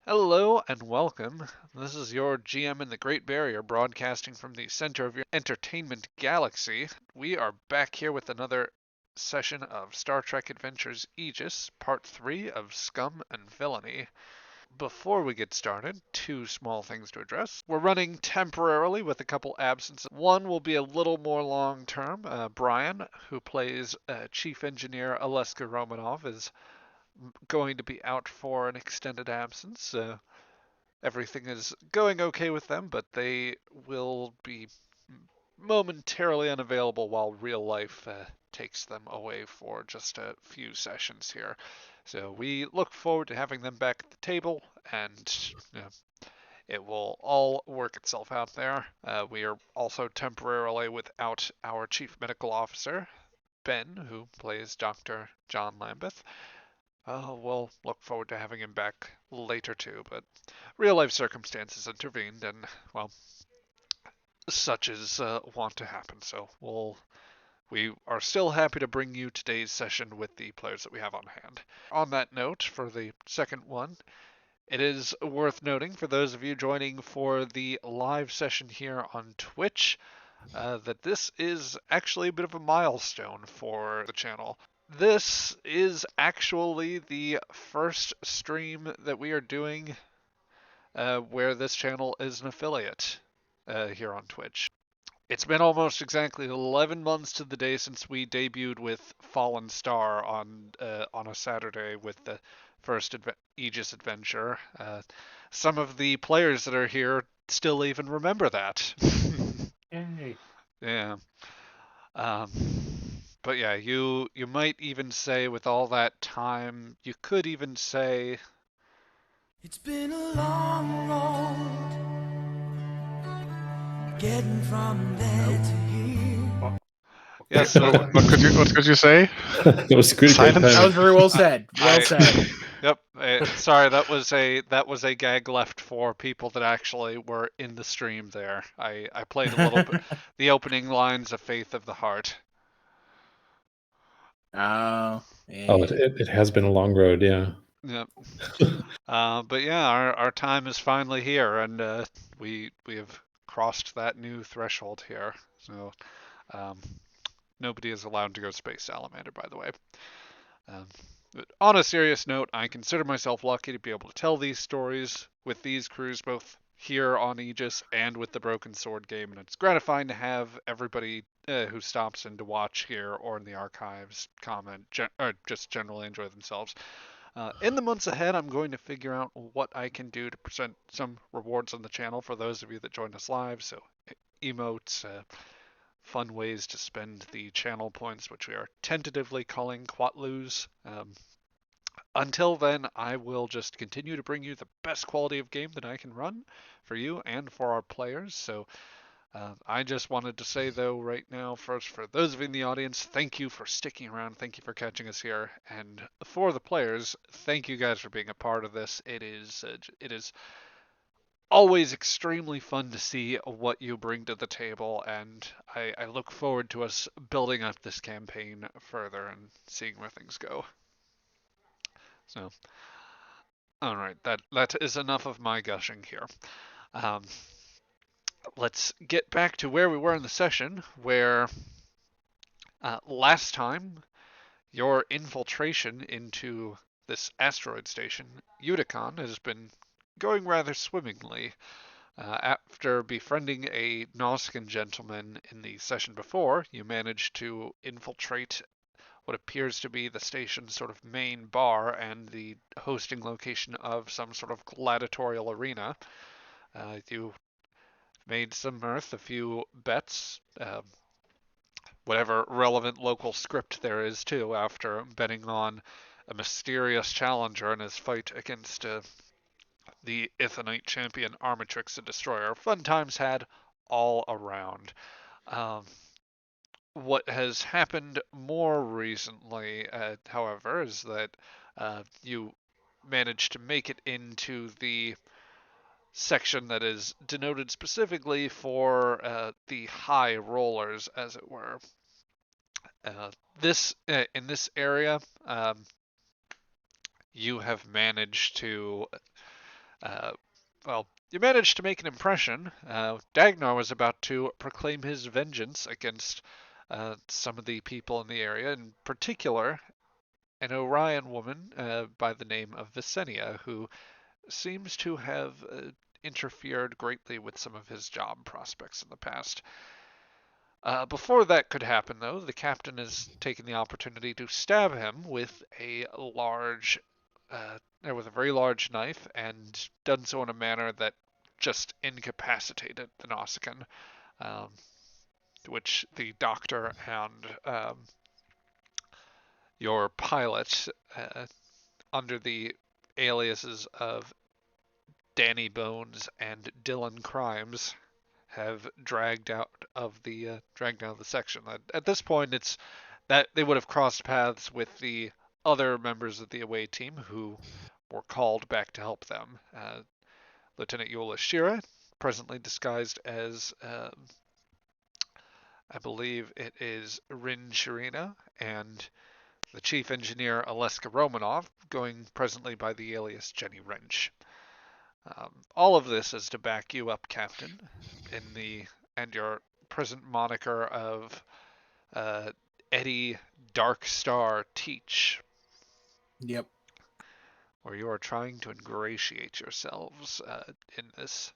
Hello and welcome. This is your GM in the Great Barrier broadcasting from the center of your entertainment galaxy. We are back here with another session of Star Trek Adventures Aegis, Part 3 of Scum and Villainy. Before we get started, two small things to address. We're running temporarily with a couple absences. One will be a little more long term. Brian, who plays Chief Engineer Aleska Romanov, is going to be out for an extended absence. Everything is going okay with them, but they will be momentarily unavailable while real life takes them away for just a few sessions here. So we look forward to having them back at the table, and it will all work itself out there. We are also temporarily without our chief medical officer, Ben, who plays Dr. John Lambeth. We'll look forward to having him back later too, but real life circumstances intervened, and well, such is want to happen. So we are still happy to bring you today's session with the players that we have on hand. On that note, for the second one, it is worth noting for those of you joining for the live session here on Twitch that this is actually a bit of a milestone for the channel. This is actually the first stream that we are doing where this channel is an affiliate here on Twitch. It's been almost exactly 11 months to the day since we debuted with Fallen Star on a Saturday with the first Aegis adventure. Some of the players that are here still even remember that. Yay. Yeah. Um, but yeah, you might even say with all that time, you could even say It's been a long road getting from there to here. yeah. So What could you say? That was good. Great Silence. timing. That was very well said. Well I said. yep. Sorry, that was a gag left for people that actually were in the stream there. I played a little bit the opening lines of Faith of the Heart. Oh, Oh, yeah. it has been a long road, yeah. Yep. But yeah, our time is finally here, and we have crossed that new threshold here. So um, nobody is allowed to go space salamander, by the way. But on a serious note, I consider myself lucky to be able to tell these stories with these crews, both here on Aegis and with the Broken Sword game, and it's gratifying to have everybody who stops in to watch here or in the archives comment or just generally enjoy themselves. In the months ahead, I'm going to figure out what I can do to present some rewards on the channel for those of you that join us live. So emotes, fun ways to spend the channel points, which we are tentatively calling Quatlus. Until then, I will just continue to bring you the best quality of game that I can run for you and for our players. So I just wanted to say, though, right now, first, for those of you in the audience, thank you for sticking around. Thank you for catching us here. And for the players, thank you guys for being a part of this. It is always extremely fun to see what you bring to the table, and I look forward to us building up this campaign further and seeing where things go. So, all right, that is enough of my gushing here. Um, let's get back to where we were in the session, where last time your infiltration into this asteroid station, Uticon, has been going rather swimmingly. After befriending a Nausicaan gentleman in the session before, you managed to infiltrate what appears to be the station's sort of main bar and the hosting location of some sort of gladiatorial arena. You made some mirth, a few bets, whatever relevant local script there is too, after betting on a mysterious challenger in his fight against the Ithonite champion Armatrix the Destroyer. Fun times had all around. Um, what has happened more recently, however, is that you managed to make it into the section that is denoted specifically for the high rollers, as it were. This in this area, you have managed to Uh, well, you managed to make an impression. Dagnar was about to proclaim his vengeance against some of the people in the area, in particular an Orion woman by the name of Visenia, who seems to have interfered greatly with some of his job prospects in the past. Before that could happen, though, the captain has taken the opportunity to stab him with a very large knife, and done so in a manner that just incapacitated the Nausicaan, um, which the doctor and your pilot, under the aliases of Danny Bones and Dylan Crimes, have dragged out of the section. At this point, it's that they would have crossed paths with the other members of the away team who were called back to help them. Lieutenant Yola Shira, presently disguised as, I believe it is Rin Shirina, and the chief engineer Aleska Romanov, going presently by the alias Jenny Wrench. All of this is to back you up, Captain, and your present moniker of Eddie Darkstar Teach, Yep. where you are trying to ingratiate yourselves in this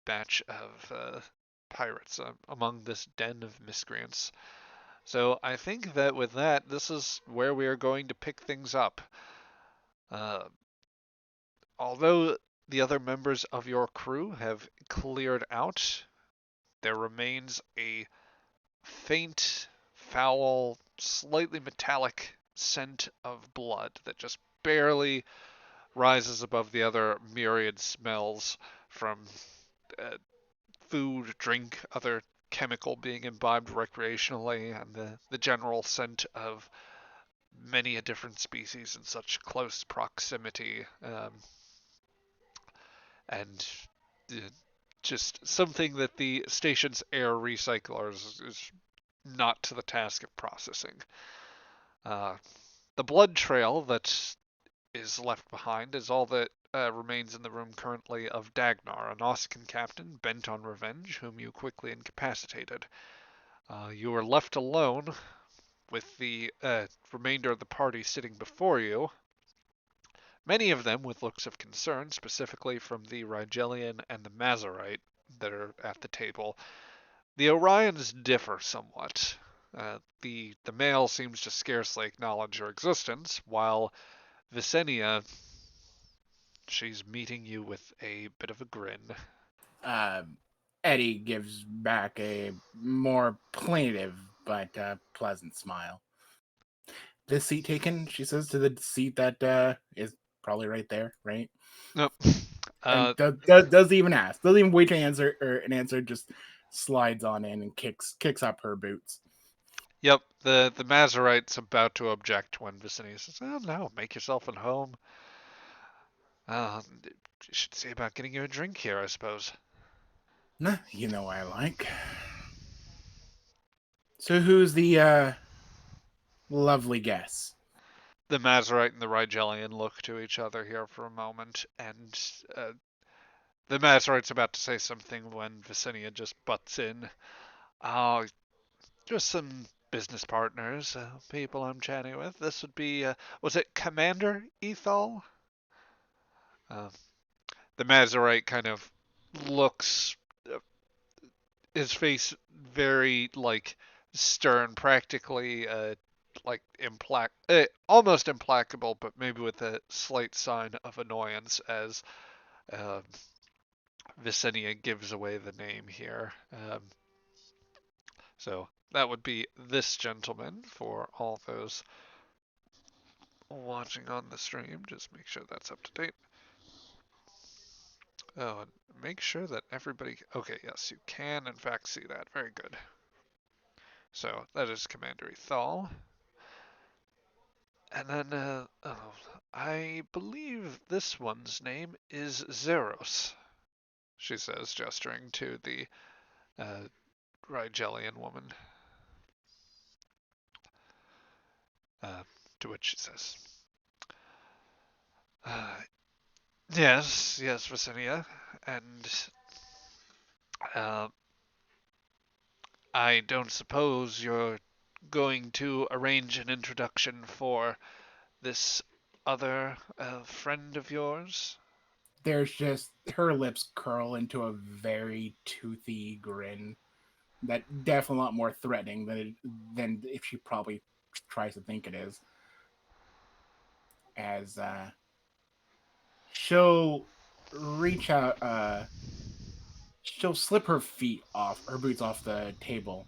batch of pirates among this den of miscreants. So I think that with that, this is where we are going to pick things up. Uh, Although the other members of your crew have cleared out, there remains a faint, foul, slightly metallic scent of blood that just barely rises above the other myriad smells from uh, food, drink, other chemical being imbibed recreationally, and the general scent of many a different species in such close proximity. And uh, just something that the station's air recyclers is not to the task of processing. Uh, the blood trail that is left behind is all that remains in the room currently of Dagnar, a Nausicaan captain bent on revenge, whom you quickly incapacitated. You were left alone with the remainder of the party sitting before you, many of them with looks of concern, specifically from the Rigelian and the Mazarite that are at the table. The Orions differ somewhat. The male seems to scarcely acknowledge your existence, while Visenia, she's meeting you with a bit of a grin. Eddie gives back a more plaintive but pleasant smile. This seat taken, she says to the seat that is probably right there, right? Nope. And doesn't even ask, doesn't even wait to answer or an answer, just slides on in and kicks up her boots. Yep, the Mazarite's about to object when Visenia says, "Oh no, make yourself at home. You should see about getting you a drink here, I suppose." Nah, you know I like. So who's the lovely guest? The Mazarite and the Rigelian look to each other here for a moment, and the Mazarite's about to say something when Visenia just butts in. Oh, just some business partners, people I'm chatting with. This would be, was it Commander Ethol? Uh, the Mazarite kind of looks, his face very, like, stern, practically, almost implacable, but maybe with a slight sign of annoyance as uh, Visenia gives away the name here. So that would be this gentleman for all those watching on the stream. Just make sure that's up to date. Oh, and make sure that everybody... Okay, yes, you can in fact see that. Very good. So that is Commander Ethal. And then, I believe this one's name is Zeros, she says, gesturing to the Rigelian woman. To which she says, Yes, Visinia, and uh, I don't suppose you're going to arrange an introduction for this other friend of yours? There's just her lips curl into a very toothy grin that definitely a lot more threatening than if she probably tries to think it is. As she'll reach out, she'll slip her boots off the table,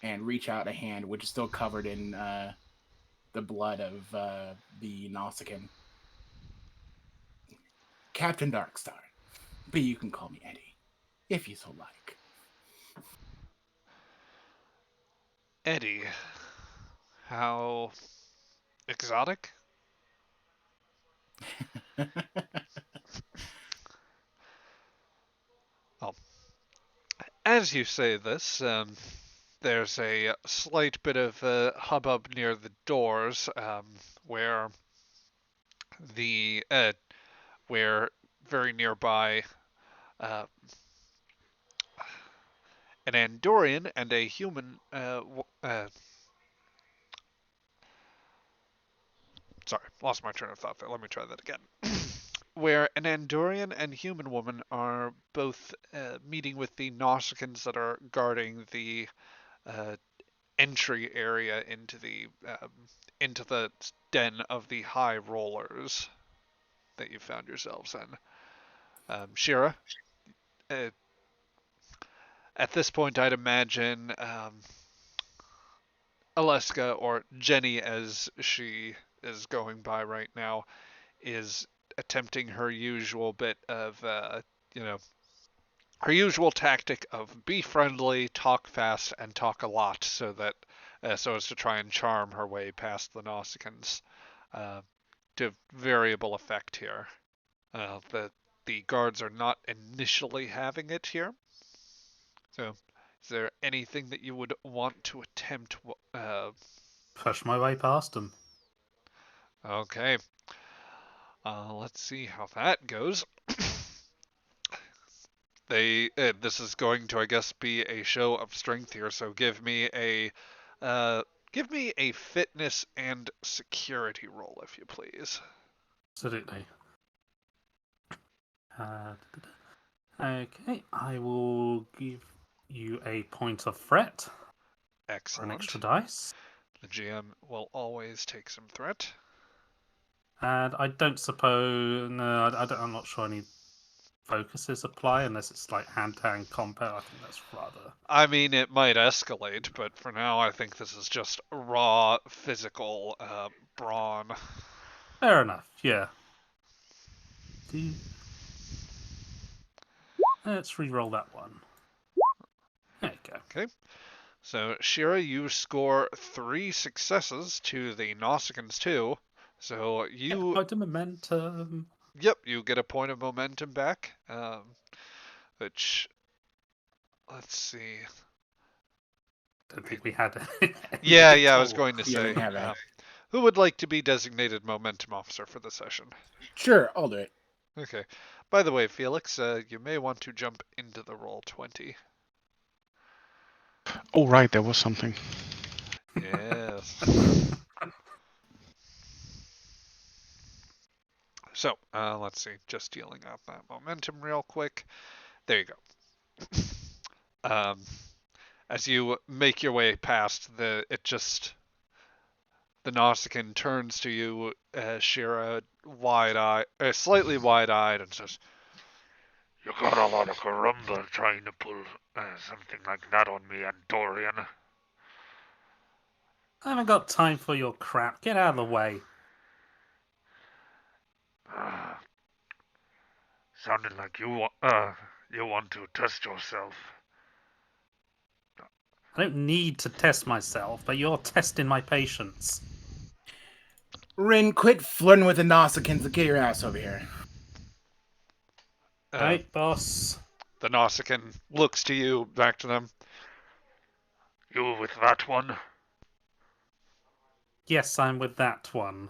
and reach out a hand, which is still covered in the blood of the Nausicaan. Captain Darkstar, but you can call me Eddie, if you so like. Eddie. How exotic? Oh, as you say this, there's a slight bit of hubbub near the doors, where the where very nearby uh, an Andorian and a human. Sorry, lost my train of thought there. Let me try that again. Where an Andorian and human woman are both meeting with the Nausicaans that are guarding the uh, entry area into the den of the High Rollers that you found yourselves in. Shira, uh, at this point, I'd imagine Aleska, or Jenny as she is going by right now, is attempting her usual bit of, her usual tactic of be friendly, talk fast, and talk a lot, so as to try and charm her way past the Nausicaans, uh, to variable effect here. The guards are not initially having it here. So, is there anything that you would want to attempt? Push my way past them. Okay. Let's see how that goes. This is going to, I guess, be a show of strength here. So uh, give me a fitness and security roll, if you please. Absolutely. Okay, I will give you a point of threat for an Excellent. extra dice. The GM will always take some threat. And I don't suppose... No, I'm not sure any focuses apply unless it's like hand-to-hand combat. I think that's rather... I mean, it might escalate, but for now, I think this is just raw physical brawn. Fair enough, yeah. Let's re-roll that one. There you go. Okay. So, Shira, you score 3 successes to the Nausicaans 2. So you... Quite a momentum. Yep, you get a point of momentum back. Which... Let's see. Don't think we had it. Yeah, I was going to Yeah, say. we have that. Who would like to be designated momentum officer for the session? Sure, I'll do it. Okay. By the way, Felix, you may want to jump into the roll 20. Oh, right, there was something. Yes. So, let's see. Just dealing out that momentum real quick. There you go. As you make your way past the Nausicaan turns to you, Shira, slightly wide-eyed, and says, "You got a lot of carumba trying to pull something like that on me, Andorian." I haven't got time for your crap. Get out of the way. Sounded like you want to test yourself. I don't need to test myself, but you're testing my patience. Rin, quit flirting with the Nausicaans and get your ass over here. Right, boss. The Nausicaan looks to you, back to them. You with that one? Yes, I'm with that one.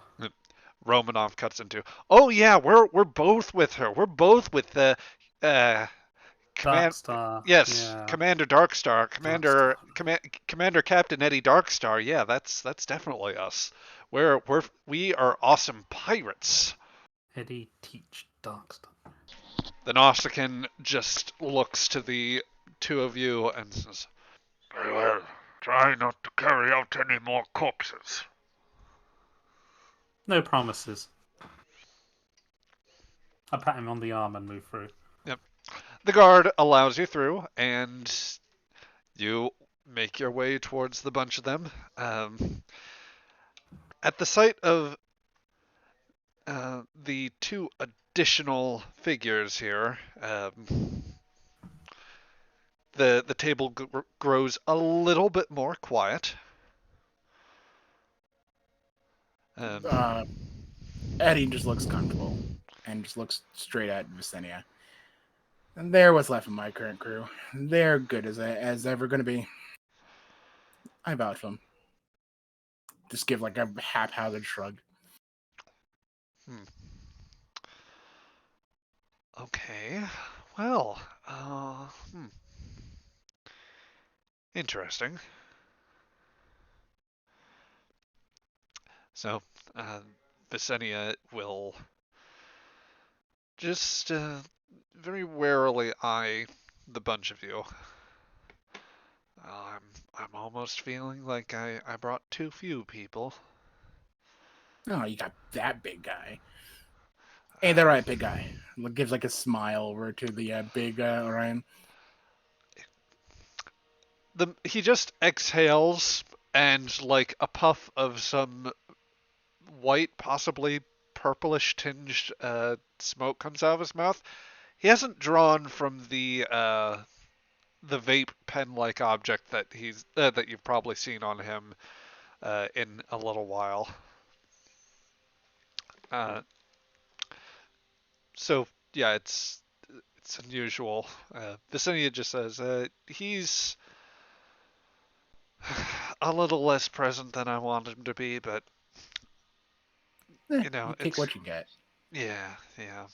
Romanov cuts into, "Oh yeah, we're both with her. We're both with the uh command Darkstar. yes, Yeah. Commander Darkstar, Darkstar. Commander Captain Eddie Darkstar. Yeah, that's definitely us. We are awesome pirates." Eddie Teach Darkstar. The Nausicaan just looks to the two of you and says, "Very well. Try not to carry out any more corpses." No promises. I pat him on the arm and move through. Yep. The guard allows you through, and you make your way towards the bunch of them. At the sight of the two additional figures here, the table grows a little bit more quiet. Eddie just looks comfortable and just looks straight at Vicennia. And they're what's left of my current crew. They're good as ever going to be. I vouch for them. Just give like a haphazard shrug. Okay. Well, interesting. So, Vicennia will just very warily eye the bunch of you. I'm almost feeling like I brought too few people. Oh, you got that big guy. Ain't that right, big guy? Gives like a smile over to the big Orion. He just exhales, and like a puff of some white, possibly purplish tinged smoke comes out of his mouth. He hasn't drawn from the vape pen-like object that that you've probably seen on him in a little while. So yeah, it's unusual. Vicinity just says he's a little less present than I want him to be, but you know, You take what you get. Yeah, yeah.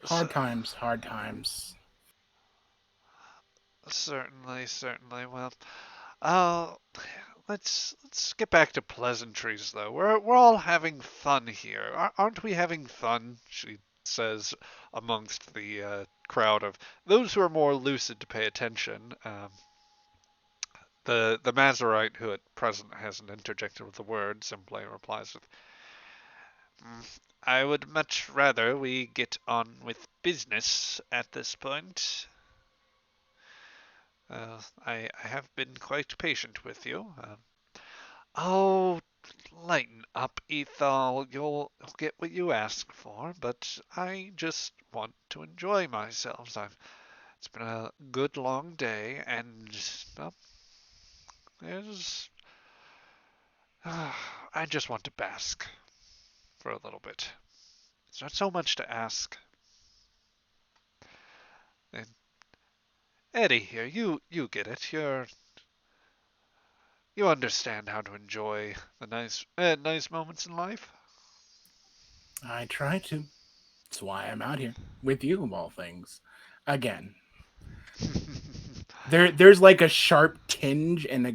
Hard times, hard times. Certainly, certainly. Well, uh, let's get back to pleasantries, though. We're all having fun here, aren't we? Having fun, she says amongst the crowd of those who are more lucid to pay attention. The Mazarite, who at present hasn't interjected with a word, simply replies with, "I would much rather we get on with business at this point. I have been quite patient with you. Oh, lighten up, Ethal. You'll get what you ask for, but I just want to enjoy myself. It's been a good long day, and well, there's. I just want to bask for a little bit. It's not so much to ask. And Eddie here, you get it. You understand how to enjoy the nice moments in life. I try to. That's why I'm out here with you, of all things. Again, there's like a sharp tinge and a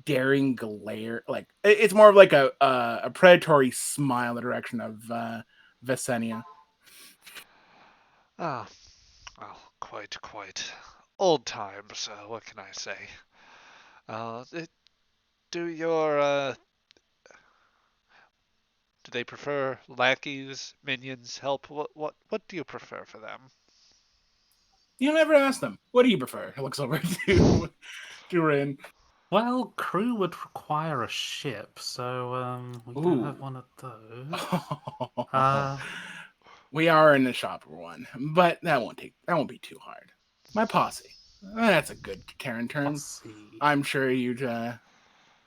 daring glare. Like it's more of like a predatory smile in the direction of Vicennia. Ah, well, quite. Old times, what can I say? Uh, do your, do they prefer lackeys, minions, help? What do you prefer for them? You never ask them. What do you prefer? He looks over to Rin. Well, crew would require a ship, so we do have one of those. We are in the shop for one, but that won't be too hard. My posse. That's a good Terran term. I'm sure the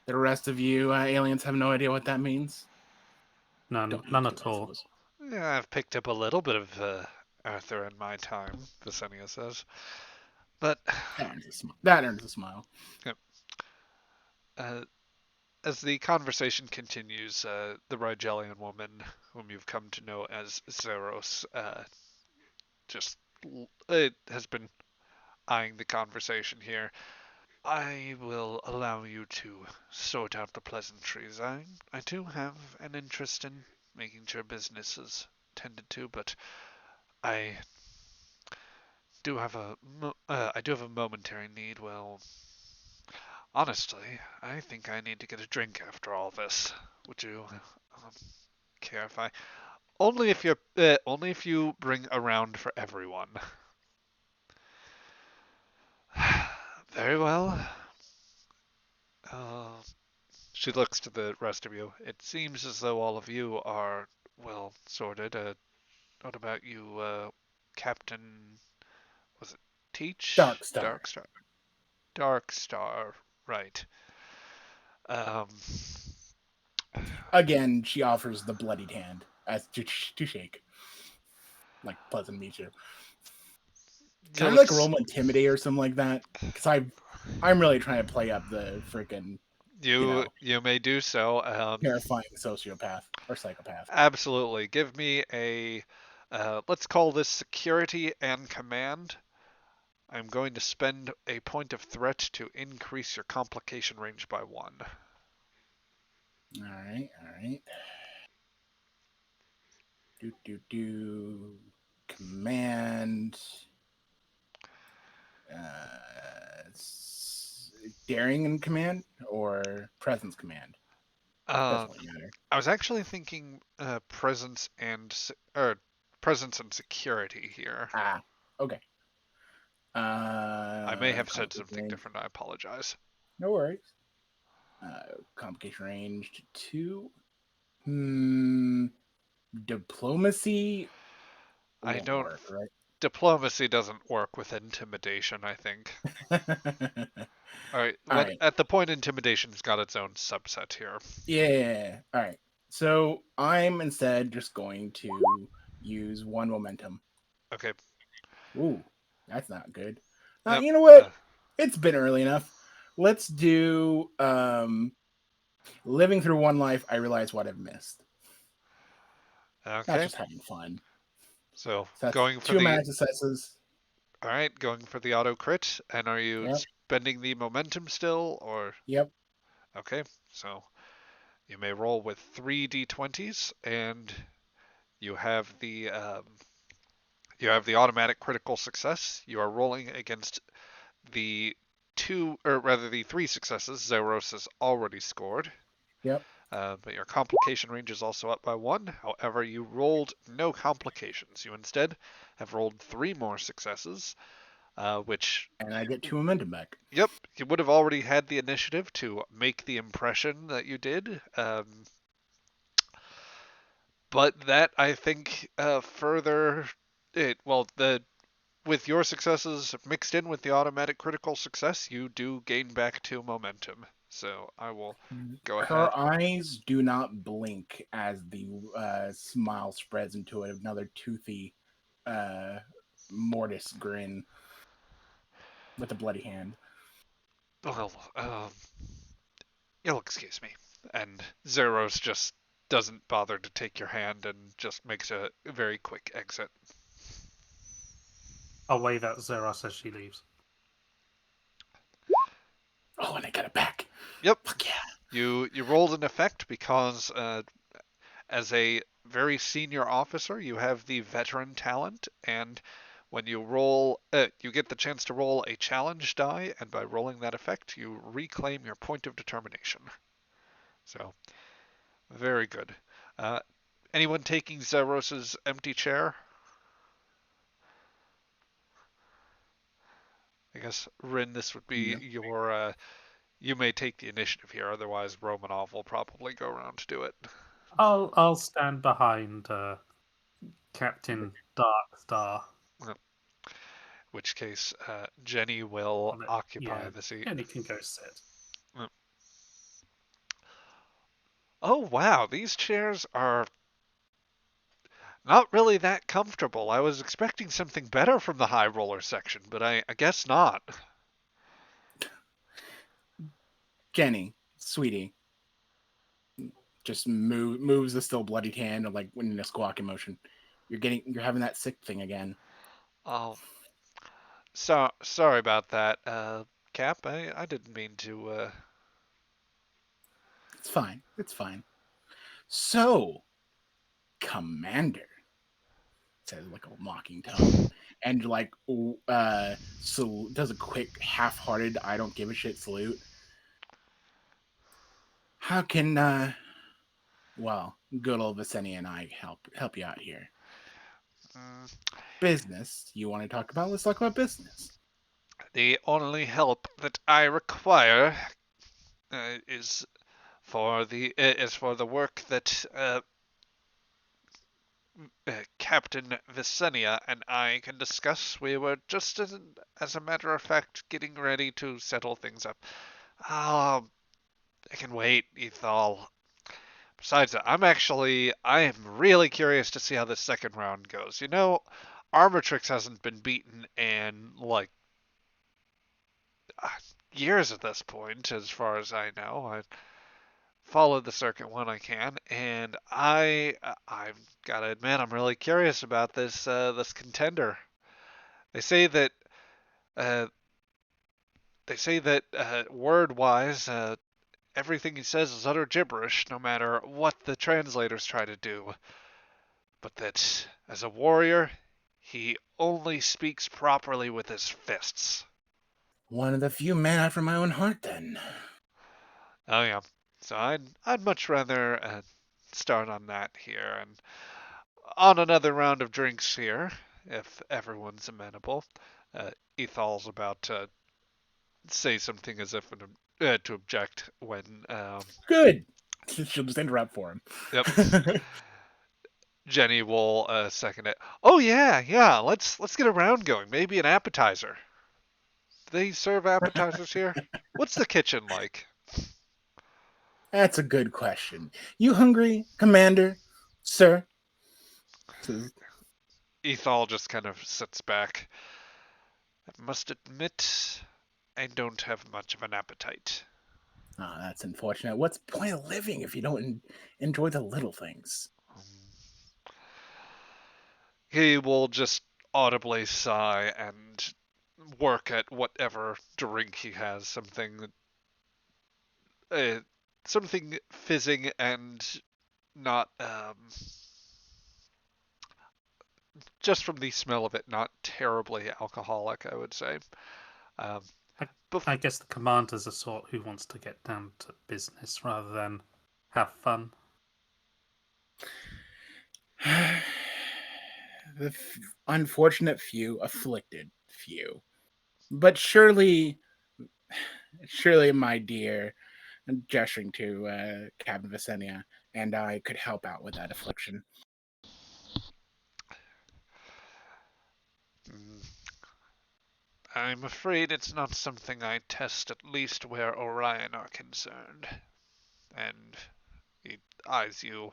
rest of you aliens have no idea what that means. None at all. Yeah, I've picked up a little bit of Arthur in my time, Vicennia says. But that earns a smile. Yep. as the conversation continues, the Rigelian woman, whom you've come to know as Zeros, just has been eyeing the conversation here. I will allow you to sort out the pleasantries. I do have an interest in making sure business is tended to, but I I do have a momentary need. Well, honestly, I think I need to get a drink after all this. Would you care if I? Only if you bring a round for everyone. Very well. Uh, she looks to the rest of you. It seems as though all of you are well sorted. What about you, Captain? Was it Teach? Dark Star. Darkstar. Darkstar. Right. Um. Again, she offers the bloodied hand as to shake. Like, pleasant to meet you. Can I like roll intimidate or something like that? Because I'm really trying to play up the freaking You may do so. terrifying sociopath or psychopath. Absolutely. Give me a let's call this security and command. I'm going to spend a point of threat to increase your complication range by 1. All right. Do command. Daring and command or presence command? Doesn't really matter. I was actually thinking presence and security here. Okay. I may have said something different. I apologize. No worries. Complication range 2. Diplomacy. I don't. Work, right? Diplomacy doesn't work with intimidation, I think. All right. At the point, intimidation's got its own subset here. Yeah. All right. So I'm instead just going to use 1 momentum. Okay. Ooh, that's not good. Nope. You know what? It's been early enough. Let's do living through 1 life. I realize what I've missed. Okay. That's just having fun. So that's going for 2 magic successes. All right, going for the auto crit. And are you spending the momentum still, or? Yep. Okay, so you may roll with 3 d20s, and you have the automatic critical success. You are rolling against the 3 successes Zeros has already scored. Yep. But your complication range is also up by 1. However, you rolled no complications. You instead have rolled 3 more successes, which... And I get 2 momentum back. Yep, you would have already had the initiative to make the impression that you did. But that, I think, further... with your successes mixed in with the automatic critical success, you do gain back 2 momentum. So I will go ahead. Her eyes do not blink as the smile spreads into another toothy mortis grin with a bloody hand. Well, you'll excuse me. And Zeros just doesn't bother to take your hand and just makes a very quick exit. I'll wave at Zeros as she leaves. Oh, and I got it back. Yep. Fuck yeah. You rolled an effect because as a very senior officer, you have the veteran talent, and when you roll, you get the chance to roll a challenge die, and by rolling that effect, you reclaim your point of determination. So, very good. Anyone taking Zeros' empty chair? I guess, Rin, this would be your... you may take the initiative here, otherwise Romanov will probably go around to do it. I'll stand behind Captain Darkstar. In which case, Jenny will occupy the seat. Jenny can go sit. Oh wow, these chairs are not really that comfortable. I was expecting something better from the high roller section, but I guess not. Jenny, sweetie, just moves the still bloodied hand, like in a squawking motion. You're having that sick thing again. Oh, sorry about that, Cap. I didn't mean to. It's fine. It's fine. So, Commander, says like a mocking tone, and like so does a quick half-hearted I don't give a shit salute. How can well, good old Villainy and I help you out here? Mm, Business you want to talk about? Let's talk about business. the only help that I require is for the work that Captain Visenia and I can discuss. We were just, as a matter of fact, getting ready to settle things up. I can wait, Ethal. Besides that, I am really curious to see how this second round goes. You know, Armatrix hasn't been beaten in, like, years at this point, as far as I know. I followed the circuit when I can, and I've got to admit, I'm really curious about this contender. They say that uh, word-wise, everything he says is utter gibberish, no matter what the translators try to do. But that as a warrior, he only speaks properly with his fists. One of the few men after my own heart, then. Oh yeah. So I'd much rather start on that here and on another round of drinks here, if everyone's amenable. Ethal's about to say something as if to object when Good. She'll just interrupt for him. yep. Jenny will second it. Oh yeah. Let's get a round going. Maybe an appetizer. Do they serve appetizers here? What's the kitchen like? That's a good question. You hungry, Commander? Sir? Ethal just kind of sits back. I must admit, I don't have much of an appetite. Oh, that's unfortunate. What's the point of living if you don't enjoy the little things? He will just audibly sigh and work at whatever drink he has. Something fizzing and not just from the smell of it, not terribly alcoholic, I would say. Um, I guess the commander's a sort who wants to get down to business rather than have fun. The unfortunate few, afflicted few. But surely, my dear, gesturing to Captain Visenia, and I could help out with that affliction. I'm afraid it's not something I test, at least where Orion are concerned. And he eyes you.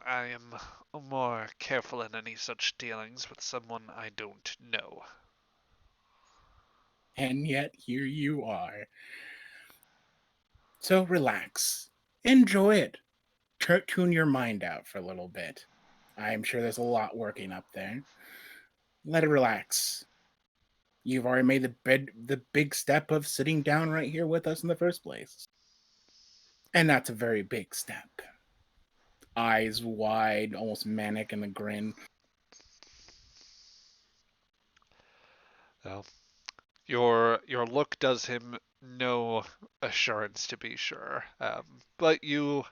I am more careful in any such dealings with someone I don't know. And yet here you are. So relax. Enjoy it. Tune your mind out for a little bit. I'm sure there's a lot working up there. Let it relax. You've already made the big step of sitting down right here with us in the first place. And that's a very big step. Eyes wide, almost manic in the grin. Well, your look does him no assurance, to be sure. But you're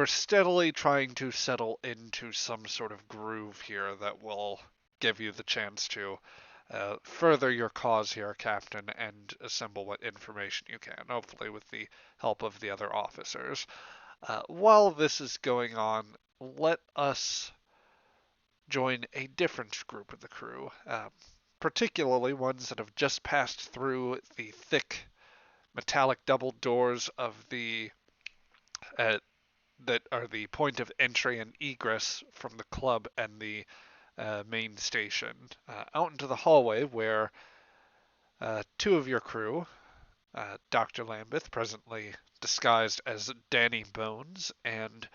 steadily trying to settle into some sort of groove here that will give you the chance to further your cause here, Captain, and assemble what information you can, hopefully with the help of the other officers. While this is going on, let us join a different group of the crew, particularly ones that have just passed through the thick metallic double doors of the that are the point of entry and egress from the club and the main station, out into the hallway where two of your crew, Dr. Lambeth, presently disguised as Danny Bones, and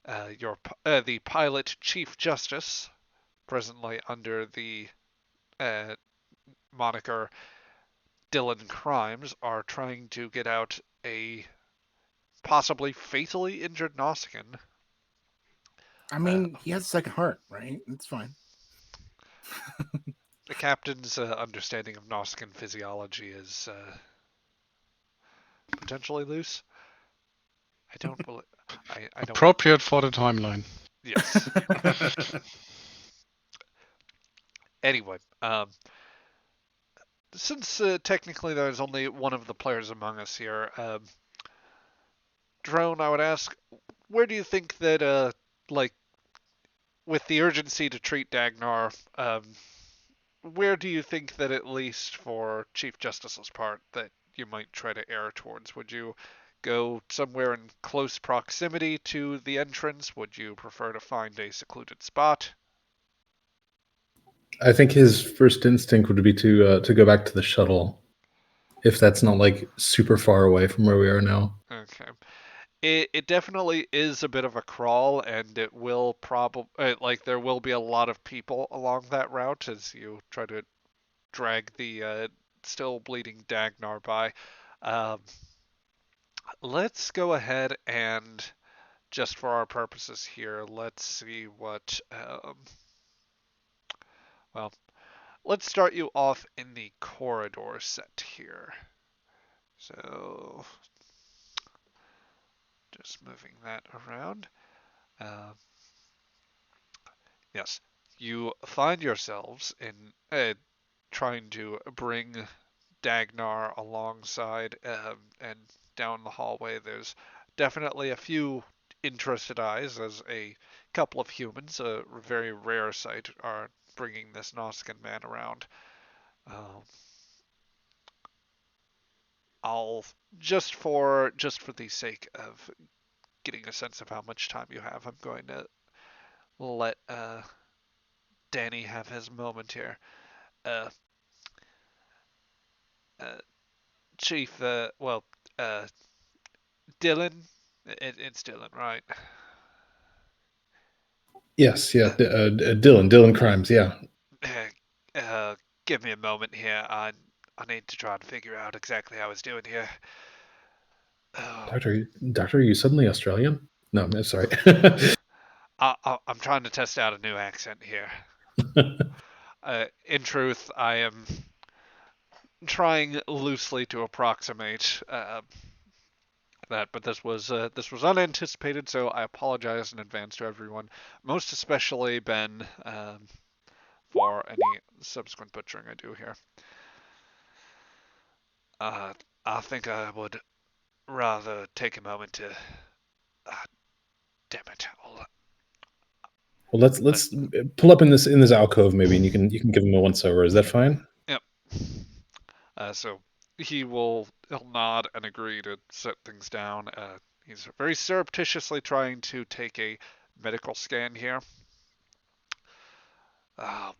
the pilot Chief Justice, presently under the uh, moniker Dylan Crimes, are trying to get out a possibly fatally injured Nausicaan. I mean, he has a second heart, right? It's fine. The captain's understanding of Nausicaan physiology is potentially loose. I don't believe. I don't. Appropriate for the timeline. Yes. Anyway, since technically there's only one of the players among us here, Drone, I would ask, where do you think that, like, with the urgency to treat Dagnar, where do you think that at least for Chief Justice's part that you might try to err towards? Would you go somewhere in close proximity to the entrance? Would you prefer to find a secluded spot? I think his first instinct would be to go back to the shuttle, if that's not like super far away from where we are now. Okay. It definitely is a bit of a crawl, and it will probably like there will be a lot of people along that route as you try to drag the still bleeding Dagnar by. Um, let's go ahead and just for our purposes here, let's see what. Well, let's start you off in the corridor set here. So just moving that around. Yes, you find yourselves in trying to bring Dagnar alongside, and down the hallway. There's definitely a few interested eyes as a couple of humans, a very rare sight, are bringing this Nausicaan man around. I'll just for the sake of getting a sense of how much time you have, I'm going to let Danny have his moment here. Uh, uh, Chief, Dylan. It's Dylan, right? Yes, yeah, Dylan Crimes, yeah. Uh, give me a moment here. I need to try and figure out exactly how I was doing here. Oh, Doctor, are you suddenly Australian? No, I'm sorry. I'm trying to test out a new accent here. In truth, I am trying loosely to approximate that, but this was unanticipated, so I apologize in advance to everyone, most especially Ben, for any subsequent butchering I do here. I think I would rather take a moment to. Damn it! Well, let's pull up in this alcove maybe, and you can give him a once over. Is that fine? Yep. So he'll nod and agree to set things down. He's very surreptitiously trying to take a medical scan here. I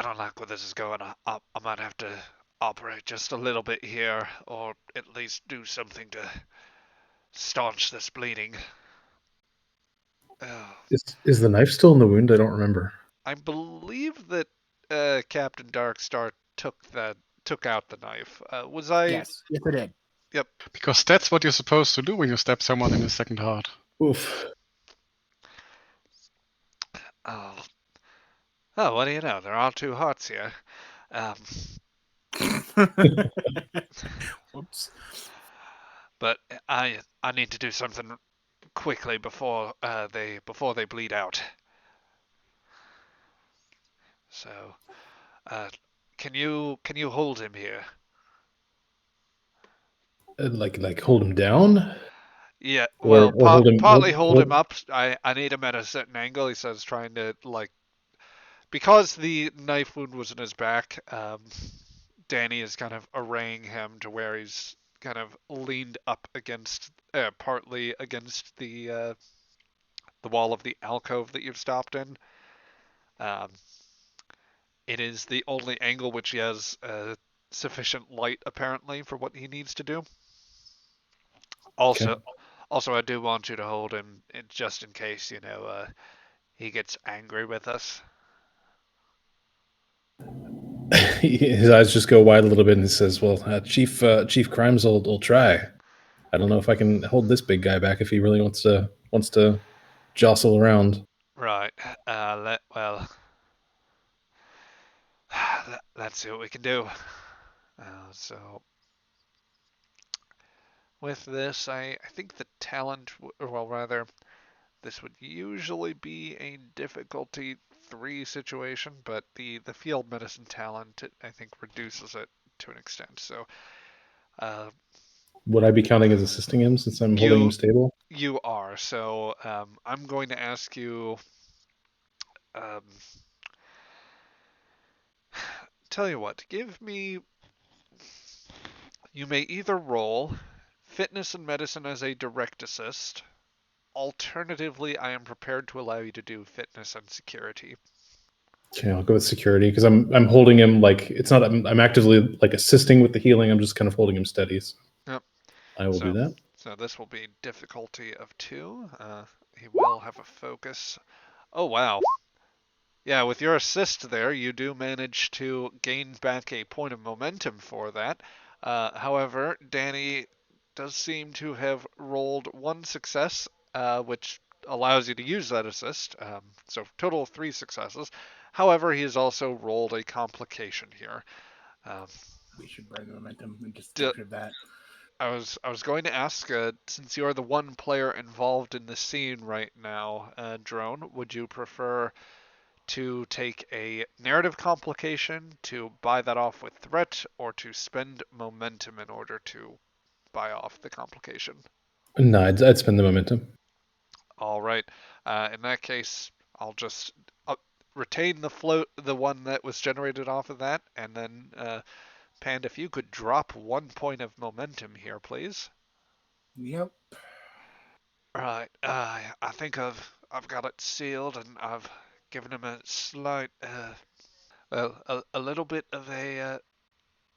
don't like where this is going. I might have to operate just a little bit here, or at least do something to staunch this bleeding. Is the knife still in the wound? I don't remember. I believe that Captain Darkstar took out the knife. Was I? Yes, I did. Yep. Because that's what you're supposed to do when you stab someone in the second heart. Oof. Oh, what do you know? There are two hearts here. Whoops. But I need to do something quickly before they bleed out. So, can you hold him here? Like hold him down? Yeah, well, Or hold him, partly hold him up. I need him at a certain angle. He says, trying to because the knife wound was in his back. Danny is kind of arraying him to where he's kind of leaned up against, partly against the wall of the alcove that you've stopped in. It is the only angle which he has sufficient light apparently for what he needs to do. Okay. Also, I do want you to hold him just in case, he gets angry with us. His eyes just go wide a little bit, and he says, "Well, Chief Crimes will try. I don't know if I can hold this big guy back if he really wants to jostle around." Right. Let's see what we can do. So with this, I think the talent, well, rather, this would usually be a difficulty 3 situation, but the field medicine talent, I think, reduces it to an extent. So Would I be counting as assisting him since I'm holding him stable? you are. So I'm going to ask you. Um, tell you what, give me. You may either roll fitness and medicine as a direct assist. Alternatively, I am prepared to allow you to do fitness and security. Okay, I'll go with security because I'm holding him like it's not. I'm actively like assisting with the healing. I'm just kind of holding him steady. So Yep. I will do that. So this will be difficulty of 2. He will have a focus. Oh wow. Yeah, with your assist there, you do manage to gain back a point of momentum for that. However, Danny does seem to have rolled 1 success, which allows you to use that assist. So total of 3 successes. However, he has also rolled a complication here. We should burn the momentum and just get rid of that. I was going to ask, since you are the one player involved in the scene right now, Drone, would you prefer to take a narrative complication to buy that off with threat, or to spend momentum in order to buy off the complication? No, I'd spend the momentum. All right. In that case, I'll just retain the one that was generated off of that, and then Pand, if you could drop 1 point of momentum here, please. Yep. Right. I think I've got it sealed, and I've given him a slight, a little bit of a.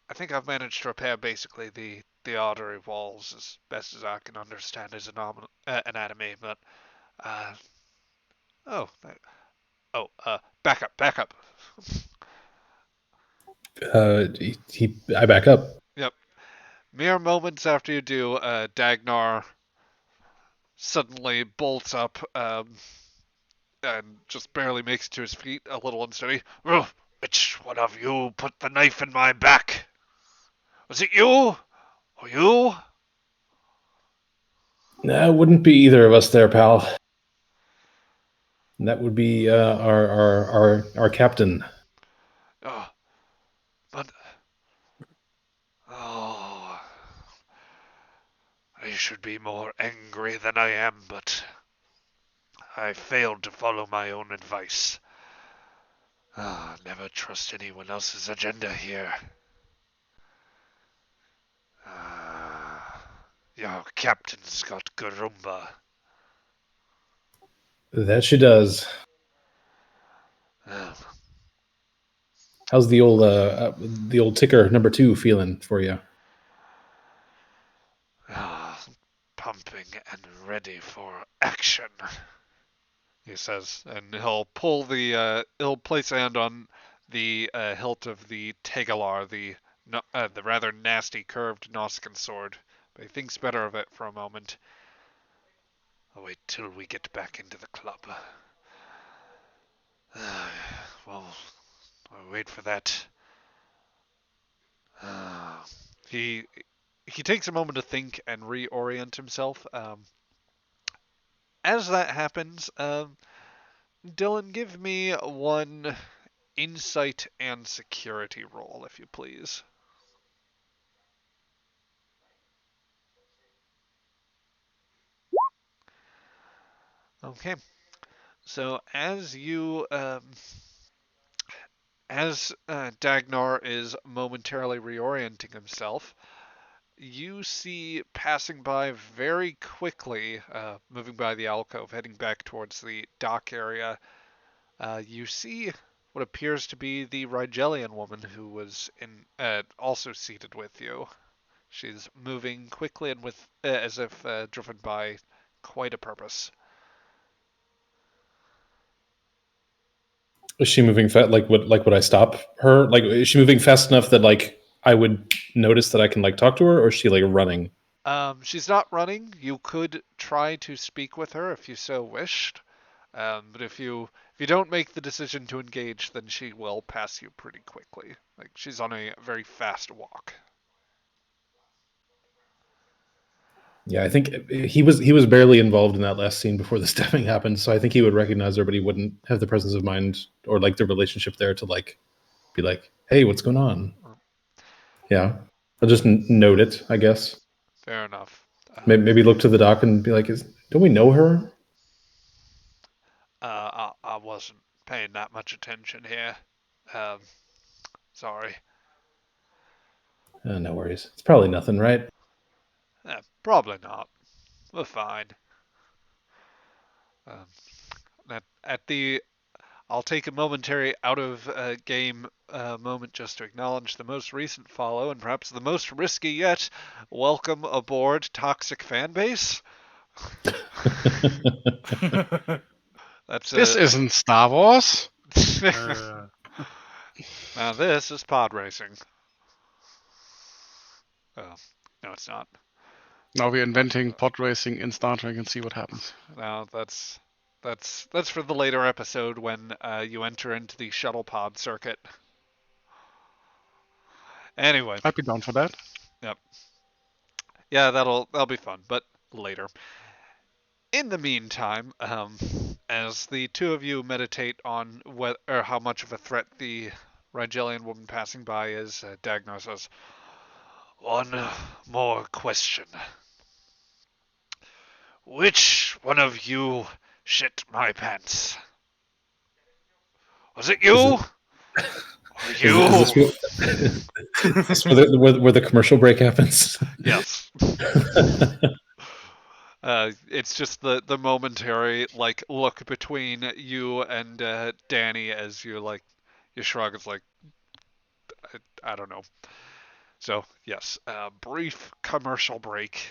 I think I've managed to repair basically the artery walls as best as I can understand his anatomy, but oh, back up. I back up. Yep. Mere moments after you do, Dagnar suddenly bolts up, and just barely makes it to his feet, a little unsteady. Oh, which one of you put the knife in my back? Was it you? Or you? Nah, it wouldn't be either of us there, pal. That would be our captain. Oh, but oh, I should be more angry than I am, but I failed to follow my own advice. Never trust anyone else's agenda here. Your captain's got Garumba. That she does. Um, How's the old ticker number 2 feeling for you? pumping and ready for action, he says, and he'll place a hand on the hilt of the Tegalar, the rather nasty curved Nausicaan sword, but he thinks better of it for a moment. I'll wait till we get back into the club. Well, I'll wait for that. He takes a moment to think and reorient himself. As that happens, Dylan, give me 1 insight and security roll, if you please. Okay. So as Dagnar is momentarily reorienting himself, you see passing by very quickly, moving by the alcove, heading back towards the dock area, you see what appears to be the Rigelian woman who was also seated with you. She's moving quickly and with as if driven by quite a purpose. Is she moving fast? Would I stop her? Like, is she moving fast enough that like I would notice that I can like talk to her, or is she like running? She's not running. You could try to speak with her if you so wished. But if you don't make the decision to engage, then she will pass you pretty quickly. Like she's on a very fast walk. Yeah, I think he was barely involved in that last scene before the stabbing happened, so I think he would recognize her, but he wouldn't have the presence of mind or like the relationship there to like be like, "Hey, what's going on?" Yeah, I'll just note it, I guess. Fair enough. Maybe look to the doc and be like, "Don't we know her?" I wasn't paying that much attention here. Um, sorry. No worries. It's probably nothing, right? Probably not. We're fine. At the I'll take a momentary out of game moment just to acknowledge the most recent follow and perhaps the most risky yet. Welcome aboard, Toxic Fanbase. That's This isn't Star Wars. Now this is pod racing. Oh, no, it's not. Now we're inventing pod racing in Star Trek and see what happens. No, that's for the later episode when you enter into the shuttle pod circuit. Anyway. I'd be down for that. Yep. Yeah, that'll be fun, but later. In the meantime, as the two of you meditate on how much of a threat the Rigelian woman passing by is, Dagnar says, "One more question. Which one of you shit my pants? Was it you? Or you?" Is this where the commercial break happens? Yes. It's just the momentary like look between you and Danny as you shrug. It's like I don't know. So yes, brief commercial break,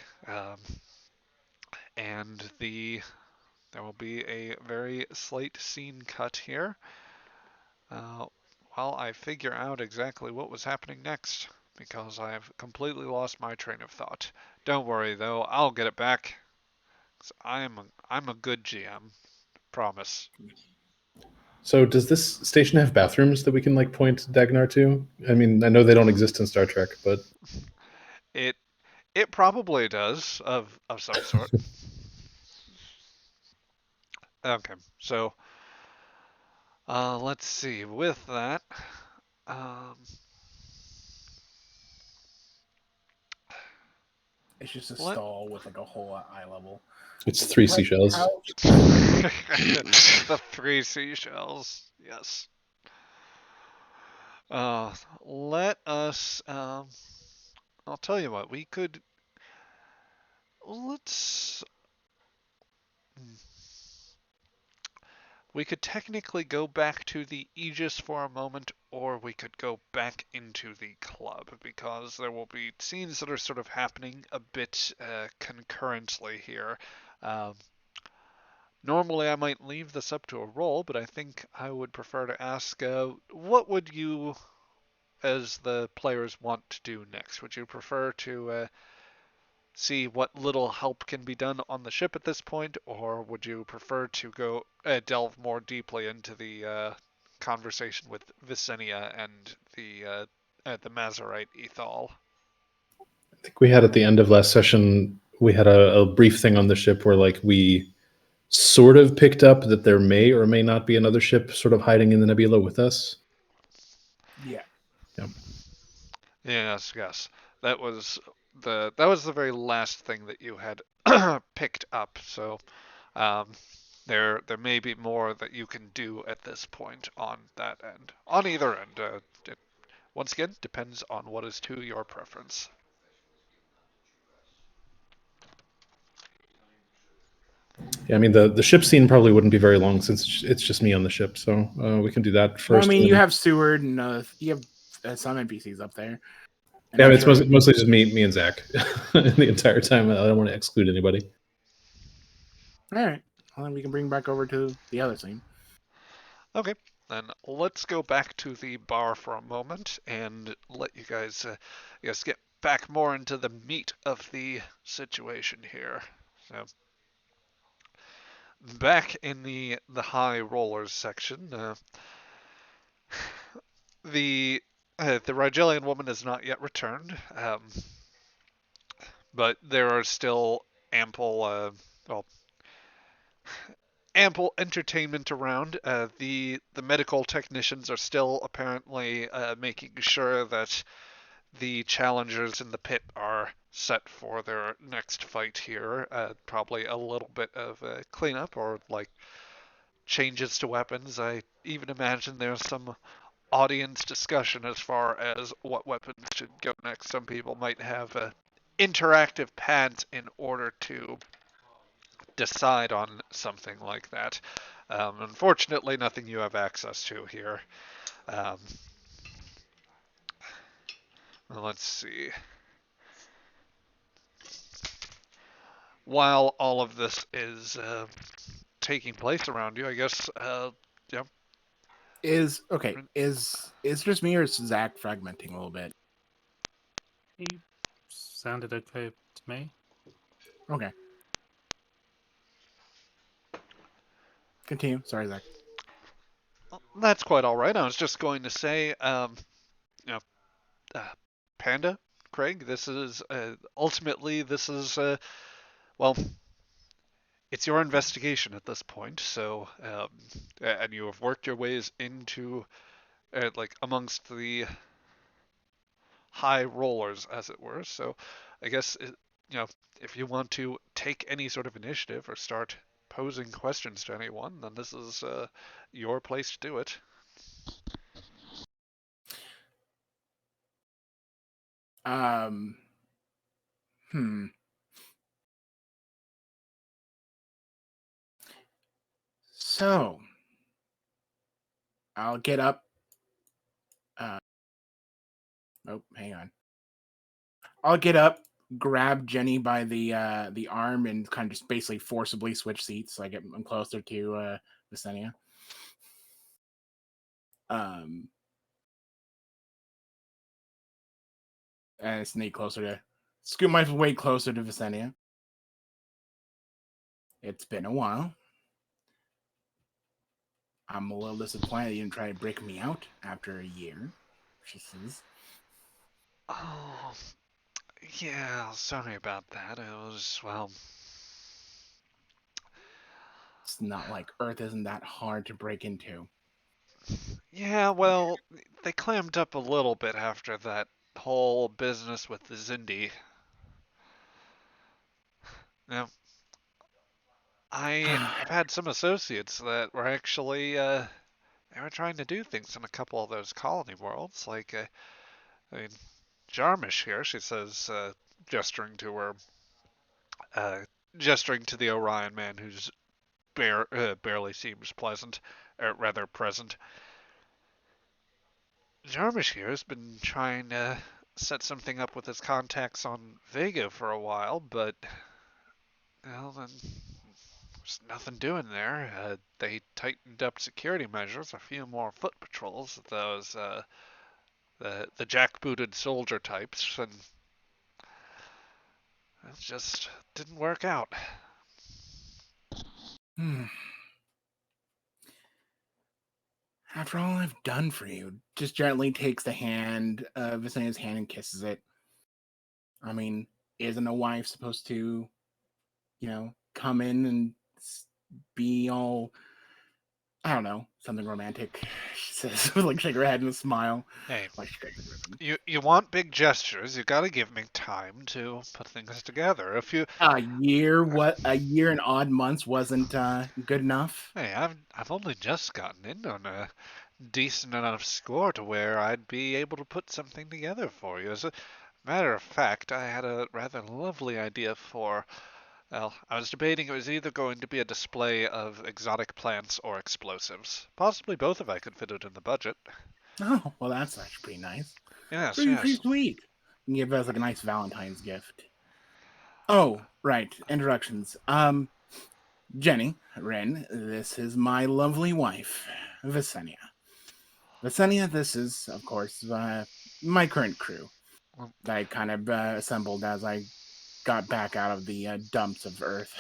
and there will be a very slight scene cut here. While I figure out exactly what was happening next, because I have completely lost my train of thought. Don't worry though, I'll get it back. 'Cause I'm a good GM, promise. So does this station have bathrooms that we can like point Dagnar to? I mean, I know they don't exist in Star Trek, but It probably does of some sort. Okay, so let's see. With that, um, It's just a What? stall with like a hole at eye level. it's three Like, seashells. the 3 seashells. Yes. Let us. I'll tell you what. Let's. We could technically go back to the Aegis for a moment, or we could go back into the club, because there will be scenes that are sort of happening a bit concurrently here. Normally I might leave this up to a roll, but I think I would prefer to ask, what would you, as the players, want to do next? Would you prefer to see what little help can be done on the ship at this point, or would you prefer to go delve more deeply into the conversation with Vicenia and the Mazarite Ethal? I think we had at the end of last session, we had a brief thing on the ship where like we sort of picked up that there may or may not be another ship sort of hiding in the nebula with us. Yeah. Yep. Yes, yes. That was the very last thing that you had picked up. So there may be more that you can do at this point on that end. On either end. It once again depends on what is to your preference. Yeah, I mean the ship scene probably wouldn't be very long since it's just me on the ship, so we can do that first. Well, I mean, and you then- have Seward and you have some NPCs up there. And yeah, I'm it's sure- mostly just me and Zach the entire time. I don't want to exclude anybody. All right. Well, then we can bring back over to the other scene. Okay, then let's go back to the bar for a moment and let you guys, get back more into the meat of the situation here. So, back in the high rollers section, the Rigelian woman has not yet returned, but there are still well, ample entertainment around. The medical technicians are still apparently making sure that the challengers in the pit are set for their next fight here. Probably a little bit of cleanup or like changes to weapons. I even imagine there's some audience discussion as far as what weapons should go next. Some people might have interactive pads in order to decide on something like that. Unfortunately, nothing you have access to here. Um, let's see. While all of this is taking place around you, I guess, yeah. Is just me or is Zach fragmenting a little bit? He sounded okay to me. Okay. Continue. Sorry, Zach. That's quite all right. I was just going to say, you know, Panda, Craig, this is ultimately well, it's your investigation at this point. So, and you have worked your ways into like amongst the high rollers, as it were. So, I guess if you want to take any sort of initiative or start posing questions to anyone, then this is your place to do it. Um. So, I'll get up. Oh, hang on. I'll get up, grab Jenny by the arm, and kind of just basically forcibly switch seats so I'm closer to Visenia. And sneak scoot my way closer to Visenia. It's been a while. I'm a little disappointed you didn't try to break me out after a year, she says. Oh, yeah, sorry about that. It was, well... It's not like Earth isn't that hard to break into. Yeah, well, they clammed up a little bit after that whole business with the Zindi. Now, I've had some associates that were actually, they were trying to do things in a couple of those colony worlds. Like, I mean, Jarmish here, she says, gesturing to her, gesturing to the Orion man who's barely seems pleasant, or rather present. Jarmish here has been trying to set something up with his contacts on Vega for a while, but well, then there's nothing doing there. They tightened up security measures, a few more foot patrols, those the jackbooted soldier types, and it just didn't work out. After all I've done for you, just gently takes the hand, Visenia's hand, and kisses it. I mean, isn't a wife supposed to, come in and be all, I don't know, something romantic? She says, like shake her head and smile. Hey, Like, you want big gestures? You got to give me time to put things together. If you a year and odd months wasn't good enough. Hey, I've only just gotten in on a decent enough score to where I'd be able to put something together for you. As a matter of fact, I had a rather lovely idea for Well, I was debating it was either going to be a display of exotic plants or explosives. Possibly both if I could fit it in the budget. Oh, well, that's actually pretty nice. Yes, Pretty yes. sweet. You can give us like a nice Valentine's gift. Oh, right. Introductions. Jenny, Ren, this is my lovely wife, Visenia. Visenia, this is, of course, my current crew that I kind of assembled as I got back out of the dumps of Earth.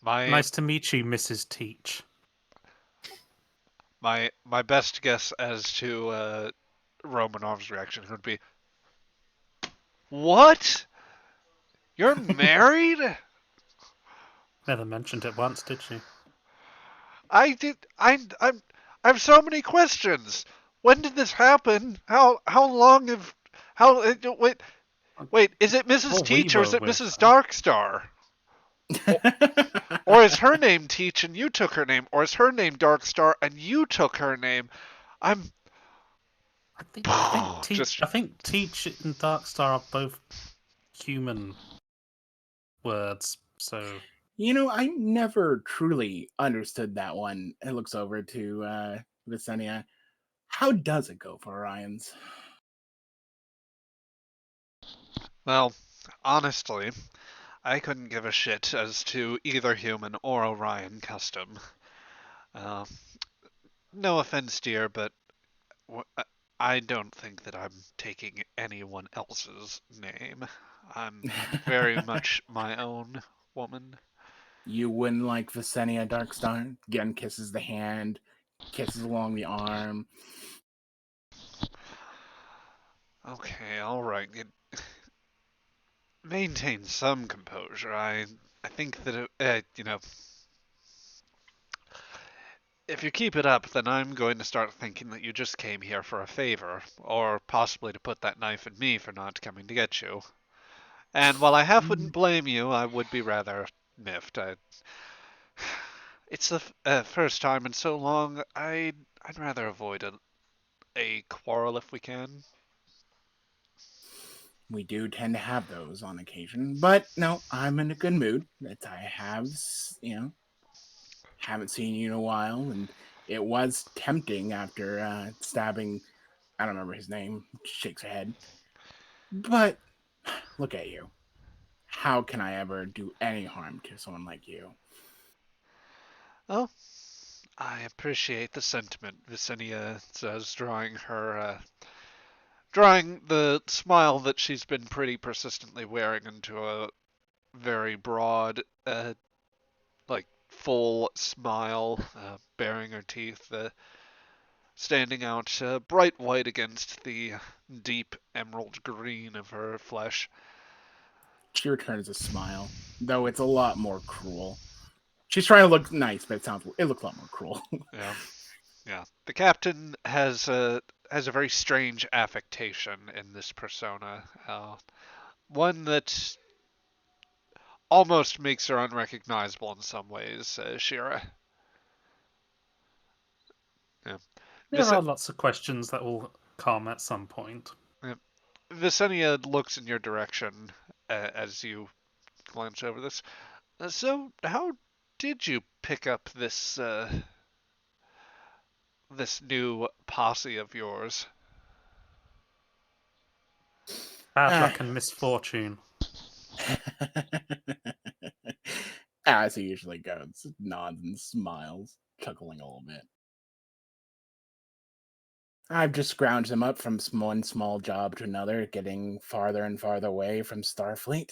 My Nice to meet you, Mrs. Teach. my best guess as to Romanov's reaction would be, "What? You're married?" Never mentioned it once, did she? I did. I have so many questions. When did this happen? How long have how wait? Is it Mrs. Well, we Teach or is were it with Mrs. her. Darkstar? Or is her name Teach and you took her name? Or is her name Darkstar and you took her name? I'm just I think Teach and Darkstar are both human words, so You know, I never truly understood that one. It looks over to Visenia. How does it go for Orions? well, honestly, I couldn't give a shit as to either human or Orion custom. Uh, no offense, dear, but I don't think that I'm taking anyone else's name. I'm very much my own woman. You wouldn't like Visenia Darkstar? Again, kisses the hand, kisses along the arm. Okay, all right. Maintain some composure. I think that if you keep it up, then I'm going to start thinking that you just came here for a favor, or possibly to put that knife in me for not coming to get you. And while I half wouldn't blame you, I would be rather miffed. It's the first time in so long. I'd rather avoid a quarrel if we can. We do tend to have those on occasion, but no, I'm in a good mood. That I have, haven't seen you in a while, and it was tempting after stabbing. I don't remember his name. Shakes her head. But look at you. How can I ever do any harm to someone like you? Oh, I appreciate the sentiment, Visenia says, drawing the smile that she's been pretty persistently wearing into a very broad, like full smile, baring her teeth, standing out bright white against the deep emerald green of her flesh. She returns a smile, though it's a lot more cruel. She's trying to look nice, but it looks a lot more cruel. Yeah, yeah. The captain has a very strange affectation in this persona, one that almost makes her unrecognizable in some ways, Shira. Yeah. there Vis- are lots of questions that will come at some point. yeah. Visenia looks in your direction as you glance over this. So, how did you pick up this new posse of yours? Bad Ah. luck and misfortune. As he usually goes, nods and smiles, chuckling a little bit. I've just scrounged him up from one small job to another, getting farther and farther away from Starfleet.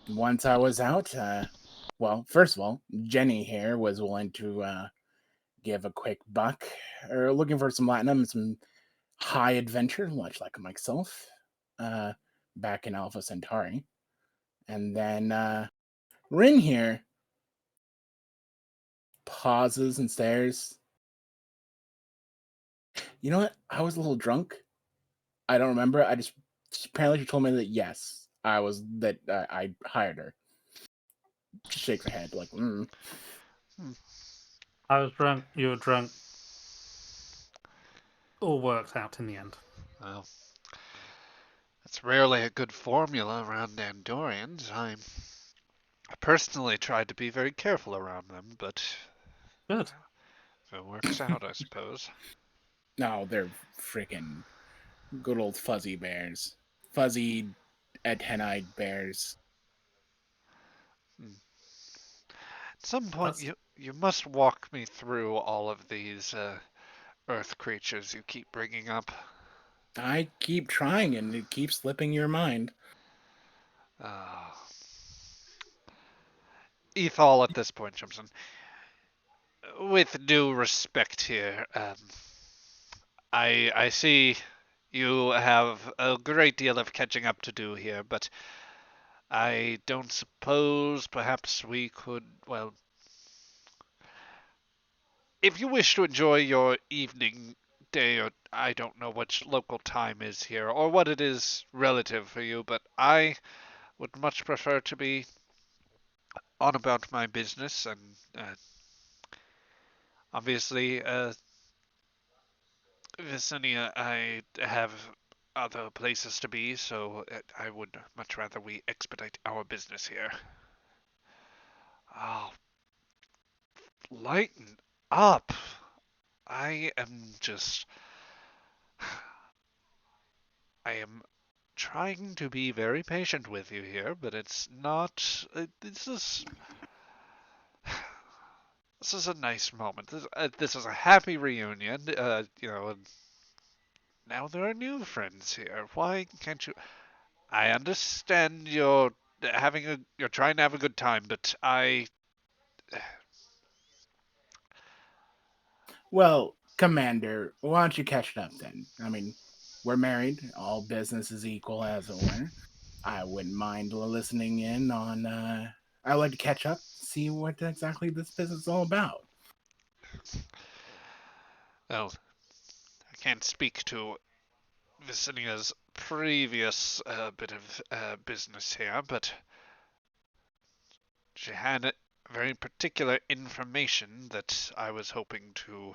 Once I was out, well, first of all, Jenny here was willing to give a quick buck, or looking for some platinum and some high adventure, much like myself, back in Alpha Centauri. And then Rin here pauses and stares. You know what? I was a little drunk. I don't remember. Apparently she told me that yes, I hired her. She shakes her head like, I was drunk, you were drunk. All worked out in the end. Well, It's rarely a good formula around Andorians. I personally tried to be very careful around them, but Good. it works out, I suppose. No, they're freaking good old fuzzy bears. Fuzzy, antennae bears. At some point, That's you must walk me through all of these Earth creatures you keep bringing up. I keep trying and it keeps slipping your mind. Uh, Ethal at this point jumps in. With due respect here, I see you have a great deal of catching up to do here, but I don't suppose perhaps we could, well, if you wish to enjoy your evening, day, or I don't know which local time is here, or what it is relative for you, but I would much prefer to be on about my business, and obviously, Villainy, I have other places to be, so I would much rather we expedite our business here. Oh, lighten up. I am just. I am trying to be very patient with you here, but it's not. This is a nice moment. This is a happy reunion. And now there are new friends here. Why can't you? I understand you're trying to have a good time, but Well, Commander, why don't you catch it up then? I mean, we're married. All business is equal, as it were. I wouldn't mind listening in on. I'd like to catch up, see what exactly this business is all about. well, I can't speak to Vicinia's previous bit of business here, but she had very particular information that I was hoping to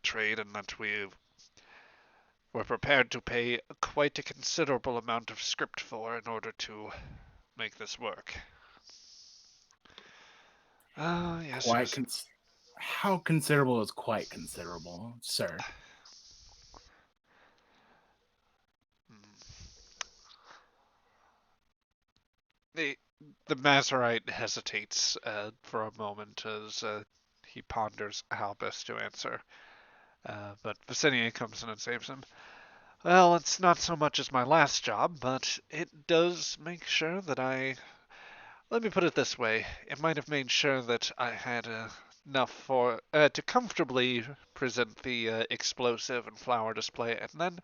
trade, and that we were prepared to pay quite a considerable amount of script for in order to make this work. Ah, yes, Quite yes. how considerable is quite considerable, sir? The the Mazarite hesitates for a moment as he ponders how best to answer. But Vicinian comes in and saves him. Well, it's not so much as my last job, but it does make sure that I. Let me put it this way: it might have made sure that I had enough for to comfortably present the explosive and flower display, and then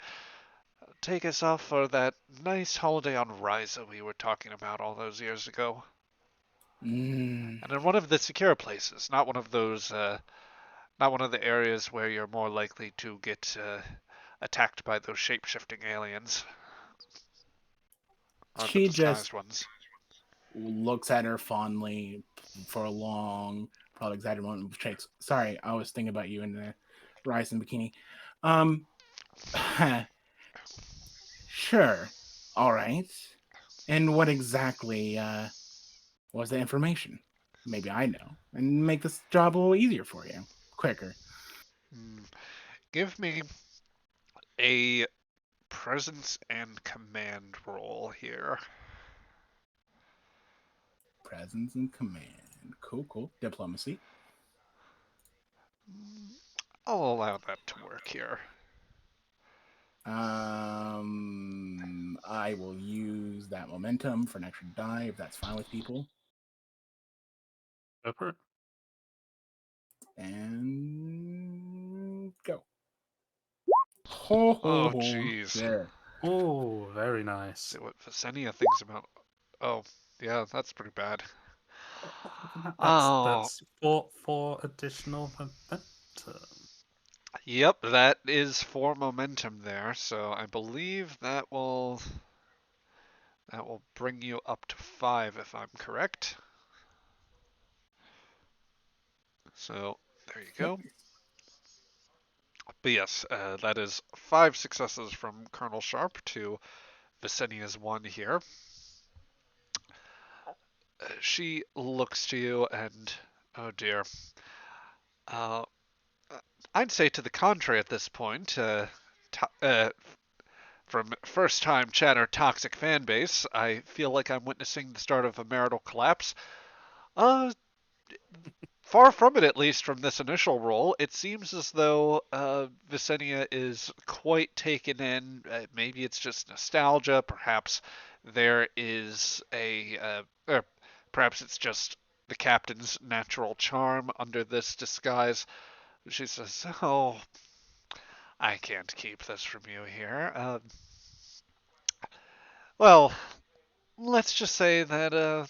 take us off for that nice holiday on Ryza we were talking about all those years ago. Mm. And in one of the secure places, not one of those, not one of the areas where you're more likely to get attacked by those shape-shifting aliens, or the She just disguised ones. looks at her fondly for a long, probably exaggerated moment. Shakes. Sorry, I was thinking about you in the Ryzen bikini. Um, sure. All right. And what exactly was the information? Maybe I know, and make this job a little easier for you, quicker. Hmm. Give me a presence and command roll here. Presence and command. Cool, cool. Diplomacy. I'll allow that to work here. I will use that momentum for an extra die if that's fine with people. go for it. And go. Ho ho Oh, ho. jeez. There. Oh, very nice. See what Visenia thinks about. Oh, yeah, that's pretty bad. Oh, That's four additional momentum. yep, that is 4 momentum there. So I believe that will bring you up to 5 if I'm correct. So there you Yep. go. But yes, that is 5 successes from Colonel Sharp to Visenia's one here. She looks to you and, oh dear. Uh, I'd say to the contrary at this point. From first-time chatter toxic fan base, I feel like I'm witnessing the start of a marital collapse. Uh, Far from it, at least from this initial roll. It seems as though Visenia is quite taken in. Maybe it's just nostalgia. Perhaps there is or perhaps it's just the captain's natural charm under this disguise. She says, "Oh, I can't keep this from you here. Well, let's just say that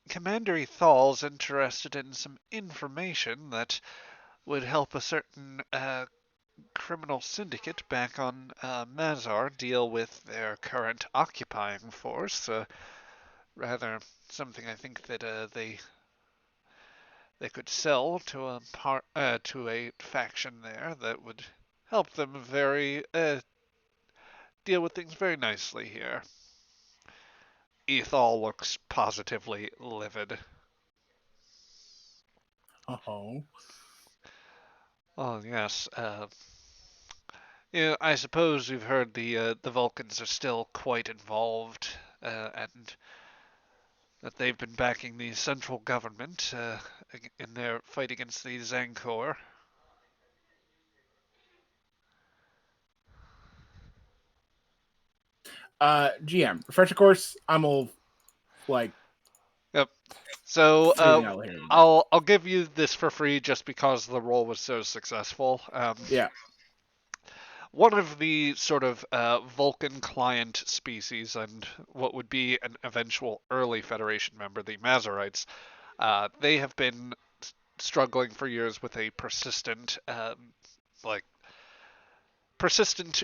Commander Ethal's interested in some information that would help a certain criminal syndicate back on Mazar deal with their current occupying force. Rather, something I think that they could sell to to a faction there that would help them deal with things very nicely here." Ethal looks positively livid. Oh. Oh yes. Yeah, I suppose you've heard the Vulcans are still quite involved, and that they've been backing the central government in their fight against the Zankor. GM, refresher course. I'm all like Yep. So freezing out here. I'll give you this for free just because the roll was so successful. Yeah. One of the sort of Vulcan client species and what would be an eventual early Federation member, the Mazarites, they have been struggling for years with a like persistent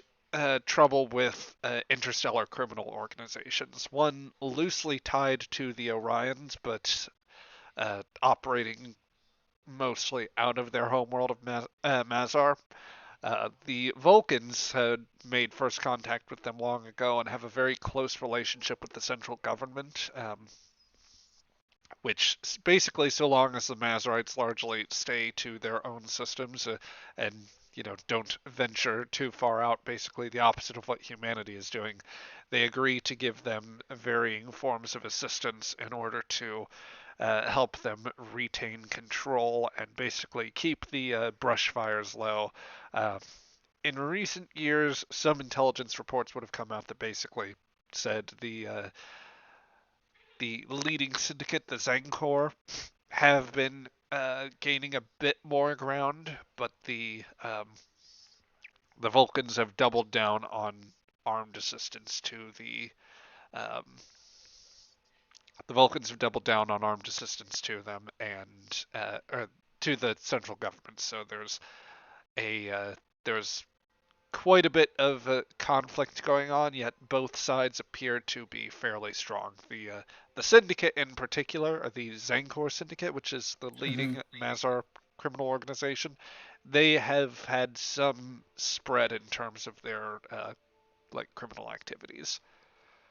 trouble with interstellar criminal organizations. One loosely tied to the Orions, but operating mostly out of their homeworld of Mazar. The Vulcans had made first contact with them long ago and have a very close relationship with the central government, which basically, so long as the Mazarites largely stay to their own systems and don't venture too far out, basically the opposite of what humanity is doing, they agree to give them varying forms of assistance in order to help them retain control and basically keep the brush fires low. Uh, in recent years, some intelligence reports would have come out that basically said the leading syndicate, the Zankor, have been gaining a bit more ground, but the Vulcans have doubled down on armed assistance to um, the Vulcans have doubled down on armed assistance to them and or to the central government. So there's quite a bit of conflict going on, yet both sides appear to be fairly strong. The syndicate in particular, or the Zankor Syndicate, which is the leading Mazar criminal organization, they have had some spread in terms of their criminal activities.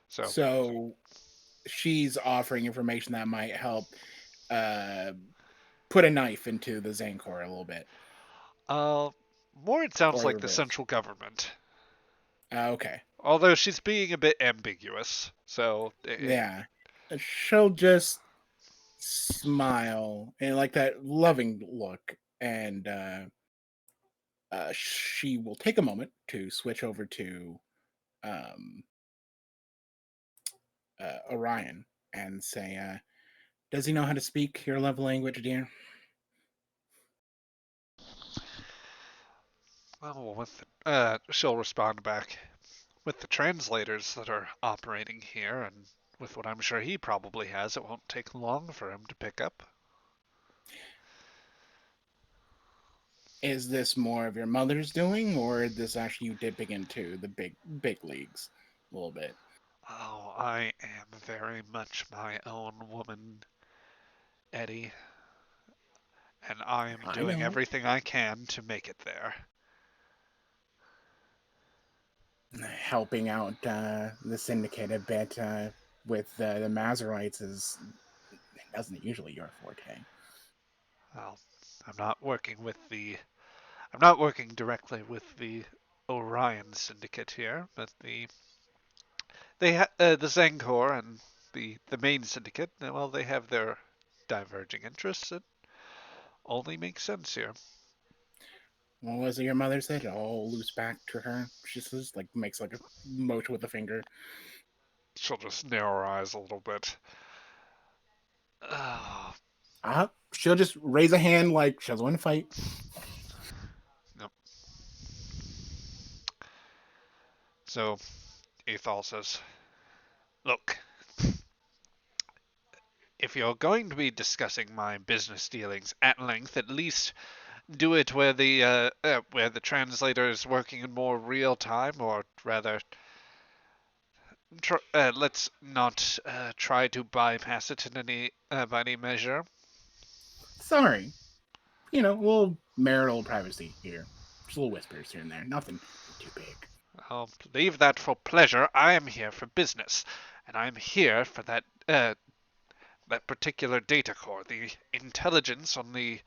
So she's offering information that might help put a knife into the Zankor a little bit. More it sounds Or like the reverse. central government. Okay. Although she's being a bit ambiguous, so Yeah. She'll just smile and like that loving look, and she will take a moment to switch over to Orion and say, "Does he know how to speak your love language, dear?" Well, she'll respond back with the translators that are operating here, and with what I'm sure he probably has, it won't take long for him to pick up. Is this more of your mother's doing, or is this actually you dipping into the big leagues a little bit? Oh, I am very much my own woman, Eddie, and I am I doing know. everything I can to make it there. helping out the syndicate a bit with the Mazarites isn't usually your forte. Well, I'm not working with the. I'm not working directly with the Orion Syndicate here, but the Zangor and the main syndicate. Well, they have their diverging interests. It only makes sense here. What was it your mother said? I'll loose back to her. She says, like, makes like a motion with a finger. She'll just narrow her eyes a little bit. She'll just raise a hand like she doesn't want to fight. Nope. So, Ethal says, "Look, if you're going to be discussing my business dealings at length, at least do it where the translator is working in more real time, or rather, let's not try to bypass it in any by any measure." Sorry. A little marital privacy here. Just little whispers here and there. Nothing too big. I'll leave that for pleasure. I am here for business, and I'm here for that particular data core. The intelligence on the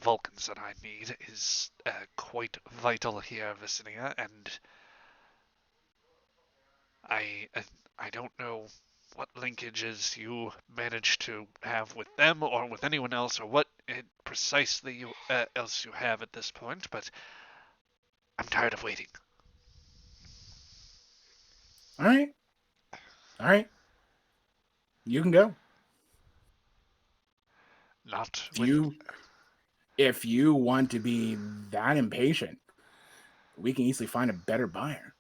Vulcans that I need is quite vital here, Villainy, and I don't know what linkages you managed to have with them or with anyone else, or what precisely else you have at this point, but I'm tired of waiting. All right. You can go. Not If you want to be that impatient, we can easily find a better buyer.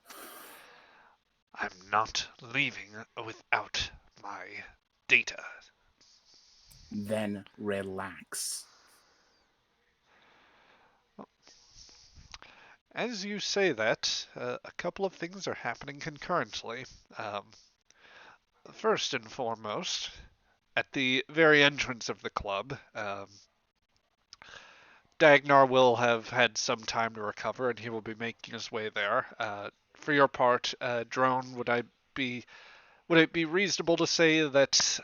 I'm not leaving without my data. Then relax. As you say that, a couple of things are happening concurrently. First and foremost, at the very entrance of the club, Dagnar will have had some time to recover, and he will be making his way there. For your part, Drone, would it be reasonable to say that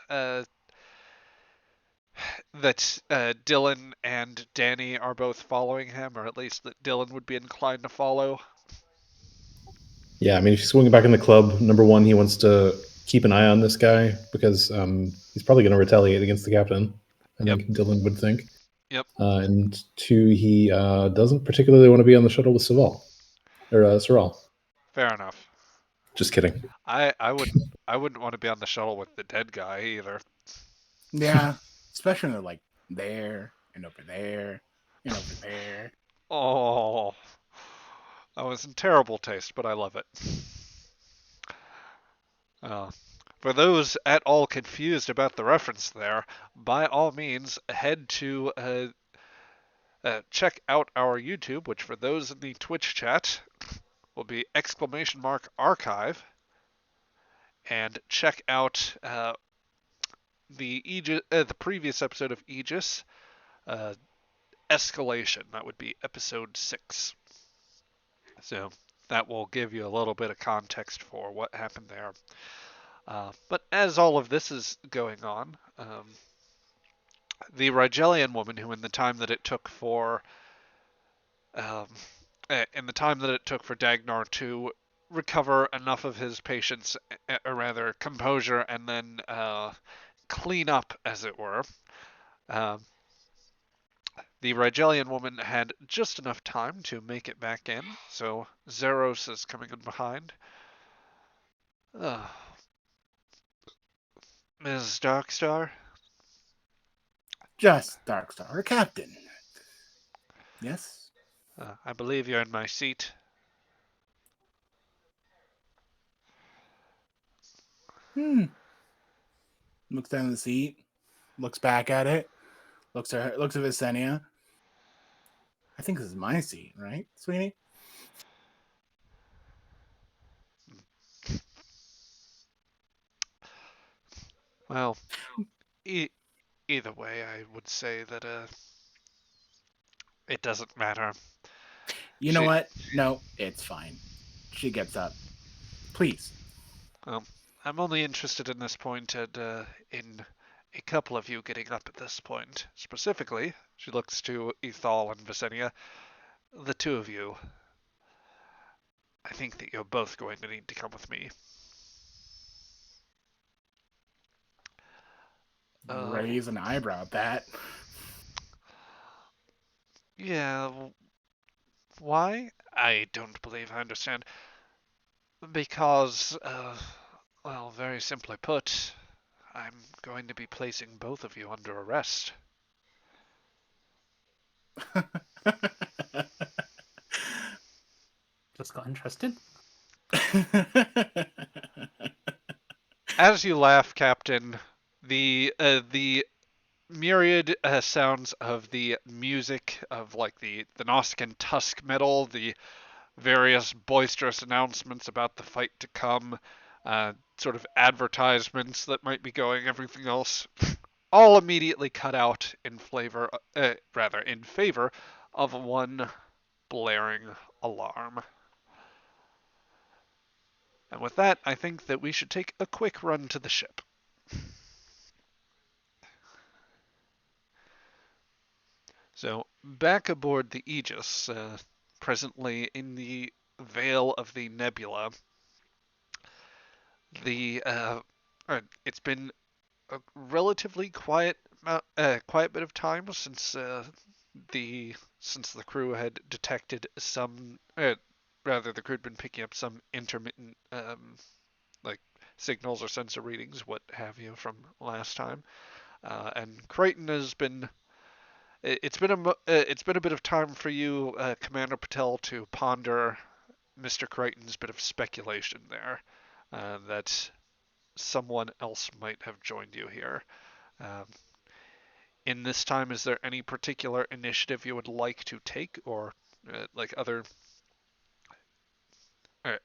Dylan and Danny are both following him, or at least that Dylan would be inclined to follow? Yeah, I mean, if he's swinging back in the club, number one, he wants to keep an eye on this guy because he's probably going to retaliate against the captain. I Yep. think Dylan would think. Yep. And two, he doesn't particularly want to be on the shuttle with Saval or Sorrel. Fair enough. Just kidding. I wouldn't want to be on the shuttle with the dead guy either. Yeah, especially when they're like there and over there and over there. Oh, that was in terrible taste, but I love it. For those at all confused about the reference there, by all means, head to check out our YouTube, which for those in the Twitch chat will be !archive, and check out the previous episode of Aegis, Escalation. That would be episode 6. So that will give you a little bit of context for what happened there. But as all of this is going on, the Rigelian woman, who in the time that it took for Dagnar to recover enough of his patience, or rather composure, and then clean up, as it were, the Rigelian woman had just enough time to make it back in, so Zeros is coming in behind. Ms. Darkstar? Just Darkstar, Captain. Yes? I believe you're in my seat. Looks down at the seat, looks back at it, looks at Visenia. I think this is my seat, right, Sweeney? Well, either way, I would say that it doesn't matter. You know what? No, it's fine. She gets up. Please. I'm only interested in this point and in a couple of you getting up at this point. Specifically, she looks to Ethal and Visenia. The two of you. I think that you're both going to need to come with me. Raise an eyebrow at that. Yeah, why? I don't believe I understand. Because, well, very simply put, I'm going to be placing both of you under arrest. Just got interested. As you laugh, Captain, the myriad sounds of the music of like the Nausicaan tusk metal, the various boisterous announcements about the fight to come, sort of advertisements that might be going, everything else, all immediately cut out in in favor of one blaring alarm. And with that, I think that we should take a quick run to the ship. So, back aboard the Aegis, presently in the veil of the nebula, it's been a relatively quiet bit of time since the crew had detected some, the crew had been picking up some intermittent like signals or sensor readings, what have you, from last time, and Crichton has been. It's been a bit of time for you, Commander Patel, to ponder Mr. Crichton's bit of speculation there, that someone else might have joined you here. Um, in this time, is there any particular initiative you would like to take, or like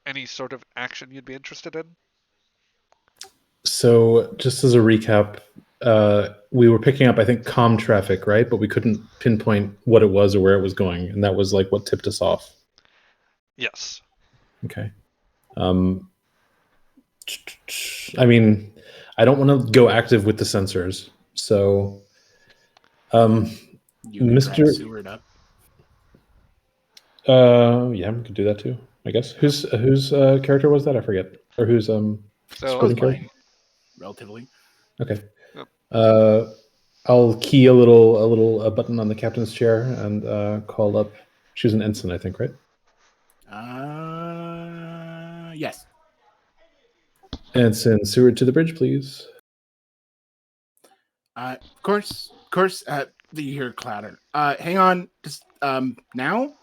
any sort of action you'd be interested in? So, just as a recap, we were picking up, I think, comm traffic, right? But we couldn't pinpoint what it was or where it was going, and that was like what tipped us off. Yes. Okay. I mean, I don't want to go active with the sensors, so You can Mr. drag Seward up. Yeah, we could do that too, I guess. Whose character was that? I forget. Or whose So supporting character? Mine, relatively. Okay. Yep. I'll key a button on the captain's chair and call up. She's an ensign, I think, right? Yes. Ensign Seward to the bridge, please. Of course. You hear clatter. Hang on. Just now.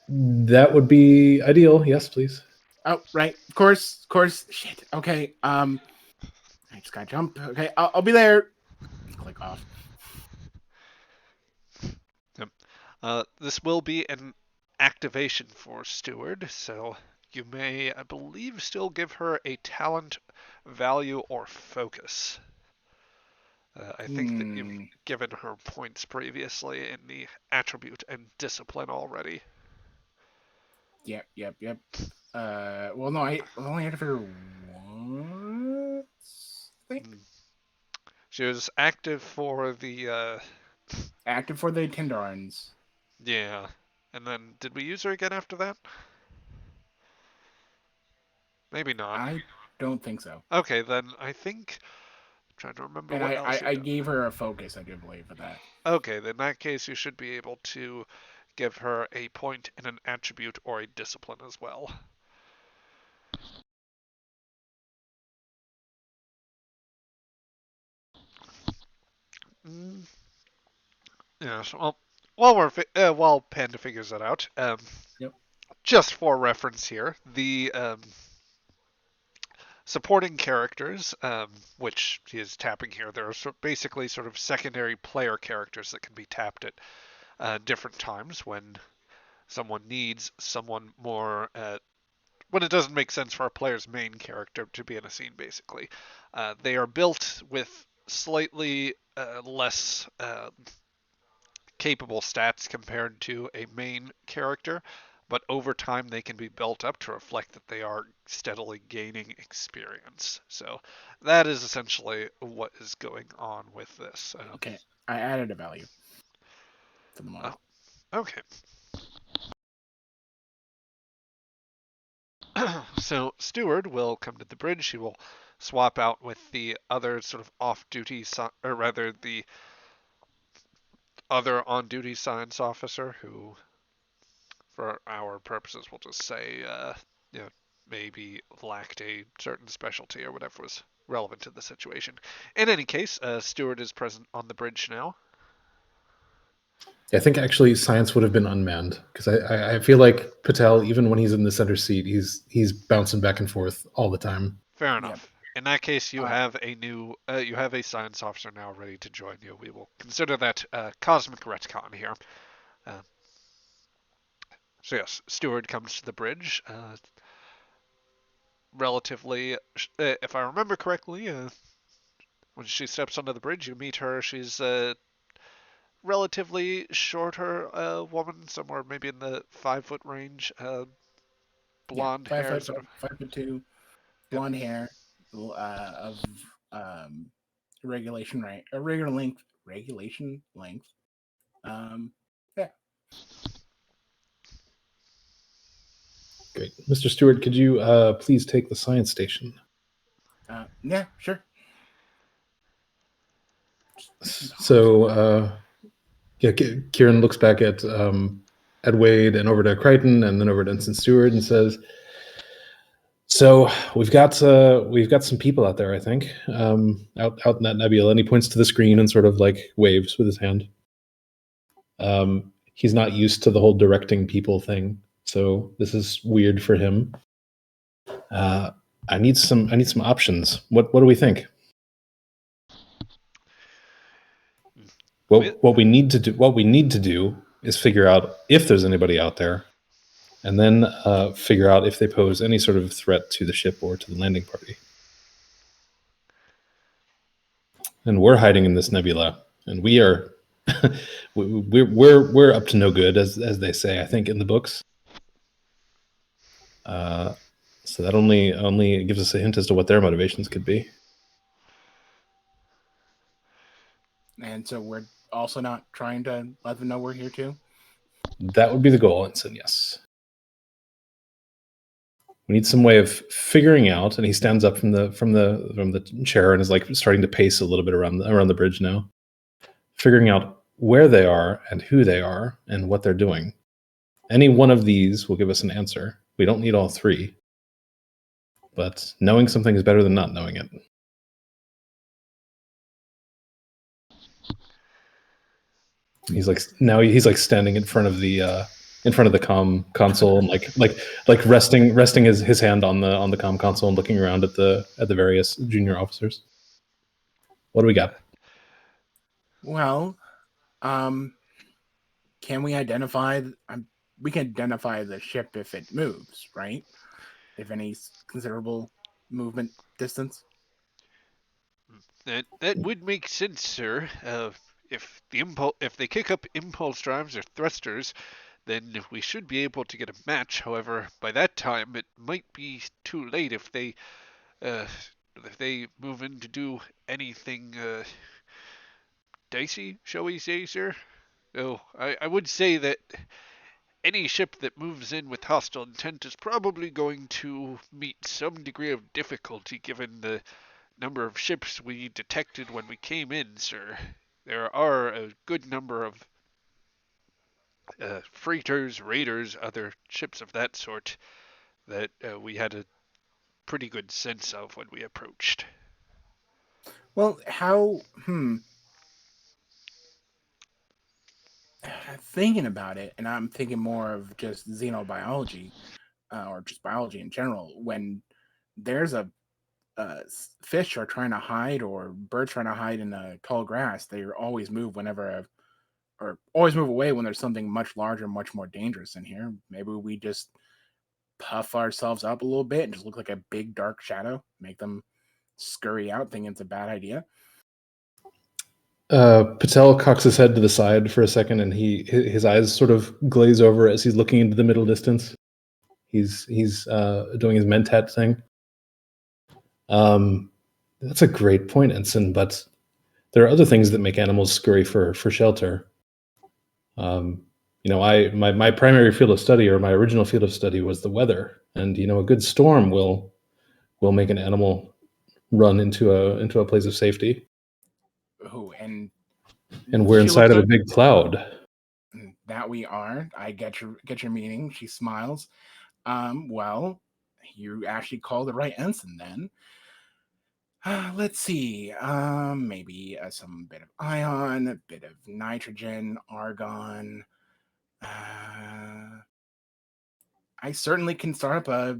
That would be ideal. Yes, please. Oh, right. Of course. Shit. Okay. I just gotta jump. Okay. I'll be there. Click off. Yep. This will be an activation for Steward, so you may, I believe, still give her a talent, value, or focus. I think that you've given her points previously in the attribute and discipline already. Yep. Well, no, I only had to figure once. I think. She was active for the. Active for the Tenderons. Yeah. And then, did we use her again after that? Maybe not. I don't think so. Okay, then I think. I'm trying to remember And what else. I gave her a focus, I do believe, for that. Okay, then in that case, you should be able to give her a point in an attribute or a discipline as well. Yes. Well, while Panda figures that out, Yep. just for reference here, the supporting characters, which he is tapping here, there are basically sort of secondary player characters that can be tapped at different times when someone needs someone more. When it doesn't make sense for a player's main character to be in a scene, basically. They are built with slightly less capable stats compared to a main character, but over time they can be built up to reflect that they are steadily gaining experience. So that is essentially what is going on with this. Okay, I added a value for the moment. Okay. So Steward will come to the bridge. He will swap out with the other sort of off-duty, or rather the other on-duty science officer who, for our purposes, we'll just say, you know, maybe lacked a certain specialty or whatever was relevant to the situation. In any case, Steward is present on the bridge now. I think actually science would have been unmanned because I feel like Patel, even when he's in the center seat, he's bouncing back and forth all the time. Fair enough. In that case, you Uh, have a new, you have a science officer now ready to join you. We will consider that cosmic retcon here. So yes, Steward comes to the bridge. Relatively, if I remember correctly, when she steps onto the bridge, you meet her. She's a relatively shorter woman, somewhere maybe in the 5 foot range. Blonde yeah, hair, sort of. 5'2", blonde hair, of um, regulation regulation length. Yeah. Great, Mr. Stewart, could you please take the science station? Yeah, sure. So yeah, Kieran looks back at Wade and over to Crichton and then over to Ensign Stewart and says, "So we've got some people out there, I think, out in that nebula." And he points to the screen and sort of like waves with his hand. He's not used to the whole directing people thing, so this is weird for him. I need some options. What do we think? What we need to do is figure out if there's anybody out there, and then figure out if they pose any sort of threat to the ship or to the landing party. And we're hiding in this nebula, and we are we're up to no good, as they say, I think, in the books. So that only gives us a hint as to what their motivations could be. And so we're also not trying to let them know we're here too. That would be the goal, Ensign. Yes. We need some way of figuring out. And he stands up from the chair and is like starting to pace a little bit around the bridge now, figuring out where they are and who they are and what they're doing. Any one of these will give us an answer. We don't need all three, but knowing something is better than not knowing it. He's like standing in front of the comm console and like resting his hand on the comm console and looking around at the various junior officers. What do we got? Well, can we identify? We can identify the ship if it moves, right? If any considerable movement distance. That would make sense, sir. If they kick up impulse drives or thrusters, then we should be able to get a match. However, by that time it might be too late if they move in to do anything dicey, shall we say, sir? Oh, I would say that any ship that moves in with hostile intent is probably going to meet some degree of difficulty given the number of ships we detected when we came in, sir. There are a good number of freighters, raiders, other ships of that sort that we had a pretty good sense of when we approached. Well, how? Thinking about it, and I'm thinking more of just xenobiology, or just biology in general. When there's a fish are trying to hide or birds trying to hide in the tall grass, they always move or always move away when there's something much larger, much more dangerous in here. Maybe we just puff ourselves up a little bit and just look like a big dark shadow, make them scurry out thinking it's a bad idea. Patel cocks his head to the side for a second, and his eyes sort of glaze over as he's looking into the middle distance. He's doing his mentat thing. That's a great point, Ensign, but there are other things that make animals scurry for shelter. My primary field of study, or my original field of study, was the weather, and a good storm will make an animal run into a place of safety. Oh, and we're she inside of looks a big cloud. That we are. I get your meaning. She smiles. Well, you actually called the right ensign then. Let's see. Maybe some bit of ion, a bit of nitrogen, argon. I certainly can start up a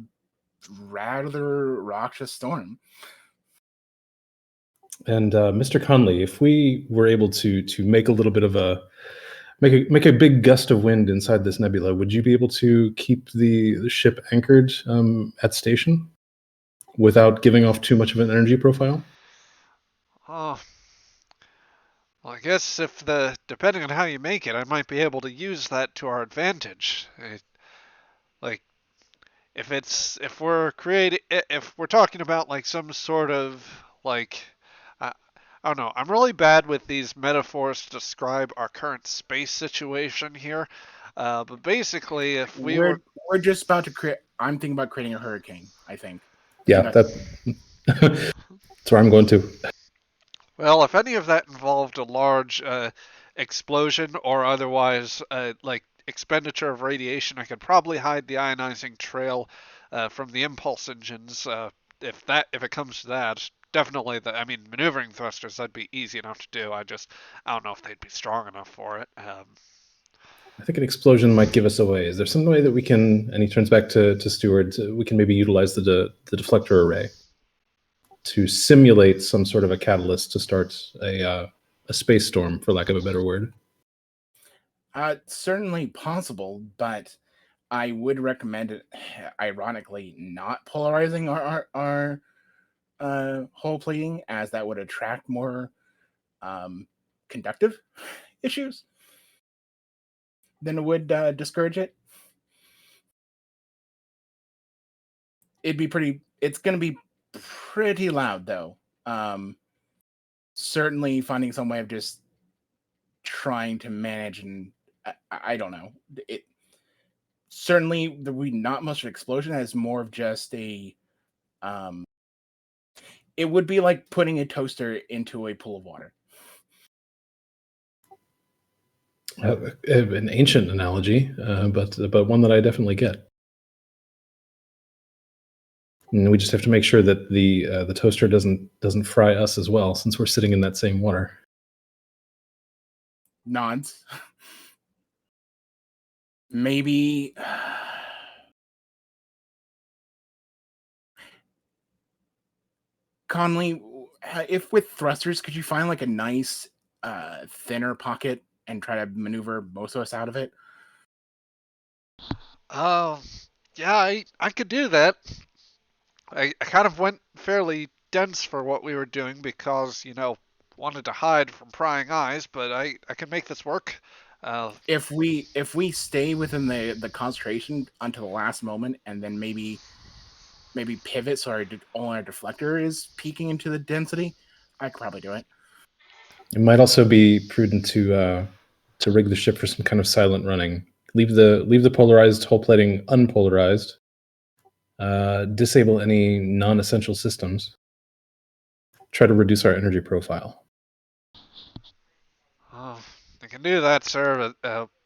rather raucous storm. And Mr. Conley, if we were able to make a little bit of a make a big gust of wind inside this nebula, would you be able to keep the ship anchored at station without giving off too much of an energy profile? Oh, well, I guess depending on how you make it, I might be able to use that to our advantage. Like, if we're talking about like some sort of like, I don't know. I'm really bad with these metaphors to describe our current space situation here. But basically, if we were we're just about to create. I'm thinking about creating a hurricane. I think. Yeah, that's where I'm going to. Well, if any of that involved a large explosion or otherwise like expenditure of radiation, I could probably hide the ionizing trail from the impulse engines. If it comes to that, definitely. Maneuvering thrusters, that'd be easy enough to do. I don't know if they'd be strong enough for it. I think an explosion might give us away. Is there some way that we can? And he turns back to Stewart. We can maybe utilize the deflector array to simulate some sort of a catalyst to start a space storm, for lack of a better word. Certainly possible, but I would recommend it, ironically, not polarizing our hull plating, as that would attract more conductive issues than it would discourage it. It's going to be pretty loud, though. Certainly finding some way of just trying to manage, and I don't know. Certainly there would be not much of an explosion, as more of just a it would be like putting a toaster into a pool of water. An ancient analogy, but one that I definitely get. And we just have to make sure that the toaster doesn't fry us as well, since we're sitting in that same water. Nods. Maybe Conley, if with thrusters, could you find like a nice thinner pocket and try to maneuver most of us out of it? Yeah, I could do that. I kind of went fairly dense for what we were doing because, wanted to hide from prying eyes, but I can make this work. If we stay within the concentration until the last moment, and then maybe pivot so our deflector is peeking into the density, I could probably do it. It might also be prudent to rig the ship for some kind of silent running. Leave the polarized hull plating unpolarized. Disable any non-essential systems. Try to reduce our energy profile. Oh, I can do that, sir.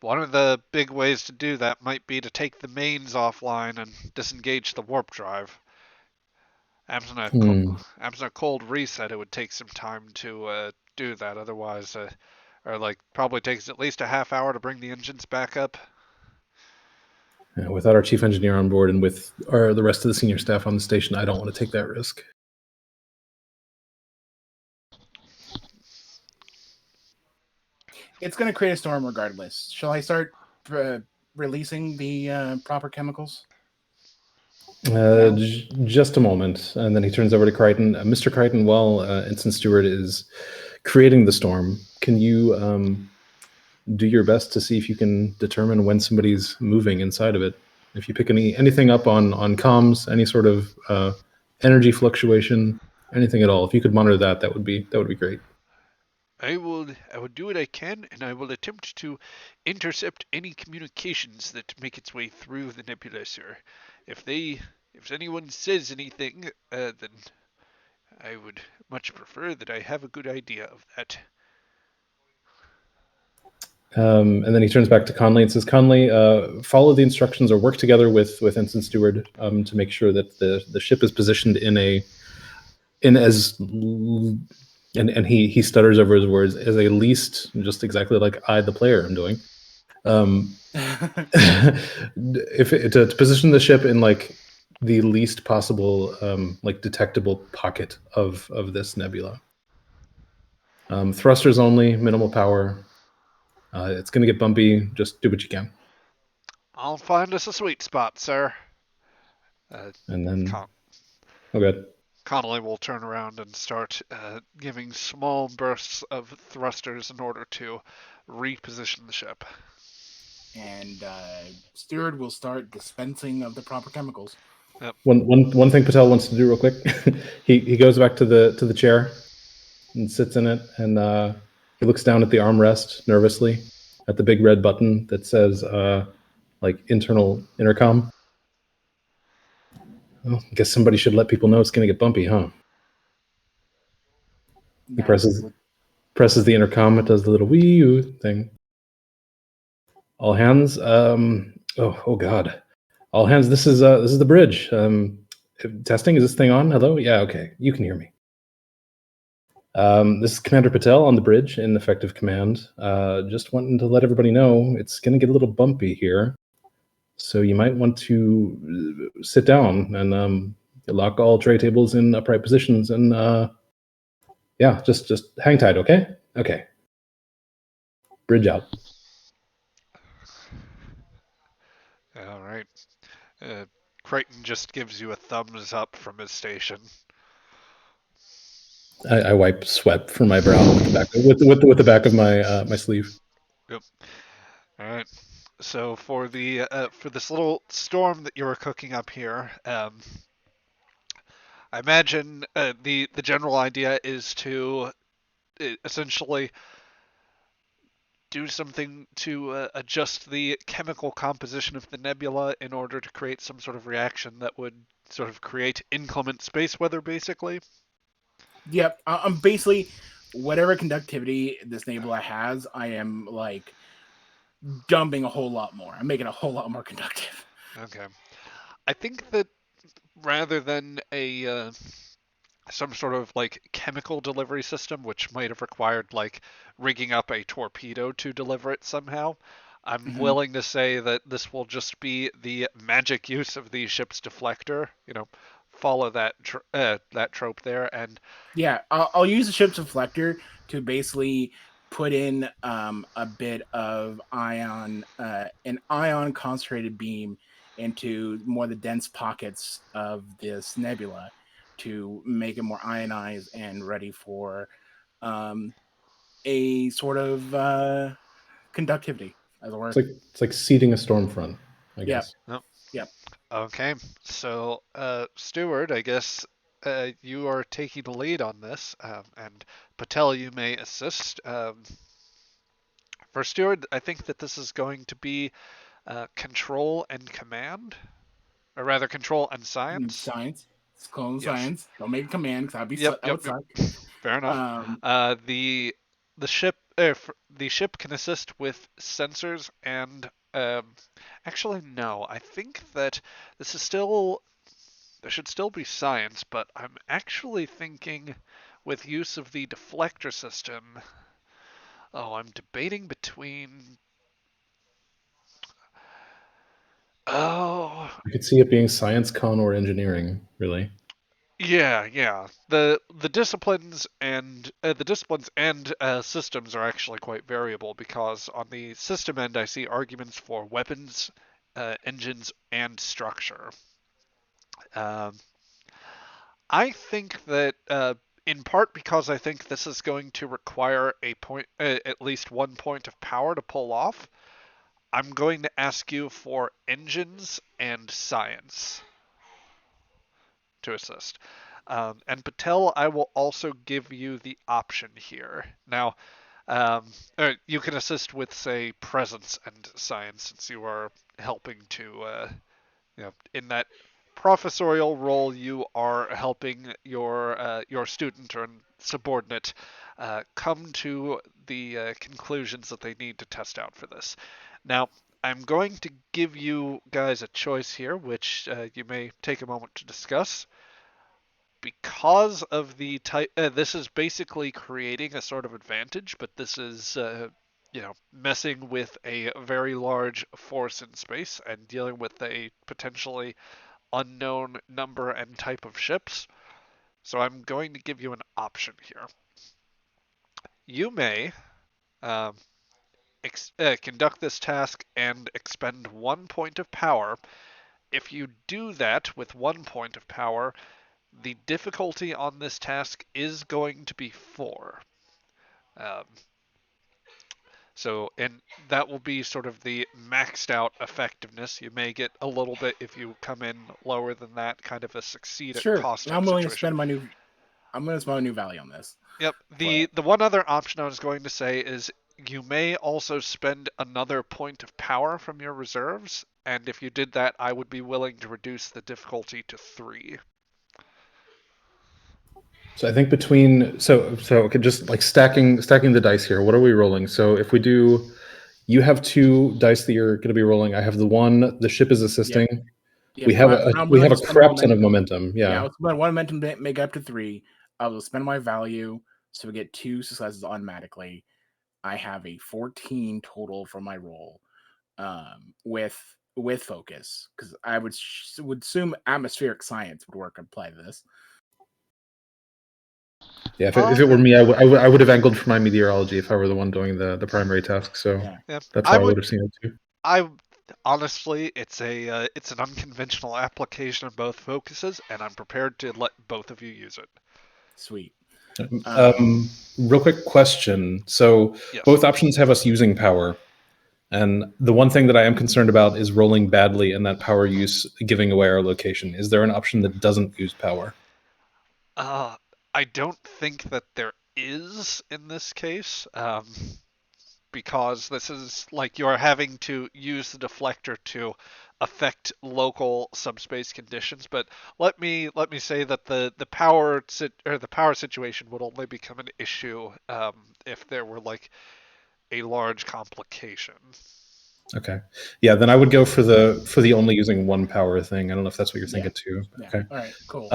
One of the big ways to do that might be to take the mains offline and disengage the warp drive. Absent a cold reset, it would take some time to do that. Otherwise, probably takes at least a half hour to bring the engines back up. Without our chief engineer on board and with the rest of the senior staff on the station, I don't want to take that risk. It's going to create a storm regardless. Shall I start releasing the proper chemicals? Just a moment. And then he turns over to Crichton. Mr. Crichton, while Ensign Stewart is creating the storm, can you do your best to see if you can determine when somebody's moving inside of it? If you pick anything up on comms, any sort of energy fluctuation, anything at all, if you could monitor that, that would be great. I will do what I can, and I will attempt to intercept any communications that make its way through the nebula, sir. If anyone says anything, then I would much prefer that I have a good idea of that. And then he turns back to Conley and says, "Conley, follow the instructions or work together with Ensign Steward to make sure that the ship is positioned in as." And he stutters over his words, as a least, just exactly like I, the player, am doing. To position the ship in like the least possible like detectable pocket of this nebula. Thrusters only, minimal power. It's going to get bumpy. Just do what you can. I'll find us a sweet spot, sir. And then, Con- oh, good. Connolly will turn around and start giving small bursts of thrusters in order to reposition the ship. And Steward will start dispensing of the proper chemicals. Yep. One thing Patel wants to do real quick. he goes back to the chair and sits in it, and he looks down at the armrest nervously at the big red button that says like internal intercom. Well, I guess somebody should let people know it's going to get bumpy, huh? He presses the intercom. It does the little wee thing. All hands. Oh God. All hands. This is the bridge. Testing. Is this thing on? Hello. Yeah. Okay. You can hear me. This is Commander Patel on the bridge in effective command. Just wanting to let everybody know it's going to get a little bumpy here, so you might want to sit down and lock all tray tables in upright positions, and yeah, just hang tight. Okay. Okay. Bridge out. All right. Crichton just gives you a thumbs up from his station. I wipe sweat from my brow with the back of my my sleeve. Yep. All right. So for this little storm that you were cooking up here, I imagine the general idea is to essentially do something to adjust the chemical composition of the nebula in order to create some sort of reaction that would sort of create inclement space weather, basically. Yep. I'm basically whatever conductivity this nebula has, I am like dumping a whole lot more. I'm making a whole lot more conductive. Okay. I think that rather than a some sort of like chemical delivery system, which might have required like rigging up a torpedo to deliver it somehow, I'm willing to say that this will just be the magic use of the ship's deflector. Follow that that trope there, and Yeah, I'll use the ship's deflector to basically put in a bit of an ion concentrated beam into more of the dense pockets of this nebula to make it more ionized and ready for a sort of conductivity, as it were. It's like seeding a storm front, I guess. Yep. Yep. Okay, so Steward, I guess you are taking the lead on this, and Patel, you may assist. For Steward, I think that this is going to be control and command, or rather, control and science. Science. It's clone Yes. science. Don't make a command because I'd be Yep. suck. Fair enough. The ship the ship can assist with sensors and actually no, I think that this is still there should still be science, but I'm actually thinking with use of the deflector system. Oh, I'm debating between. Oh, I could see it being science, con, or engineering. Really. yeah. The disciplines and systems are actually quite variable because on the system end I see arguments for weapons, engines, and structure. I think that in part because I think this is going to require at least 1 point of power to pull off, I'm going to ask you for engines and science to assist. And Patel, I will also give you the option here. Now, you can assist with, say, presence and science, since you are helping to, in that professorial role, you are helping your student or subordinate come to the conclusions that they need to test out for this. Now, I'm going to give you guys a choice here, which you may take a moment to discuss. Because of the type, this is basically creating a sort of advantage, but this is, messing with a very large force in space and dealing with a potentially unknown number and type of ships. So I'm going to give you an option here. You may um, conduct this task and expend 1 point of power. If you do that with 1 point of power, the difficulty on this task is going to be 4. Um, and that will be sort of the maxed out effectiveness. You may get a little bit if you come in lower than that, kind of a succeed at Sure. cost I'm type willing to situation. spend my new. I'm going to spend my new value on this. Yep. The one other option I was going to say is you may also spend another point of power from your reserves, and if you did that, I would be willing to reduce the difficulty to 3. So I think okay, just like stacking the dice here. What are we rolling? So if we do, you have 2 dice that you're going to be rolling. I have the one. The ship is assisting. Yeah, We have I'm we willing have a to spend crap ton of momentum. I Yeah. will spend 1 momentum to make up to 3. I will spend my value, so we get 2 successes automatically. I have a 14 total for my roll, with focus, because I would assume atmospheric science would work and play this. Yeah, if it were me, I would have angled for my meteorology if I were the one doing the primary task. So Yeah. that's how I would have seen it too. I honestly, it's an unconventional application of both focuses, and I'm prepared to let both of you use it. Sweet. Real quick question. So Yes. both options have us using power. And the one thing that I am concerned about is rolling badly and that power use giving away our location. Is there an option that doesn't use power? I don't think that there is in this case, because this is like you're having to use the deflector to affect local subspace conditions. But let me say that the power situation would only become an issue if there were like a large complication. Okay. Yeah, then I would go for the only using 1 power thing. I don't know if that's what you're thinking too. Yeah. Okay. All right. Cool.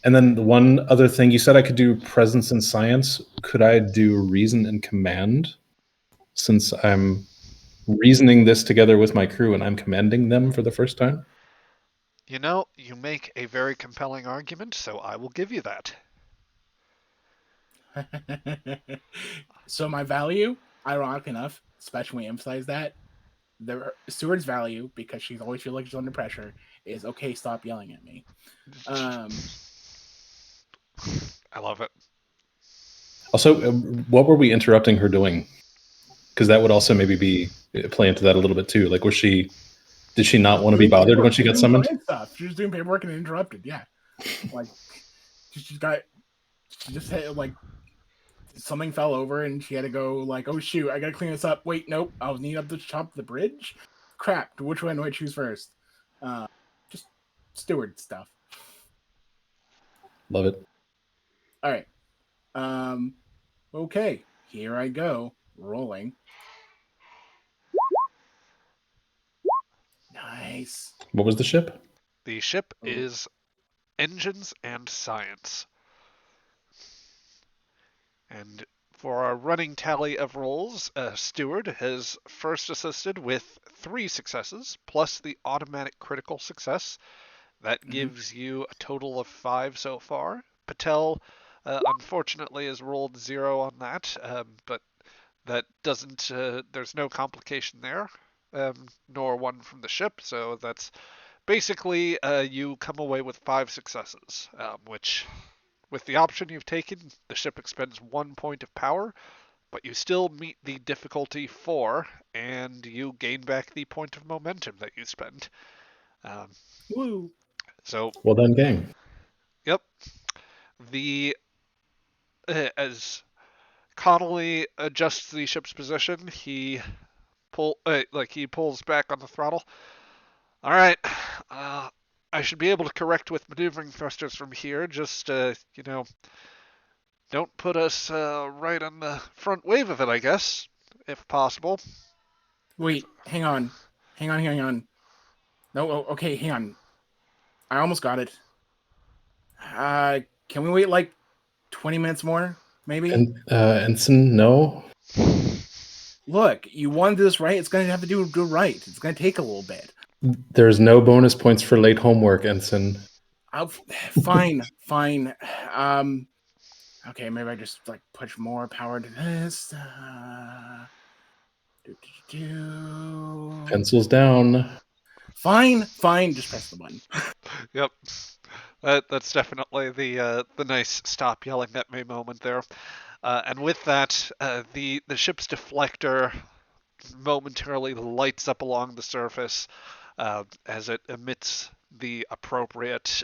And then the one other thing, you said I could do presence and science. Could I do reason and command? Since I'm reasoning this together with my crew and I'm commanding them for the first time? You know, you make a very compelling argument, so I will give you that. So my value, ironic enough, especially when we emphasize that, the steward's value, because she's always feels like she's under pressure, is okay. Stop yelling at me. I love it. Also, what were we interrupting her doing? Because that would also maybe be play into that a little bit too. Like, did she not want to be bothered when she got summoned? Stuff. She was doing paperwork and interrupted. Yeah, like she just had like something fell over and she had to go like, oh shoot, I gotta clean this up. Wait, nope, I was needing up to chop the bridge. Crap, which one do I choose first? Just steward stuff. Love it. All right. Okay, here I go. Rolling. Nice. What was the ship? The ship is engines and science. And for our running tally of rolls, Steward has first assisted with 3 successes, plus the automatic critical success. That gives you a total of 5 so far. Patel, unfortunately, has rolled 0 on that, but that doesn't, there's no complication there, nor one from the ship, so that's basically you come away with 5 successes, which with the option you've taken, the ship expends 1 point of power, but you still meet the difficulty 4, and you gain back the point of momentum that you spend. Woo! So, Well done, gang. yep. As Connolly adjusts the ship's position, he pulls back on the throttle. All right, I should be able to correct with maneuvering thrusters from here. Just don't put us right on the front wave of it, I guess, if possible. Wait, hang on. No, okay, hang on. I almost got it. Can we wait like 20 minutes more, maybe? And Ensign, no. Look, you want to do this right. It's going to have to do right. It's going to take a little bit. There's no bonus points for late homework, Ensign. Fine. Okay, maybe I just like push more power to this. Pencils down. Fine. Just press the button. Yep. That's definitely the nice stop yelling at me moment there. And with that, the ship's deflector momentarily lights up along the surface as it emits the appropriate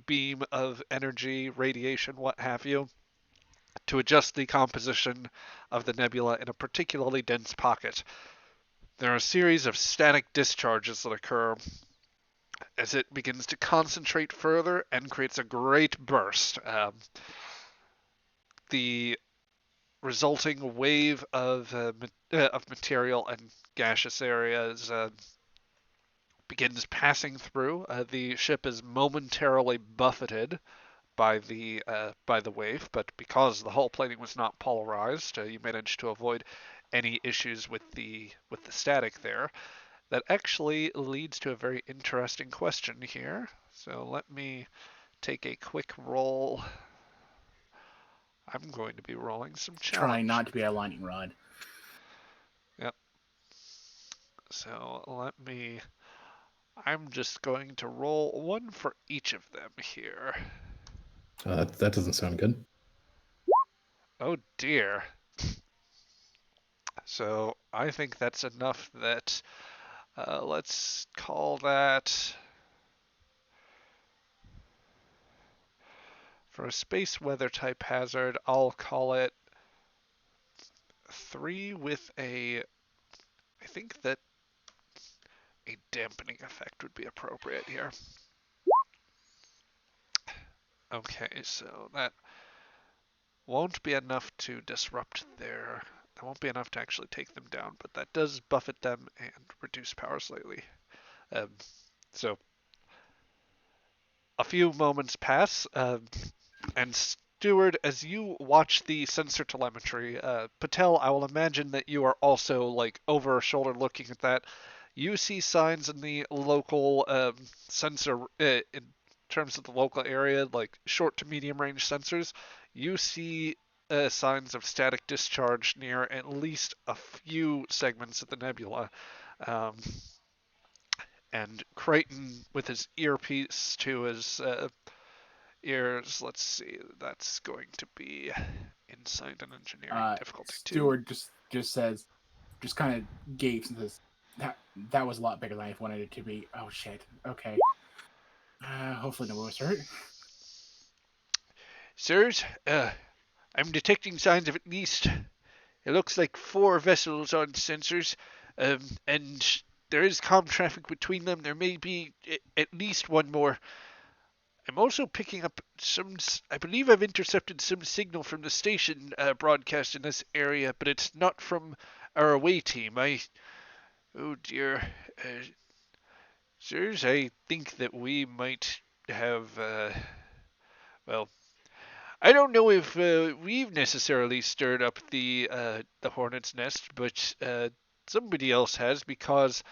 beam of energy, radiation, what have you, to adjust the composition of the nebula in a particularly dense pocket. There are a series of static discharges that occur as it begins to concentrate further and creates a great burst. The resulting wave of material and gaseous areas begins passing through. The ship is momentarily buffeted by the wave, but because the hull plating was not polarized, you managed to avoid any issues with the static there. That actually leads to a very interesting question here. So let me take a quick roll. I'm going to be rolling some challenge. Try not to be a lightning rod. Yep. So I'm just going to roll one for each of them here. That doesn't sound good. Oh dear. So I think that's enough that let's call that, for a space weather type hazard, I'll call it 3 with I think that a dampening effect would be appropriate here. Okay, so that won't be enough to disrupt that won't be enough to actually take them down, but that does buffet them and reduce power slightly. So a few moments pass, and Steward, as you watch the sensor telemetry, Patel, I will imagine that you are also like over shoulder looking at that. You see signs in the local sensor, in terms of the local area, like short to medium range sensors. You see signs of static discharge near at least a few segments of the nebula. And Crichton, with his earpiece to his ears, let's see, that's going to be insight and engineering difficulty 2. Stewart just says, just kind of gapes and says, that was a lot bigger than I wanted it to be. Oh shit. Okay. Hopefully no one was hurt. Sirs, I'm detecting signs of at least, it looks like 4 vessels on sensors, and there is comm traffic between them. There may be at least one more. I'm also picking up I believe I've intercepted some signal from the station broadcast in this area, but it's not from our away team. Oh dear. Sirs, I think that we might have, well, I don't know if we've necessarily stirred up the hornet's nest, but somebody else has, because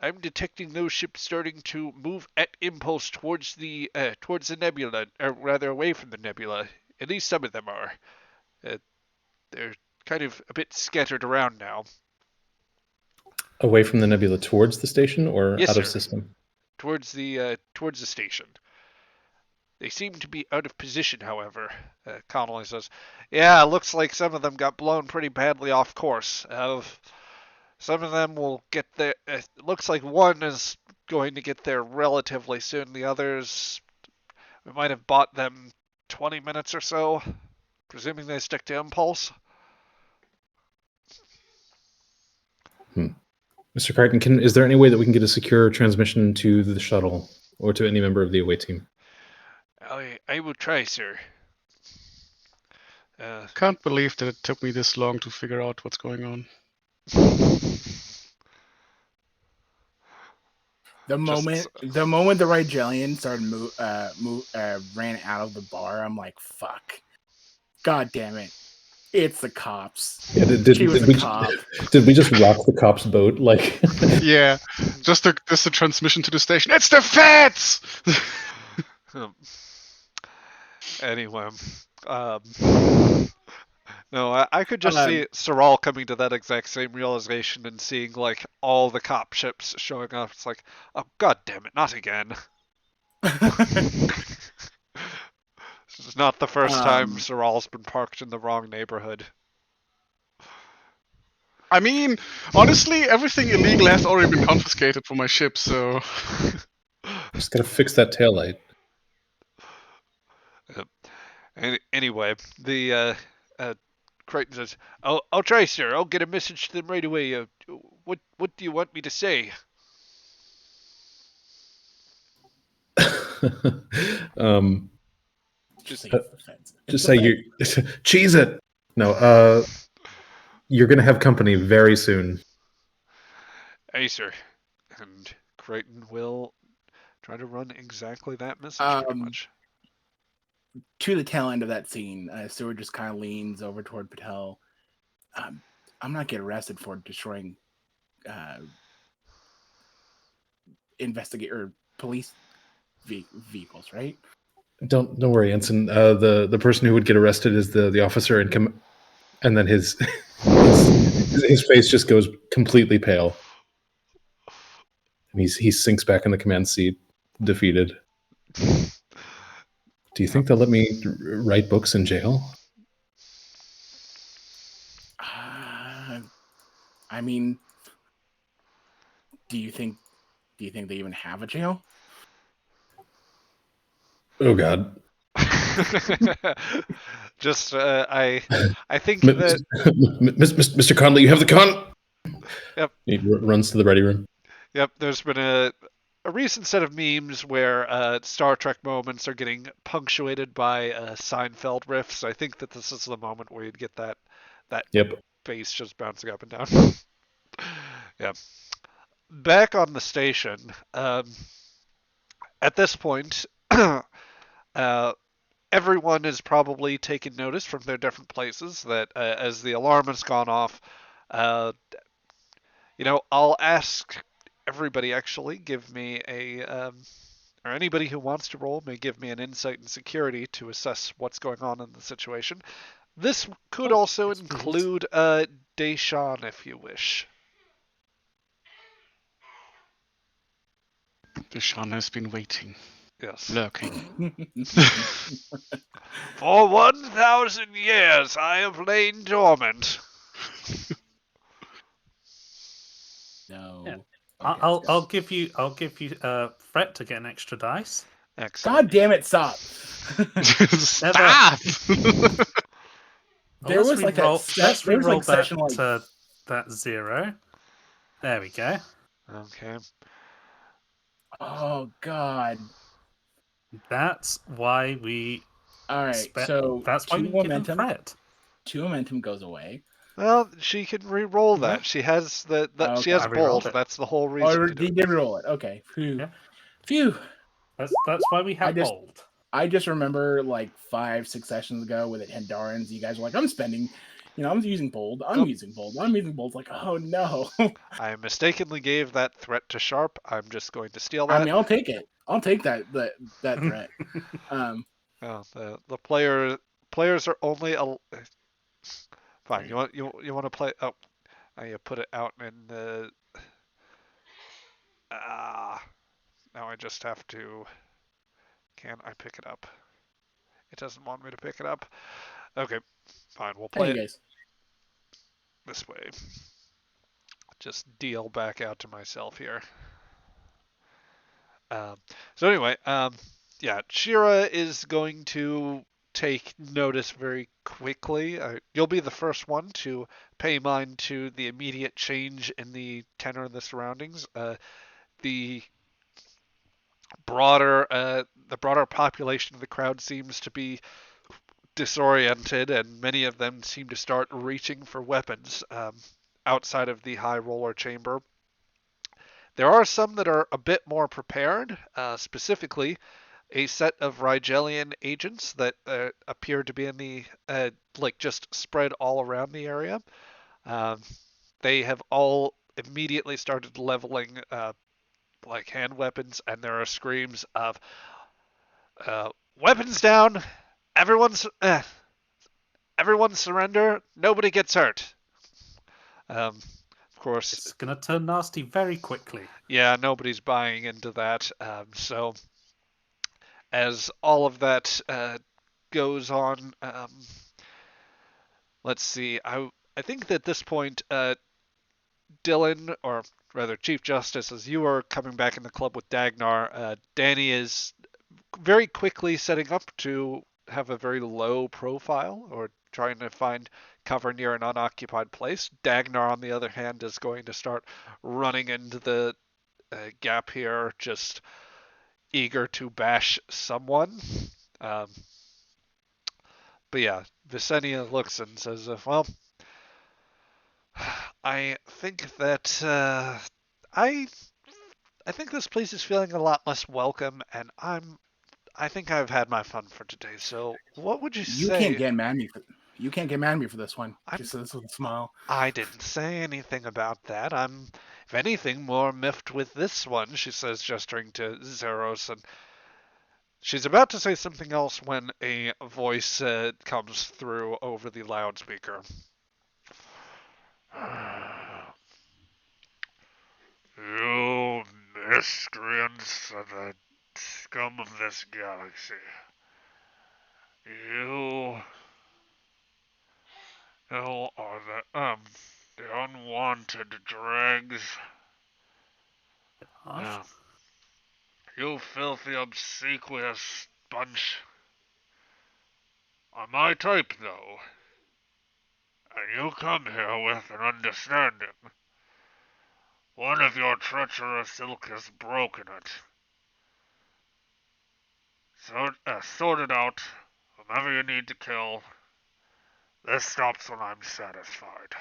I'm detecting those ships starting to move at impulse towards the nebula, or rather away from the nebula. At least some of them are. They're kind of a bit scattered around now. Away from the nebula towards the station, or Yes, out of sir. system? Towards the station. They seem to be out of position, however. Connolly says, "Yeah, looks like some of them got blown pretty badly off course. Some of them will get there. It looks like one is going to get there relatively soon. The others, we might have bought them 20 minutes or so, presuming they stick to impulse." Mr. Crichton, is there any way that we can get a secure transmission to the shuttle or to any member of the away team? I will try, sir. Can't believe that it took me this long to figure out what's going on. The moment the Rigelian started ran out of the bar, I'm like, fuck. God damn it. It's the cops. Yeah, She was a cop. Did we just rock the cops' boat? Like, Yeah, just the transmission to the station. It's the feds! Anyway, no, I could just see Sorrel coming to that exact same realization and seeing like all the cop ships showing up. It's like, oh god damn it, not again. This is not the first time Sorrel's been parked in the wrong neighborhood. I mean, honestly, everything illegal has already been confiscated from my ship, so... just gotta fix that taillight. Anyway, the Crichton says, "I'll try, sir. I'll get a message to them right away. What do you want me to say?" Just say you cheese it. No, you're gonna have company very soon. Aye, sir. And Crichton will try to run exactly that message, pretty much. To the tail end of that scene, Stewart just kind of leans over toward Patel. I'm not getting arrested for destroying police vehicles, right? Don't worry, Ensign. The person who would get arrested is the officer, and then his face just goes completely pale, and he sinks back in the command seat, defeated. Do you think they'll let me write books in jail? I mean, do you think they even have a jail? Oh God! Just I think that Mr. Conley, you have the con. Yep. He runs to the ready room. Yep. There's been a recent set of memes where Star Trek moments are getting punctuated by Seinfeld riffs. I think that this is the moment where you'd get that Yep. face just bouncing up and down. Yeah. Back on the station. At this point, everyone has probably taken notice from their different places that as the alarm has gone off, I'll ask everybody actually give me or anybody who wants to roll may give me an insight and security to assess what's going on in the situation. This could also include Deshawn if you wish. Deshawn has been waiting. Yes. Lurking. For 1,000 years I have lain dormant. No. Yeah. Okay, I'll give you Fret to get an extra dice. Excellent. God damn it! Stop. Stop! There was like let's re-roll that session like to that 0. There we go. Okay. Oh God. That's why we. All right. So that's why we give him Fret. 2 momentum goes away. Well, she can re-roll that. She has she has bold. That's the whole reason. Oh, he did roll it. Okay. Phew. Yeah. Phew. That's why we have bold. I just remember like 5-6 sessions ago with it Hendarans, you guys were like, I'm using bold. I'm using bold. It's like, oh no. I mistakenly gave that threat to Sharp. I'm just going to steal that. I mean, I'll take it. I'll take that threat. The players are only fine. You want to play? Oh, you put it out in the. Now I just have to Can I pick it up? It doesn't want me to pick it up. Okay, fine. We'll Hey, play you it guys. this way. Just deal back out to myself here. So anyway, yeah, Shira is going to take notice very quickly. You'll be the first one to pay mind to the immediate change in the tenor of the surroundings. The broader population of the crowd seems to be disoriented, and many of them seem to start reaching for weapons outside of the high roller chamber. There are some that are a bit more prepared, specifically a set of Rigelian agents that appear to be in the just spread all around the area. Um, they have all immediately started leveling hand weapons, and there are screams of weapons down, everyone surrender, nobody gets hurt. Of course, It's going to turn nasty very quickly. yeah, nobody's buying into that. So as all of that goes on, let's see. I think that at this point, Dylan, or rather Chief Justice, as you are coming back in the club with Dagnar, Danny is very quickly setting up to have a very low profile, or trying to find cover near an unoccupied place. Dagnar, on the other hand, is going to start running into the gap here, just eager to bash someone. But yeah, Visenia looks and says, well, I think that I think this place is feeling a lot less welcome, and I think I've had my fun for today. So, what would you You say? can't get mad at me. You can't get mad at me for this one. I'm- She says with a smile. I didn't say anything about that. I'm, if anything, more miffed with this one, she says, gesturing to Zeros, and she's about to say something else when a voice comes through over the loudspeaker. You miscreants of the scum of this galaxy. You are the unwanted dregs. Harsh. You filthy, obsequious bunch. Are my type, though. And you come here with an understanding. One of your treacherous ilk has broken it. Sort it out, whomever you need to kill. This stops when I'm satisfied.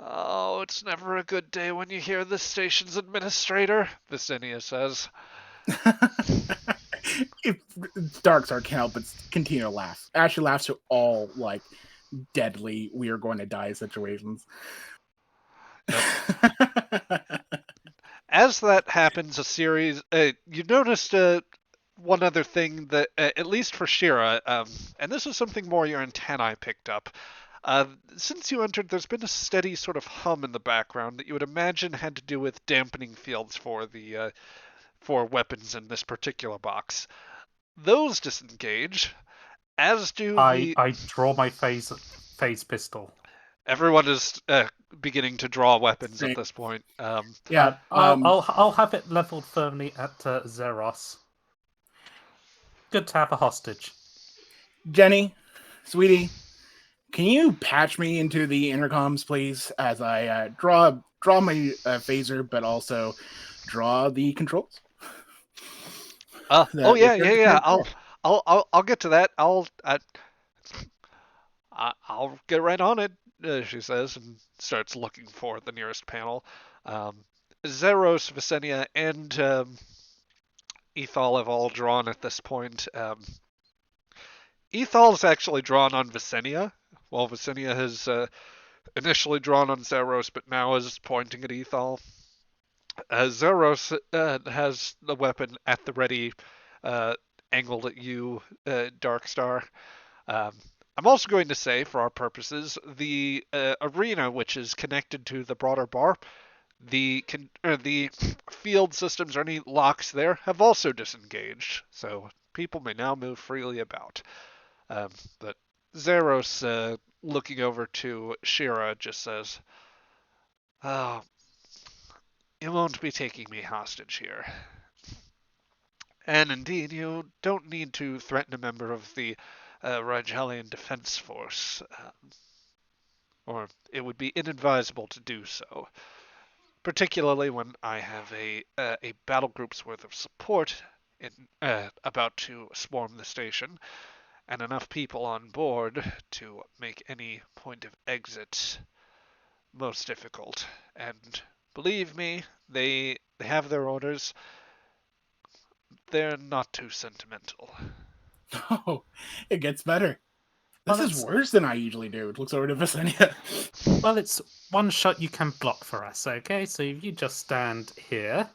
Oh, it's never a good day when you hear the station's administrator, Visenia says. Dark Star can't help but continue to laugh. Ashley laughs to all like deadly "we are going to die" situations. As that happens, you noticed one other thing that, at least for Shira, and this is something more your antennae picked up. Since you entered, there's been a steady sort of hum in the background that you would imagine had to do with dampening fields for the for weapons in this particular box. Those disengage, as do I draw my phase pistol. Everyone is beginning to draw weapons at this point. Yeah, I'll have it leveled firmly at Zeros. Good to have a hostage. Jenny, sweetie, can you patch me into the intercoms, please, as I draw my phaser, but also draw the controls? Yeah. I'll get to that. I'll get right on it. She says, and starts looking for the nearest panel. Zeros, Visenia, and Ethal have all drawn at this point. Ethal is actually drawn on Visenia, while Visenia has initially drawn on Zeros, but now is pointing at Ethal. Zeros has the weapon at the ready, angled at you, Darkstar. I'm also going to say, for our purposes, the arena, which is connected to the broader bar, the field systems or any locks there have also disengaged, so people may now move freely about. But Zeros, looking over to Shira, just says, "Oh, you won't be taking me hostage here. And indeed, you don't need to threaten a member of the Rigelian Defense Force, or it would be inadvisable to do so, particularly when I have a battle group's worth of support about to swarm the station, and enough people on board to make any point of exit most difficult. And believe me, they have their orders. They're not too sentimental." Oh, it gets better. This Well, is worse than I usually do. It looks over to Villainy. Well, it's one shot you can block for us, okay? So if you just stand here,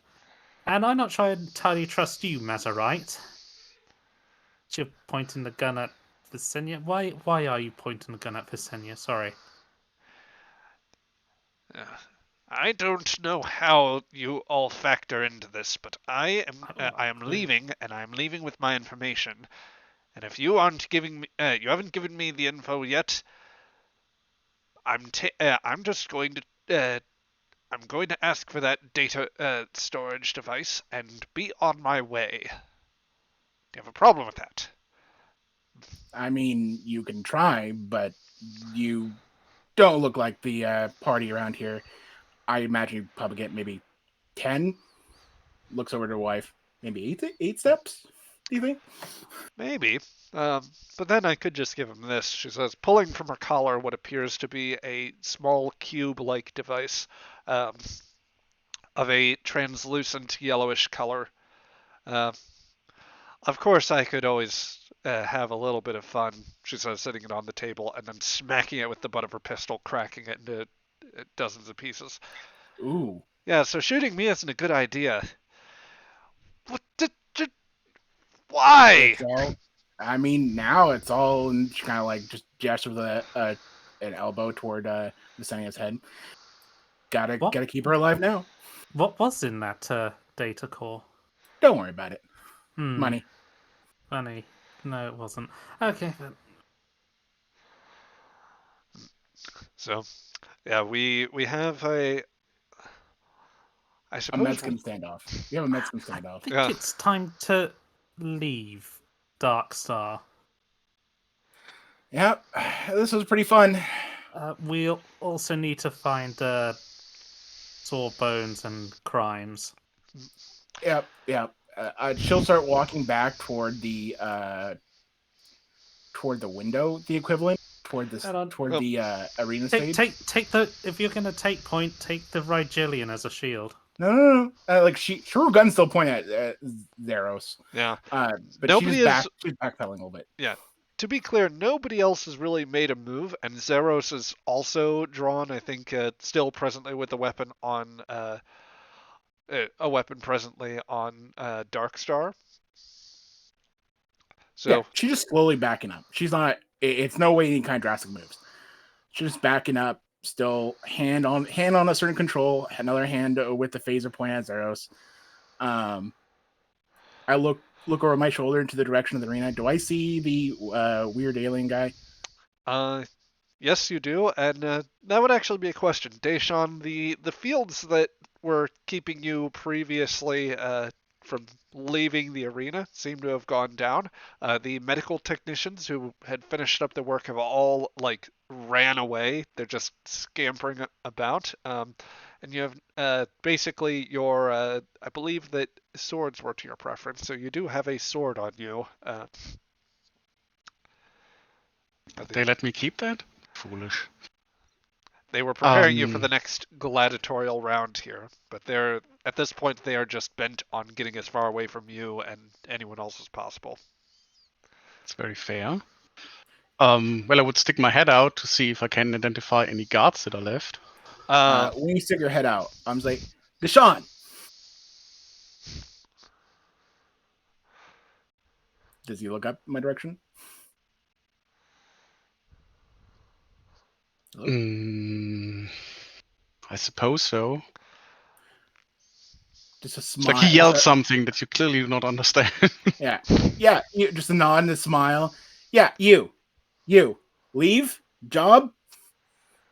and I'm not sure I entirely trust you, Mazarite. You're pointing the gun at Visenya. Why are you pointing the gun at Visenya? Sorry. I don't know how you all factor into this, but I am leaving, and I'm leaving with my information. And if you aren't giving me, you haven't given me the info yet, I'm just going to, I'm going to ask for that data storage device and be on my way. Do you have a problem with that? I mean, you can try, but you don't look like the party around here. I imagine you probably get maybe 10. Looks over to her wife. Maybe eight steps, do you think? Maybe. But then I could just give him this. She says, pulling from her collar what appears to be a small cube-like device of a translucent yellowish color. Of course, I could always have a little bit of fun, she says, sitting it on the table and then smacking it with the butt of her pistol, cracking it into dozens of pieces. Ooh. Yeah, so shooting me isn't a good idea. What did... Why? I mean, now it's all kind of like just gesture with an elbow toward Visenia's head. Gotta keep her alive now. What was in that data core? Don't worry about it. Money. Funny. No, it wasn't. Okay, then. So, yeah, we have I A suppose Medscum standoff. We have a Medscum standoff. I think Yeah. it's time to leave Dark Star. Yep, this was pretty fun. We'll also need to find Sore Bones and Crimes. Yep. She'll start walking back toward the window, the equivalent, toward the arena stage. Take the if you're gonna take point, take the Rigelian as a shield. No. Like her gun's still pointing at Zeros. Yeah. But Nobody she's is- backpedaling a little bit. Yeah. To be clear, nobody else has really made a move, and Zeros is also drawn, I think, still presently with a weapon on Darkstar. So Yeah, she's just slowly backing up. She's not. It's no way any kind of drastic moves. She's just backing up, still hand on a certain control, another hand with the phaser pointing at Zeros. I look over my shoulder into the direction of the arena. Do I see the weird alien guy? yes, you do, and that would actually be a question. Deshawn, the fields that were keeping you previously from leaving the arena seem to have gone down. The medical technicians who had finished up the work have all ran away. They're just scampering about. And you have basically your I believe that swords were to your preference, so you do have a sword on you. They let me keep that? Foolish. They were preparing you for the next gladiatorial round here, but at this point they are just bent on getting as far away from you and anyone else as possible. It's very fair. Well, I would stick my head out to see if I can identify any guards that are left. When you stick your head out, I'm just like, Deshaun! Does he look up in my direction? I suppose so. Just a It's smile. like he yelled something that you clearly do not understand. Yeah. Just a nod and a smile. Yeah, you, leave, job,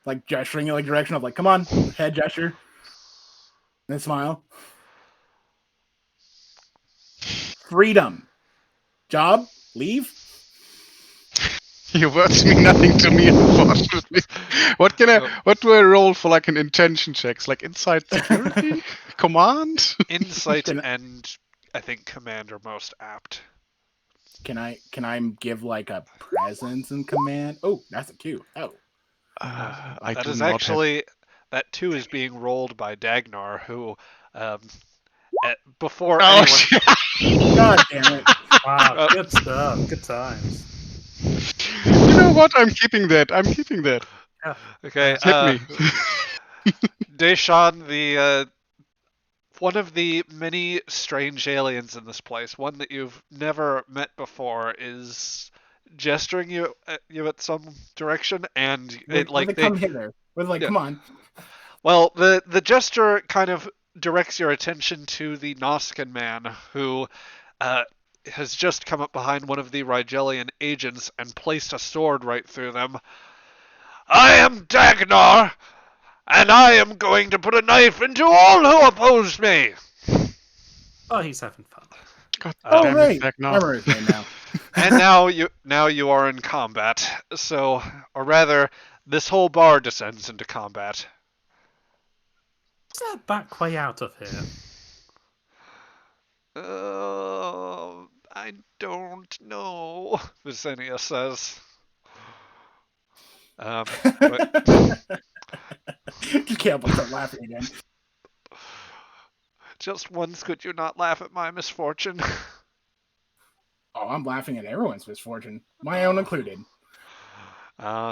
like gesturing in like direction of like, come on, head gesture, and then smile. Freedom, job, leave. Your words mean nothing to me, unfortunately. What do I roll for like an intention checks? Like inside security? Command? Insight Can- and I think command are most apt. Can I give like a presence and command? Oh, that's a 2. Oh, I That do is not actually that too is being rolled by Dagnar, who before have. anyone. God damn it! Wow, good stuff. Good times. You know what? I'm keeping that. Yeah. Okay, Hit me. Deshawn, the one of the many strange aliens in this place, one that you've never met before, is gesturing you at some direction, and When they come hither, with like, yeah. come on. Well, the gesture kind of directs your attention to the Noskin man who has just come up behind one of the Rigelian agents and placed a sword right through them. I am Dagnar, and I am going to put a knife into all who oppose me. Oh, he's having fun. God Oh damn right, it, I Dagnar. remember his name now. And now you are in combat. So, or rather, this whole bar descends into combat. Is there a back way out of here? I don't know, Visenia says. But Just can't start laughing again. just once could you not laugh at my misfortune? Oh, I'm laughing at everyone's misfortune, my own included.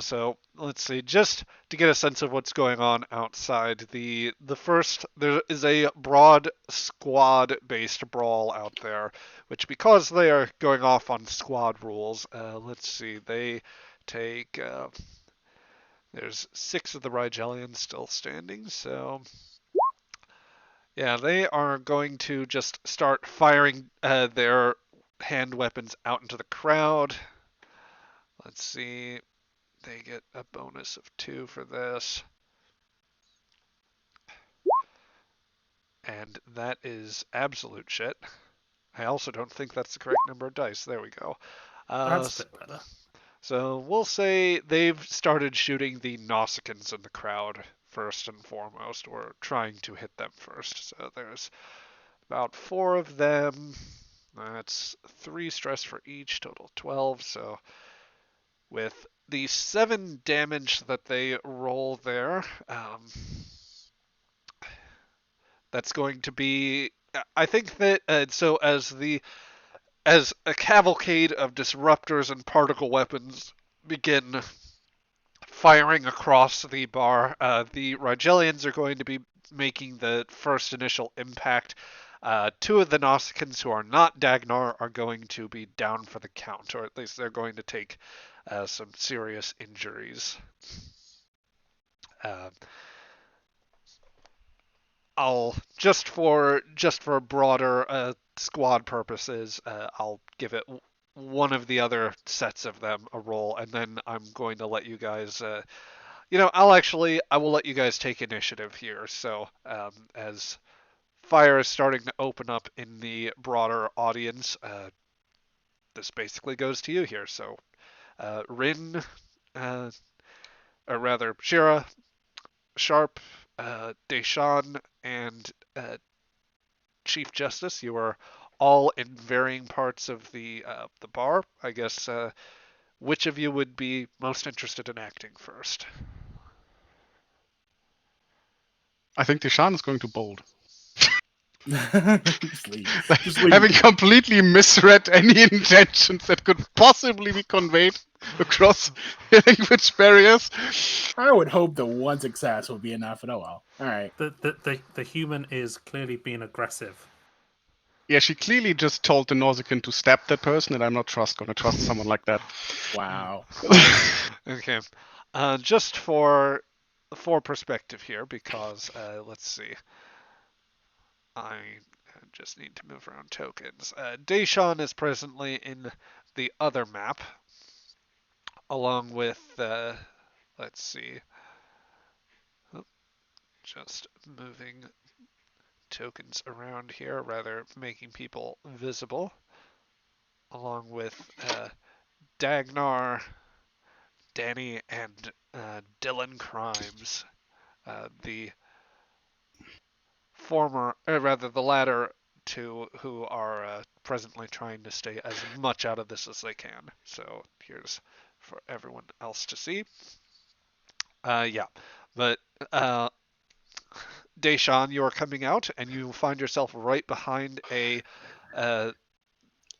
So let's see, just to get a sense of what's going on outside. The first, there is a broad squad-based brawl out there, which because they are going off on squad rules. Let's see, they take. There's 6 of the Rigelians still standing, so yeah, they are going to just start firing their hand weapons out into the crowd. Let's see. They get a bonus of 2 for this. And that is absolute shit. I also don't think that's the correct number of dice. There we go. That's a bit better. So we'll say they've started shooting the Nausicaans in the crowd first and foremost, or trying to hit them first. So there's about 4 of them. That's 3 stress for each, total 12. So with the 7 damage that they roll there, that's going to be. I think that so as a cavalcade of disruptors and particle weapons begin firing across the bar, the Rigelians are going to be making the first initial impact. 2 of the Nausicaans who are not Dagnar are going to be down for the count, or at least they're going to take some serious injuries. I'll just for broader squad purposes, I'll give it one of the other sets of them a roll, and then I'm going to let you guys. I will let you guys take initiative here. So as fire is starting to open up in the broader audience, this basically goes to you here. So Rin, or rather Shira, Sharp, Deshawn, and Chief Justice, you are all in varying parts of the bar. I guess which of you would be most interested in acting first? I think Deshaun is going to bold. Just leave. Just leave. Having completely misread any intentions that could possibly be conveyed across language barriers. I would hope the one success would be enough, but oh well. All right. The human is clearly being aggressive. Yeah, she clearly just told the Nausicaan to stab that person, and I'm not gonna trust someone like that. Wow. Okay, just for perspective here, because let's see. I just need to move around tokens. Deshawn is presently in the other map, along with, let's see, oh, just moving tokens around here, rather making people visible, along with Dagnar, Danny, and Dylan Crimes. The the latter two who are presently trying to stay as much out of this as they can. So here's for everyone else to see. Yeah, but Deshawn, you are coming out, and you find yourself right behind a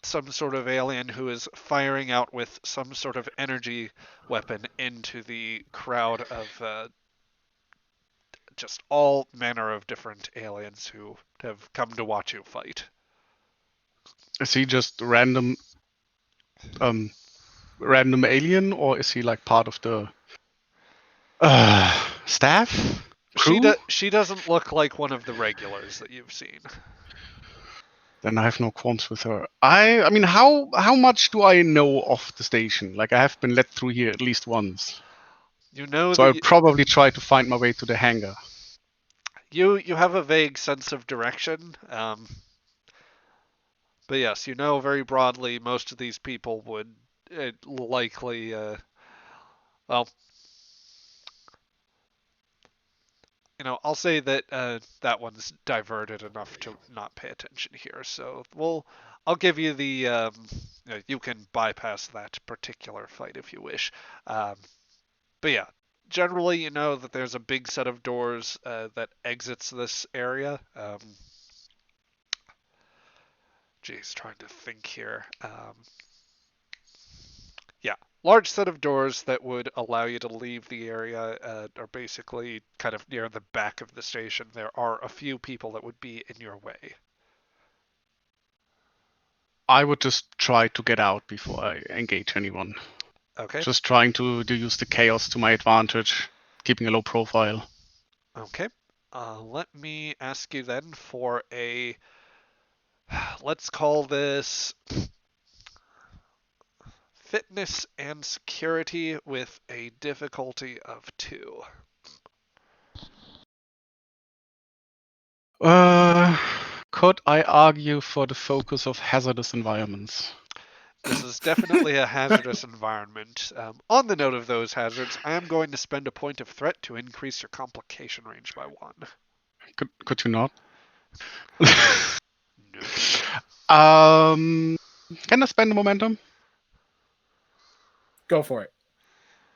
some sort of alien who is firing out with some sort of energy weapon into the crowd of just all manner of different aliens who have come to watch you fight. Is he just random alien, or is he like part of the staff? Crew? She doesn't look like one of the regulars that you've seen. Then I have no qualms with her. I mean, how much do I know of the station? Like, I have been let through here at least once. You know So I'll that probably try to find my way to the hangar. you have a vague sense of direction. But yes, you know very broadly most of these people would likely, well, I'll say that that one's diverted enough to not pay attention here. So I'll give you the, you can bypass that particular fight if you wish. But yeah, generally you know that there's a big set of doors that exits this area. Geez, trying to think here. Yeah, large set of doors that would allow you to leave the area are basically kind of near the back of the station. There are a few people that would be in your way. I would just try to get out before I engage anyone. Okay. Just trying to use the chaos to my advantage, keeping a low profile. Okay. Let me ask you then for a, let's call this fitness and security with a difficulty of 2. Could I argue for the focus of hazardous environments? This is definitely a hazardous environment. On the note of those hazards, I am going to spend a point of threat to increase your complication range by 1. Could you not? No. Can I spend the momentum? Go for it.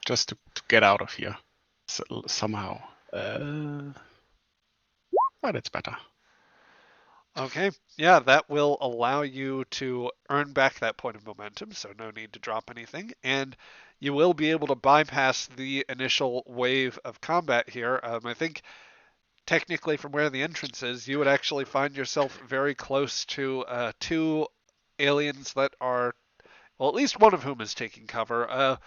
Just to get out of here. Somehow. But it's better. Okay, yeah, that will allow you to earn back that point of momentum, so no need to drop anything, and you will be able to bypass the initial wave of combat here. I think technically from where the entrance is, you would actually find yourself very close to 2 aliens that are, well, at least one of whom is taking cover.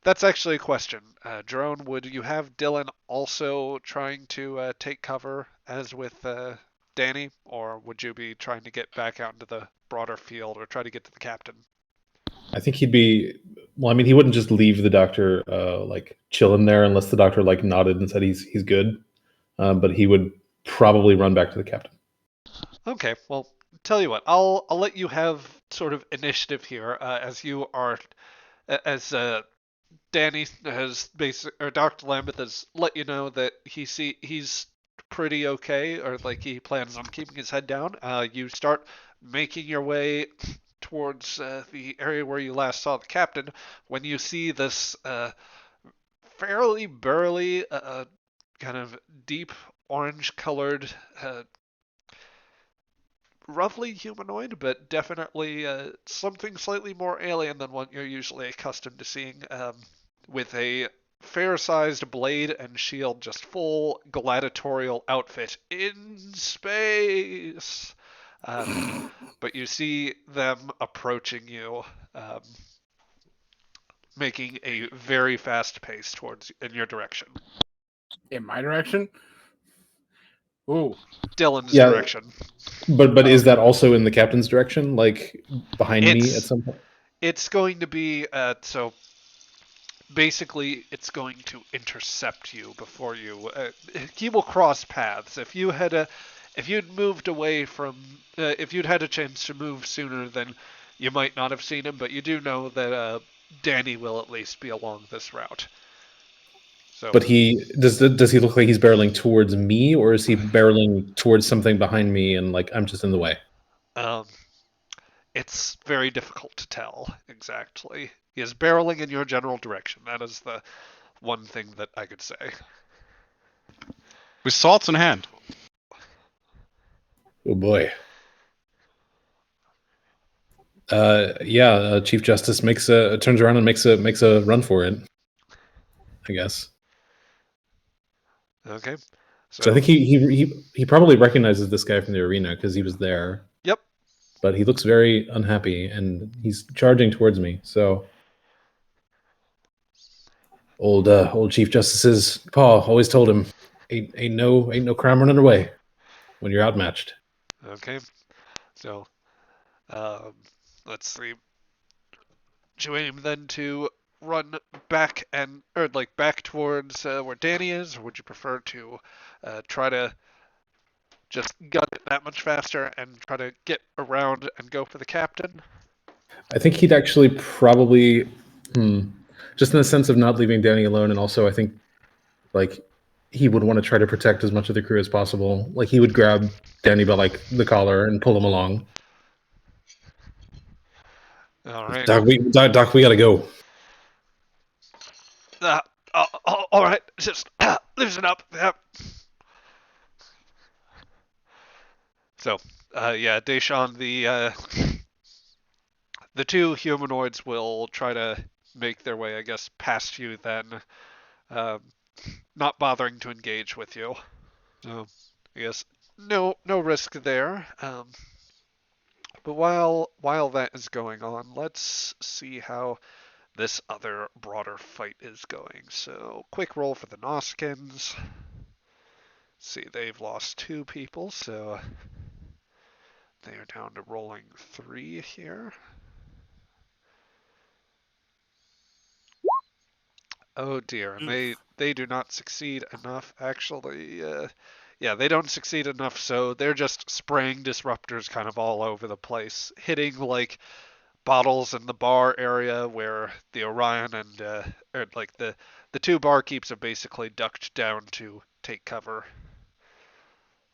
That's actually a question. Drone, would you have Dylan also trying to take cover as with Danny, or would you be trying to get back out into the broader field or try to get to the captain? I think he'd be. Well, I mean, he wouldn't just leave the doctor like chilling there unless the doctor like nodded and said he's good. But he would probably run back to the captain. Okay, well, tell you what, I'll let you have sort of initiative here as you are as Danny has or Dr. Lambeth has let you know that he's pretty okay, or like he plans on keeping his head down. You start making your way towards the area where you last saw the captain when you see this fairly burly, kind of deep orange colored, roughly humanoid, but definitely something slightly more alien than what you're usually accustomed to seeing, with a fair-sized blade and shield, just full gladiatorial outfit in space. But you see them approaching you, making a very fast pace in your direction. In my direction? Ooh. Dylan's Yeah. direction. But is that also in the captain's direction, like behind me at It's some point? it's going to be so basically it's going to intercept you before you. He will cross paths. If you'd moved away from, if you'd had a chance to move sooner, then you might not have seen him. But you do know that Danny will at least be along this route. So, But does he look like he's barreling towards me, or is he barreling towards something behind me and like I'm just in the way? um, it's very difficult to tell exactly. He is barreling in your general direction. That is the one thing that I could say. With swords in hand. Oh boy. Chief Justice turns around and makes a run for it, I guess. Okay. So I think he probably recognizes this guy from the arena because he was there. Yep. But he looks very unhappy and he's charging towards me. So old Chief Justice's Pa always told him, ain't no crime running away when you're outmatched. Okay. So, um, let's see. Do you aim then to run back back towards where Danny is, or would you prefer to try to just gun it that much faster and try to get around and go for the captain? I think he'd actually probably, just in the sense of not leaving Danny alone, and also I think like he would want to try to protect as much of the crew as possible. Like he would grab Danny by like the collar and pull him along. All right. Doc, we gotta go. All right. Just loosen up. Yep. So, Deshawn, the two humanoids will try to make their way, I guess, past you then, not bothering to engage with you. So, I guess no risk there. But while that is going on, let's see how this other broader fight is going. So, quick roll for the Noskins. See, they've lost 2 people, so they are down to rolling 3 here. Oh dear, and they do not succeed enough. Actually, they don't succeed enough, so they're just spraying disruptors kind of all over the place, hitting like bottles in the bar area where the Orion and the 2 barkeeps are basically ducked down to take cover.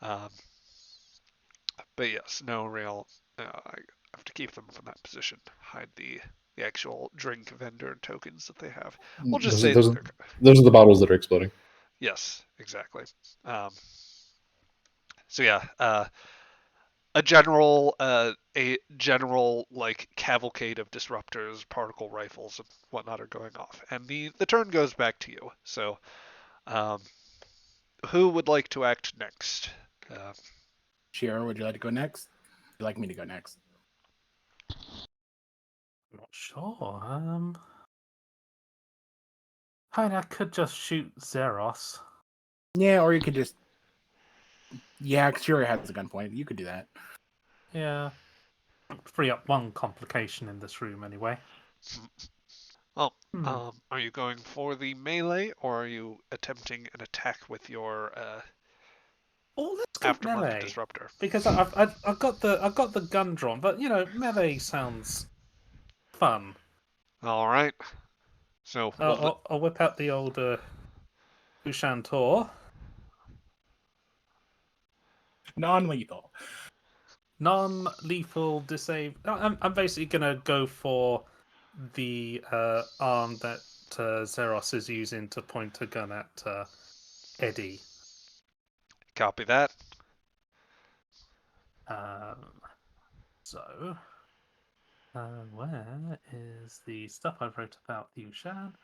But yes, no real. I have to keep them from that position. Hide the actual drink vendor tokens that they have. We'll just say those are the bottles that are exploding. Yes, exactly. So yeah, a general like cavalcade of disruptors, particle rifles, and whatnot are going off, and the turn goes back to you. So, who would like to act next? Shira, would you like to go next? Would you like me to go next? I'm not sure. I could just shoot Zeros. Yeah, or you could just. Yeah, Shira has the gun point. You could do that. Yeah. Free up one complication in this room anyway. Well, are you going for the melee, or are you attempting an attack with your let's go aftermarket melee disruptor? because I've got the gun drawn, but melee sounds fun. All right. So I'll whip out the old Ushantor. Non-lethal. Non-lethal disable. I'm basically gonna go for the arm that Zeros is using to point a gun at Eddie. Copy that. So, where is the stuff I wrote about Yushan?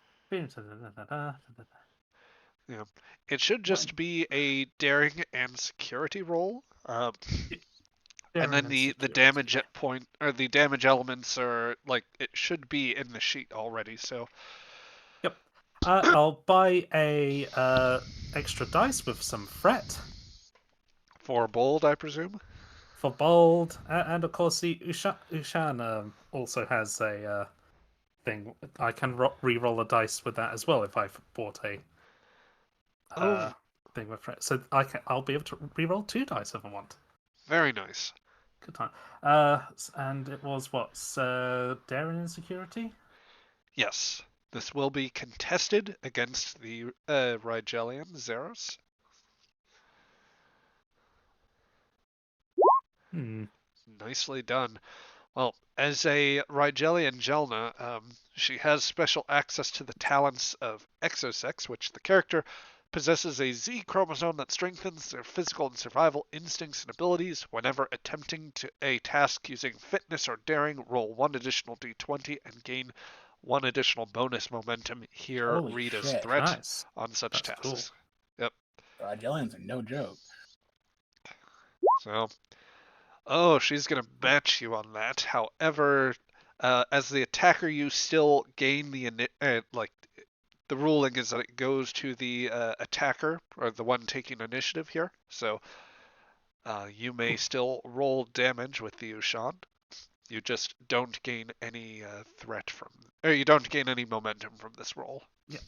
Yeah, it should just be a daring and security roll. And then the damage at point or the damage elements are like it should be in the sheet already. So. Yep. I'll buy a extra dice with some fret. For bold, I presume? For bold, and of course the Ushan also has a thing. I can re-roll a dice with that as well if I've bought a Oh, thing with it. So I'll be able to re-roll 2 dice if I want. very nice. Good time. And it was what? Daring and security? Yes. This will be contested against the Rigelian Zeros. Nicely done. Well, as a Rigelian Jelna, she has special access to the talents of Exosex, which the character possesses a Z chromosome that strengthens their physical and survival instincts and abilities. Whenever attempting a task using fitness or daring, roll 1 additional d20 and gain 1 additional bonus momentum. Here, Holy read as shit. threat Nice. on such That's cool. tasks. Yep. Jellians are no joke. So, oh, she's gonna match you on that. However, as the attacker, you still gain the the ruling is that it goes to the attacker or the one taking initiative here. So you may still roll damage with the Ushan. You just don't gain any threat from, or you don't gain any momentum from this roll. Yeah.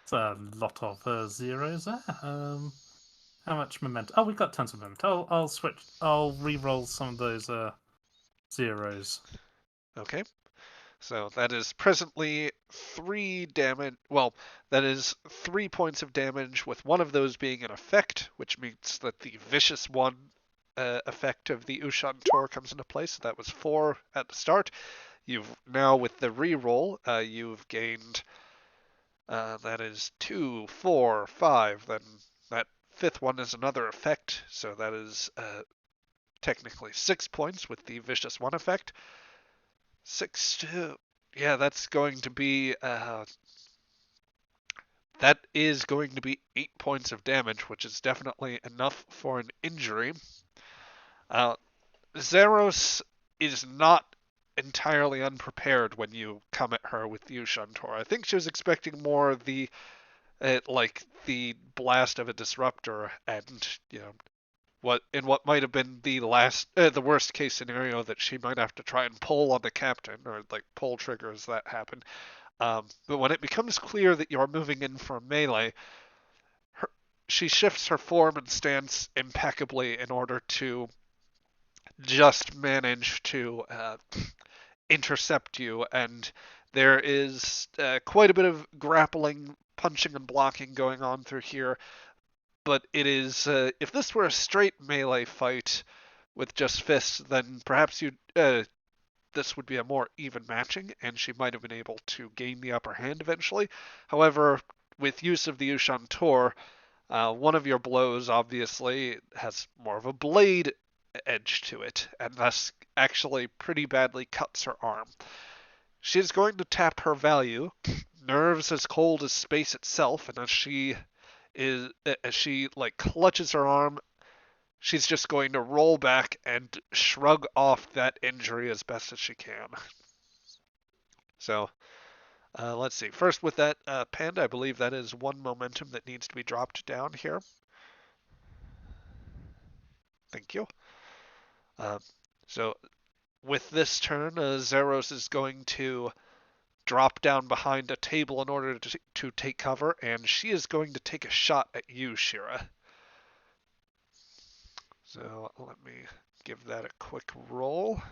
It's a lot of zeros there. How much momentum? Oh, we've got tons of momentum. I'll switch. I'll re-roll some of those zeros. Okay. So that is presently 3 damage. Well, that is 3 points of damage, with one of those being an effect, which means that the vicious one effect of the Ushan Tor comes into place. So that was 4 at the start. You've now, with the reroll, you've gained. That is 2, 4, 5. Then that 5th one is another effect. So that is technically 6 points with the vicious one effect. 6 to, yeah, that's going to be that is going to be 8 points of damage, which is definitely enough for an injury. Zeros is not entirely unprepared when you come at her with the Ushan Tor. I think she was expecting more of the like the blast of a disruptor, and what might have been the worst case scenario, that she might have to try and pull on the captain, or like pull triggers that happen. But when it becomes clear that you're moving in for melee, she shifts her form and stance impeccably in order to just manage to intercept you, and there is quite a bit of grappling, punching, and blocking going on through here. But it is, if this were a straight melee fight with just fists, then perhaps this would be a more even matching, and she might have been able to gain the upper hand eventually. However, with use of the Ushan Tor, one of your blows obviously has more of a blade edge to it, and thus actually pretty badly cuts her arm. She's going to tap her value, nerves as cold as space itself, and as she clutches her arm, she's just going to roll back and shrug off that injury as best as she can. So, let's see. First, with that panda, I believe that is 1 momentum that needs to be dropped down here. Thank you. So, with this turn, Zeros is going to drop down behind a table in order to take cover, and she is going to take a shot at you, Shira. So let me give that a quick roll.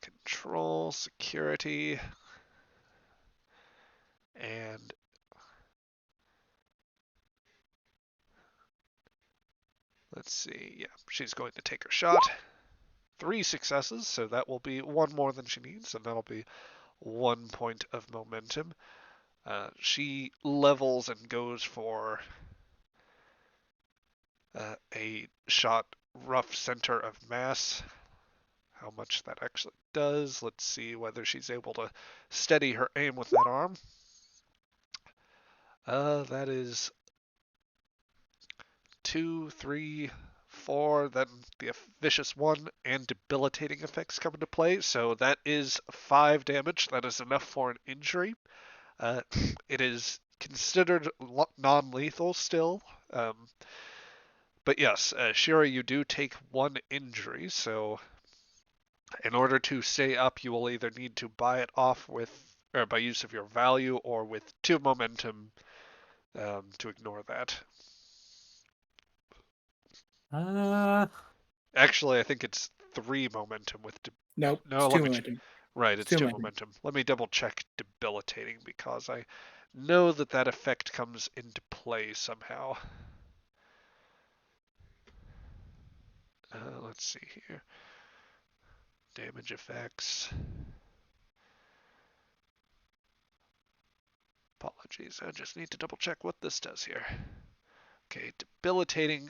Control, security, and let's see. Yeah, she's going to take her shot. 3 successes, so that will be 1 more than she needs, and that'll be 1 point of momentum. She levels and goes for a shot rough center of mass. How much that actually does. Let's see whether she's able to steady her aim with that arm. That is 2, 3, 4. Then the vicious one and debilitating effects come into play. So that is 5 damage. That is enough for an injury. It is considered non-lethal still. But yes, Shira, you do take 1 injury, so in order to stay up, you will either need to buy it off with, or by use of your value, or with 2 momentum to ignore that. Actually, I think it's 3 momentum with. Nope, No, it's let 2 me. momentum. Right, It's it's 2 2 momentum. momentum. Let me double check debilitating because I know that that effect comes into play somehow. Let's see here. Damage effects. Apologies, I just need to double check what this does here. Okay, debilitating.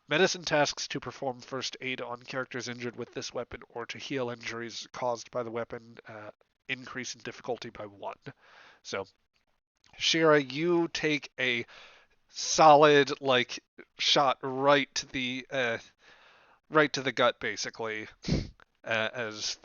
Medicine tasks to perform first aid on characters injured with this weapon or to heal injuries caused by the weapon. Increase in difficulty by 1. So, Shira, you take a solid shot right to the gut, basically, as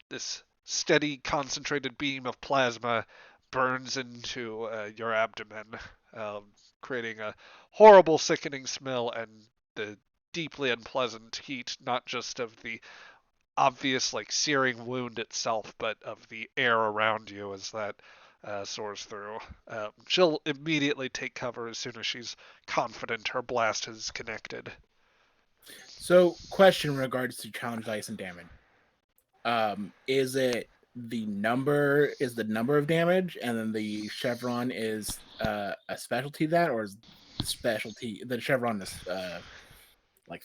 this steady concentrated beam of plasma burns into your abdomen, um, creating a horrible, sickening smell and the deeply unpleasant heat, not just of the obvious searing wound itself, but of the air around you as that soars through. She'll immediately take cover as soon as she's confident her blast has connected. So, question in regards to challenge dice and damage. Is it the number of damage, and then the chevron is a specialty that, or is the chevron is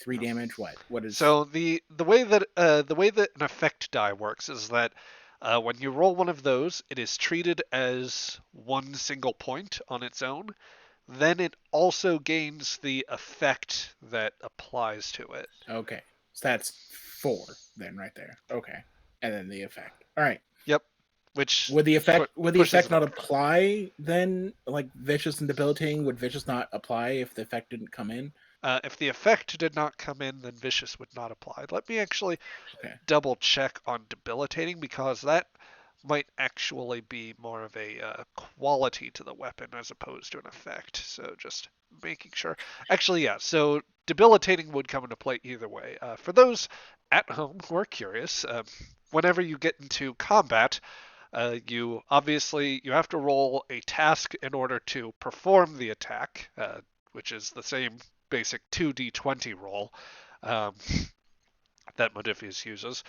3 damage? What is? So the way that an effect die works is that when you roll one of those, it is treated as 1 single point on its own. Then it also gains the effect that applies to it. Okay, so that's 4 then, right there. Okay, and then the effect. All right. Yep. Which would the effect not up. apply then? Like vicious and debilitating, would vicious not apply if the effect didn't come in? If the effect did not come in, then vicious would not apply. Let me actually double check on debilitating, because that might actually be more of a quality to the weapon as opposed to an effect. So just making sure. Actually, yeah. So debilitating would come into play either way. For those at home who are curious, whenever you get into combat, you have to roll a task in order to perform the attack, which is the same basic 2d20 roll that Modiphius uses.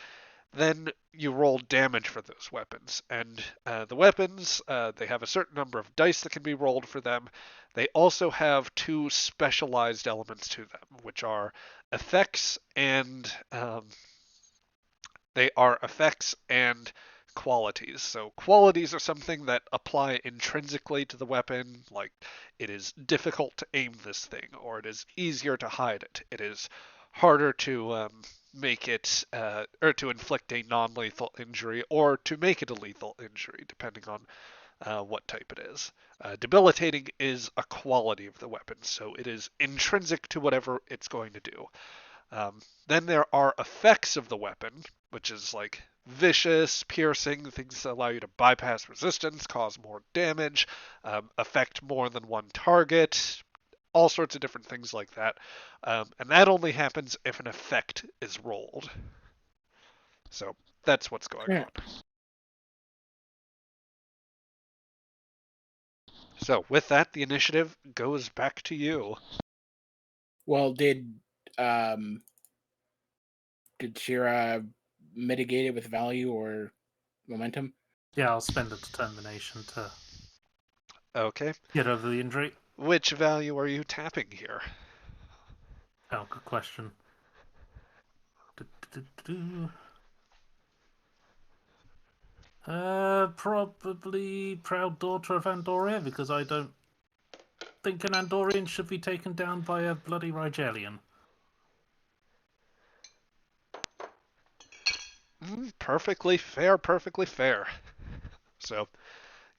Then you roll damage for those weapons. And the weapons, they have a certain number of dice that can be rolled for them. They also have 2 specialized elements to them, which are effects and qualities. So qualities are something that apply intrinsically to the weapon, like it is difficult to aim this thing, or it is easier to hide it. It is harder to make it, or to inflict a non-lethal injury, or to make it a lethal injury, depending on what type it is. Debilitating is a quality of the weapon, so it is intrinsic to whatever it's going to do. Then there are effects of the weapon, which is like vicious, piercing, things that allow you to bypass resistance, cause more damage, affect more than one target, all sorts of different things like that. And that only happens if an effect is rolled. So that's what's going on. So with that, the initiative goes back to you. Well, did Shira mitigate it with value or momentum? Yeah, I'll spend a determination to get over the injury. Which value are you tapping here? Oh, good question. Probably Proud Daughter of Andoria, because I don't think an Andorian should be taken down by a bloody Rigelian. Perfectly fair, perfectly fair. So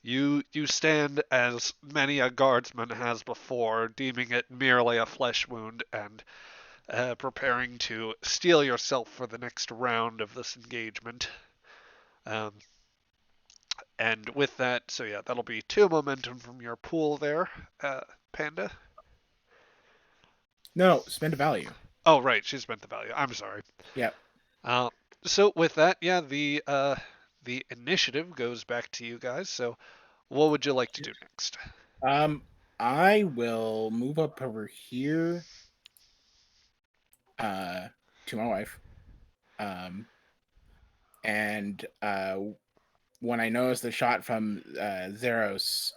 you stand as many a guardsman has before, deeming it merely a flesh wound and preparing to steel yourself for the next round of this engagement. And with that, so yeah, that'll be 2 momentum from your pool there, Panda. No, spend a value. Oh, right, she spent the value. I'm sorry. Yep. Uh, so with that, yeah, the initiative goes back to you guys. So what would you like to do next? I will move up over here to my wife. And when I notice the shot from Zeros,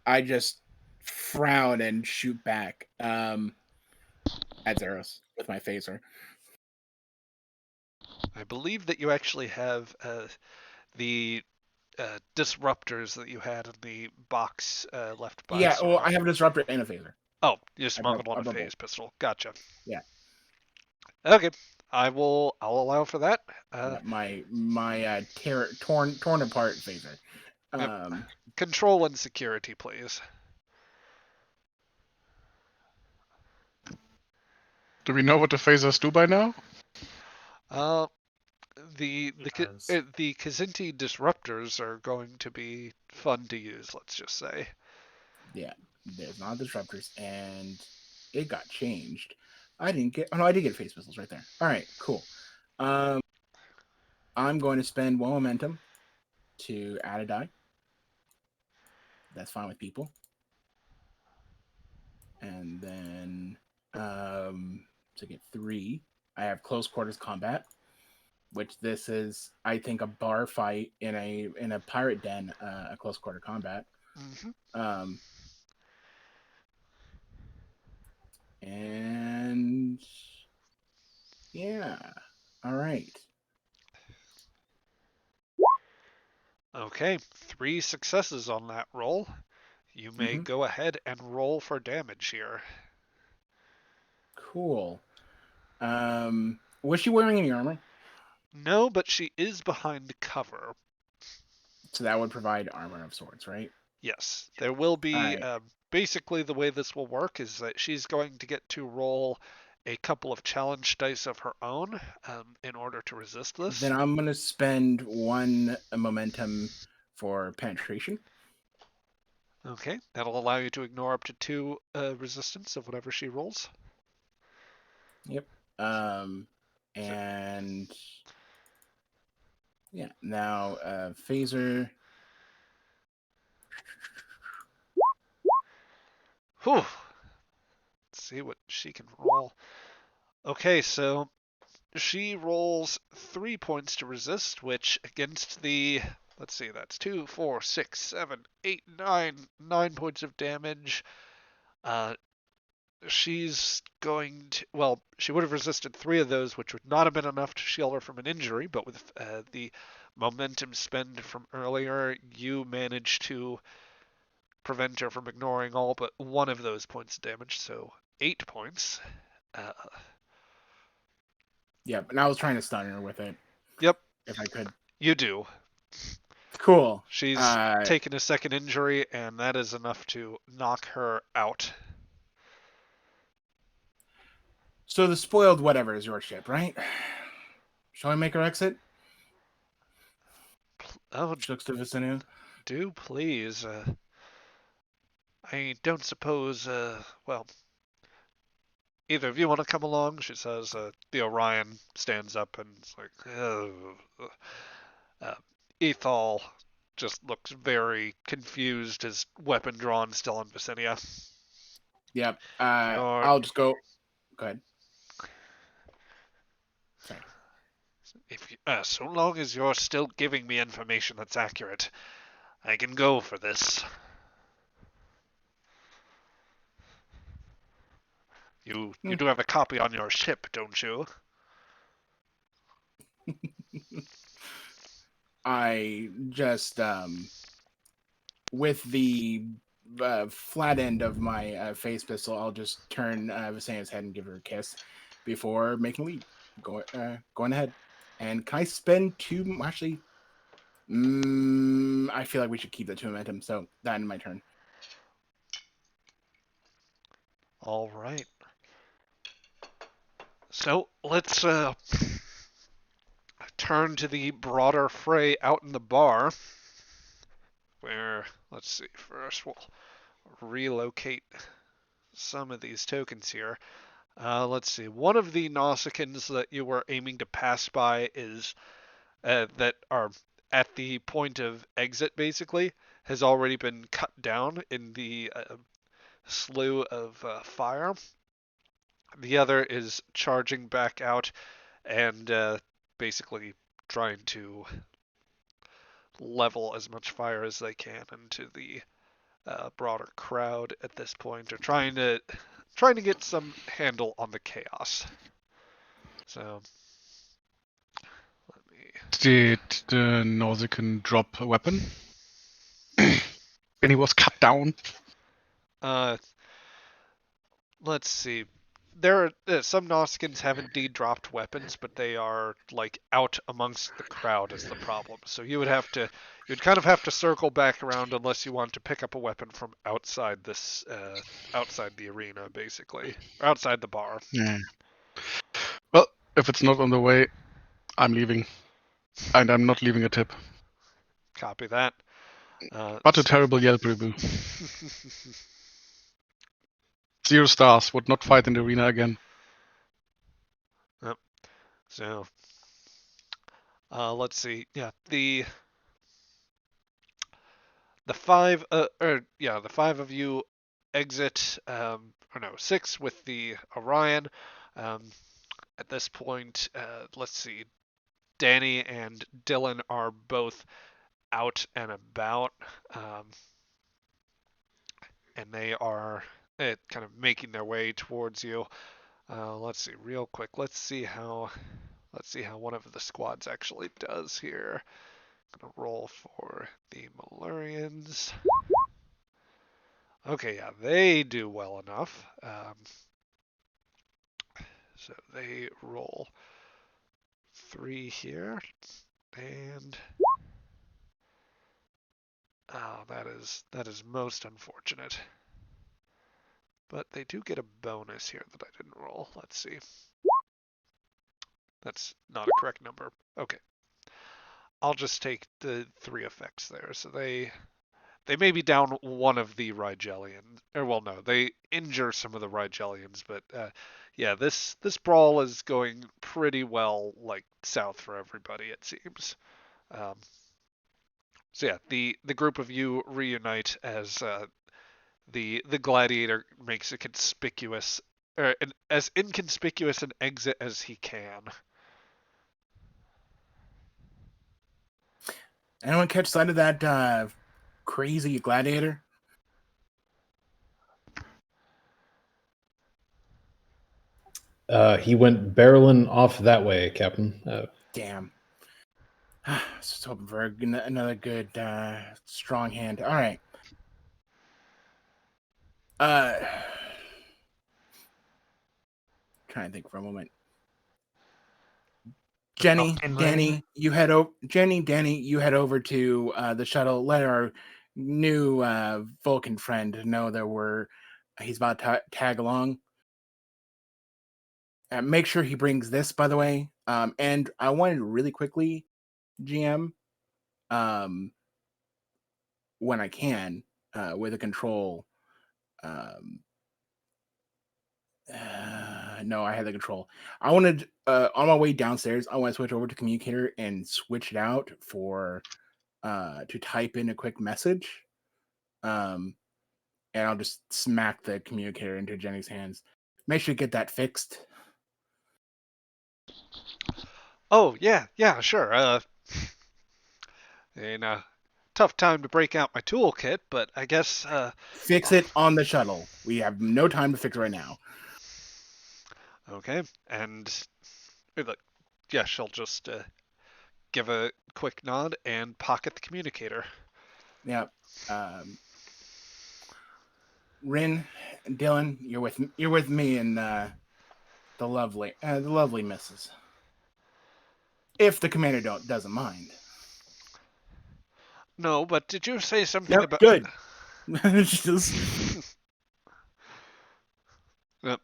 I just frown and shoot back at Zeros with my phaser. I believe that you actually have the disruptors that you had in the box left by Yeah, well, Sora. I have a disruptor and a phaser. Oh, you smuggled I on a brought phase pistol. Gotcha. Yeah. Okay, I'll allow for that. Yeah, my torn apart phaser. Yep. Control and security, please. Do we know what the phasers do by now? Uh, the Yes. the Kazinti disruptors are going to be fun to use. Let's just say. Yeah, there's not disruptors, and it got changed. I didn't get. Oh no, I did get phase pistols right there. All right, cool. I'm going to spend 1 momentum to add a die. That's fine with people. And then to get 3, I have close quarters combat, which this is, I think, a bar fight in a pirate den, a close quarter combat. Mm-hmm. And yeah, all right. Okay, 3 successes on that roll. You may go ahead and roll for damage here. Cool. Was she wearing any armor? No, but she is behind cover. So that would provide armor of sorts, right? Yes, there will be. Right. Basically, the way this will work is that she's going to get to roll a couple of challenge dice of her own in order to resist this. Then I'm going to spend 1 momentum for penetration. Okay, that'll allow you to ignore up to 2 resistance of whatever she rolls. Yep. And yeah, now phaser. Whew. Let's see what she can roll. Okay, so she rolls 3 points to resist, which against the, let's see, that's 2, 4, 6, 7, 8, 9 points of damage. She's going to, well, she would have resisted 3 of those, which would not have been enough to shield her from an injury, but with the momentum spend from earlier, you managed to prevent her from ignoring all but 1 of those points of damage, so 8 points. Yep, and I was trying to stun her with it. Yep. If I could. You do. Cool. She's taken a second injury, and that is enough to knock her out. So the spoiled whatever is your ship, right? Shall I make her exit? Oh, She looks to Vicinu. Do please. I don't suppose, well, either of you want to come along? She says. The Orion stands up and is like, Ethal just looks very confused, his weapon drawn still on Vicinia. Yep. I'll just go. Go ahead. Sorry. If you, so long as you're still giving me information that's accurate, I can go for this. You do have a copy on your ship, don't you? I just with the flat end of my phase pistol, I'll just turn Visania's head and give her a kiss before making lead. Going ahead. And can I spend 2? Actually, I feel like we should keep the 2 momentum. So that in my turn. All right. So let's turn to the broader fray out in the bar. where, let's see, first we'll relocate some of these tokens here. Let's see, one of the Nausicaans that you were aiming to pass by is, that are at the point of exit basically, has already been cut down in the slew of fire. The other is charging back out and basically trying to level as much fire as they can into the broader crowd at this point, or trying to get some handle on the chaos. So let me. Did the Nausicaan drop a weapon? And he was cut down. Let's see. There are some Nausicaans have indeed dropped weapons, but they are like out amongst the crowd is the problem. So you'd kind of have to circle back around unless you want to pick up a weapon from outside this, outside the arena, basically, or outside the bar. Yeah. Well, if it's not on the way, I'm leaving, and I'm not leaving a tip. Copy that. But a terrible Yelp review. 0 stars. Would not fight in the arena again. Yep. So, let's see. Yeah, the five, the 5 of you exit, or no, 6 with the Orion. At this point, let's see. Danny and Dylan are both out and about, and they are kind of making their way towards you. Let's see, real quick. Let's see how one of the squads actually does here. Gonna roll for the Malurians. Okay, yeah, they do well enough. So they roll 3 here, and that is most unfortunate. But they do get a bonus here that I didn't roll. Let's see. That's not a correct number. Okay. I'll just take the 3 effects there. So they may be down one of the Rigelians. Or, well, no, they injure some of the Rigelians. But, yeah, this brawl is going pretty well, like, south for everybody, it seems. So, yeah, the group of you reunite as the gladiator makes a conspicuous, or as inconspicuous an exit as he can. Anyone catch sight of that crazy gladiator? He went barreling off that way, Captain. Damn. Just hoping for another good, strong hand. All right. Trying to think for a moment. Danny, you head over to the shuttle. Let our new Vulcan friend know that he's about to tag along. Make sure he brings this, by the way. And I wanted really quickly, GM, when I can, with a control. No, I had the control. I wanted on my way downstairs. I want to switch over to communicator and switch it out for to type in a quick message. And I'll just smack the communicator into Jenny's hands. Make sure you get that fixed. Oh yeah, sure. Tough time to break out my toolkit, but I guess fix it on the shuttle. We have no time to fix it right now. Okay, and yeah, she'll just give a quick nod and pocket the communicator. Yep. Rin, Dylan, you're with me and the lovely missus. If the commander doesn't mind. No, but did you say something about good? Yep.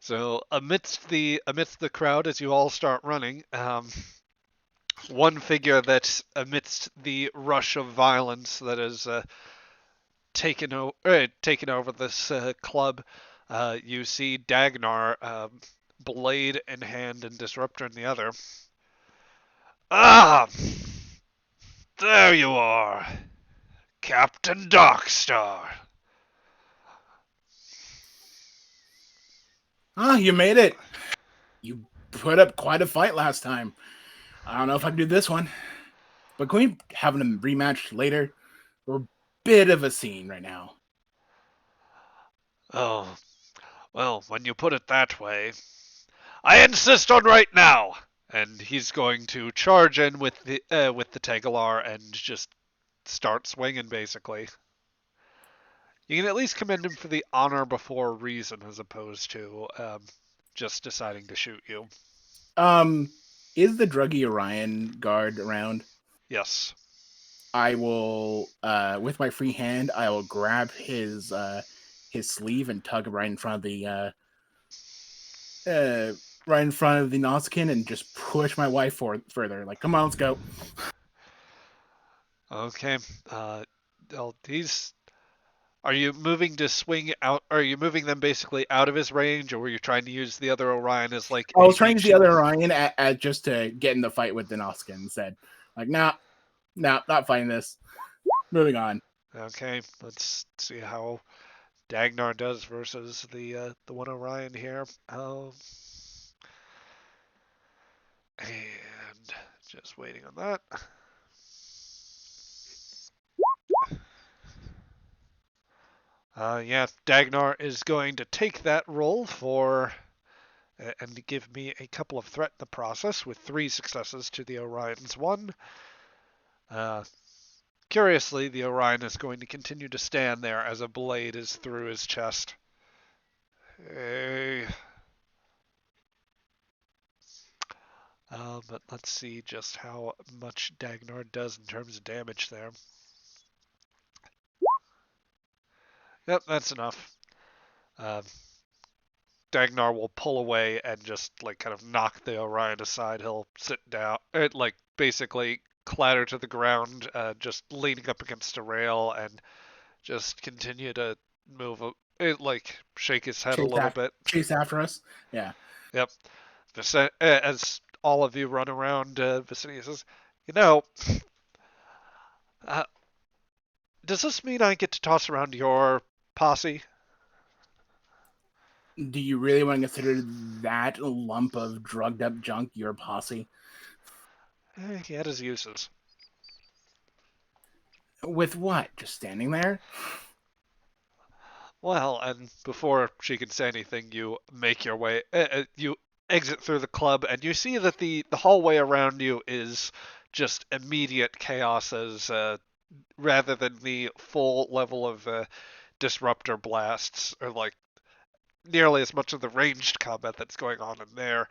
So amidst the crowd, as you all start running, one figure that, amidst the rush of violence that has taken over this club, you see Dagnar, blade in hand and disruptor in the other. Ah, there you are, Captain Darkstar. Ah, you made it. You put up quite a fight last time. I don't know if I can do this one. But can we have a rematch later? We're a bit of a scene right now. Oh, well, when you put it that way, I insist on right now. And he's going to charge in with the Tegalar and just start swinging, basically. You can at least commend him for the honor before reason, as opposed to just deciding to shoot you. Is the druggy Orion guard around? Yes. I will, with my free hand, I will grab his sleeve and tug right in front of the Nausicaan and just push my wife further. Like, come on, let's go. Okay. Well, are you moving to swing out? Are you moving them basically out of his range, or were you trying to use the other Orion as like? I was trying to use the other Orion at just to get in the fight with the Nausicaan instead. Like, nah, not fighting this. Moving on. Okay, let's see how Dagnar does versus the one Orion here. And just waiting on that. Yeah, Dagnar is going to take that roll for and give me a couple of threat in the process with 3 successes to the Orion's 1. Curiously, the Orion is going to continue to stand there as a blade is through his chest. Hey. But let's see just how much Dagnar does in terms of damage there. Yep, that's enough. Dagnar will pull away and just like kind of knock the Orion aside. He'll sit down, like basically clatter to the ground, just leaning up against a rail, and just continue to move, like shake his head a little bit. Chase after us. Yeah. Yep. As all of you run around, Vicinity says, "You know, does this mean I get to toss around your posse?" Do you really want to consider that lump of drugged up junk your posse? He had his uses. With what? Just standing there? Well, and before she can say anything, you make your way. You exit through the club, and you see that the hallway around you is just immediate chaos, as rather than the full level of disruptor blasts, or like nearly as much of the ranged combat that's going on in there.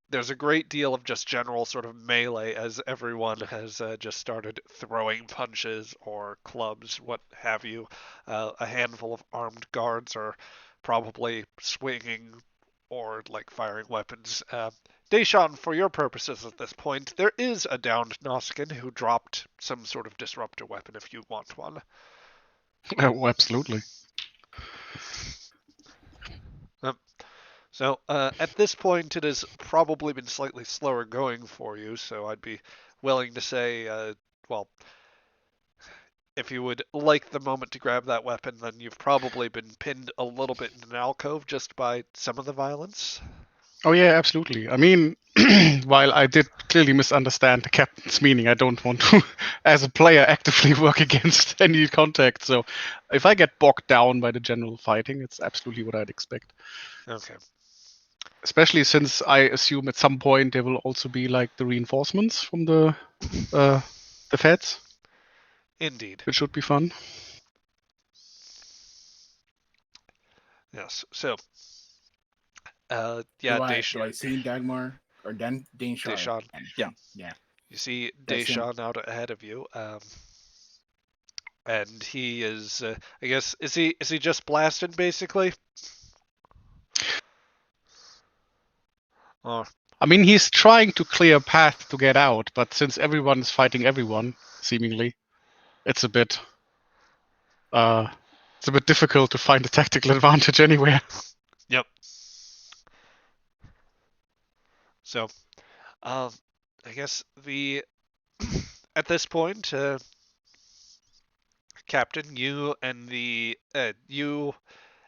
There's a great deal of just general sort of melee, as everyone has just started throwing punches or clubs, what have you. A handful of armed guards are probably swinging or like firing weapons. Deshawn, for your purposes at this point, there is a downed Nausicaan who dropped some sort of disruptor weapon if you want one. Oh, absolutely. So at this point, it has probably been slightly slower going for you, so I'd be willing to say, well, if you would like the moment to grab that weapon, then you've probably been pinned a little bit in an alcove just by some of the violence. Oh yeah, absolutely. I mean, while I did clearly misunderstand the captain's meaning, I don't want to, as a player, actively work against any contact. So if I get bogged down by the general fighting, it's absolutely what I'd expect. Okay. Especially since I assume at some point there will also be like the reinforcements from the feds. Indeed. Which should be fun. Yes. So, yeah, Do I see Dagmar or Deshawn? Yeah. Yeah. You see Deshawn out ahead of you, and he is, I guess, is he just blasted basically? I mean, he's trying to clear a path to get out, but since everyone is fighting everyone, seemingly, it's a bit difficult to find a tactical advantage anywhere. Yep. So, I guess at this point, Captain, you and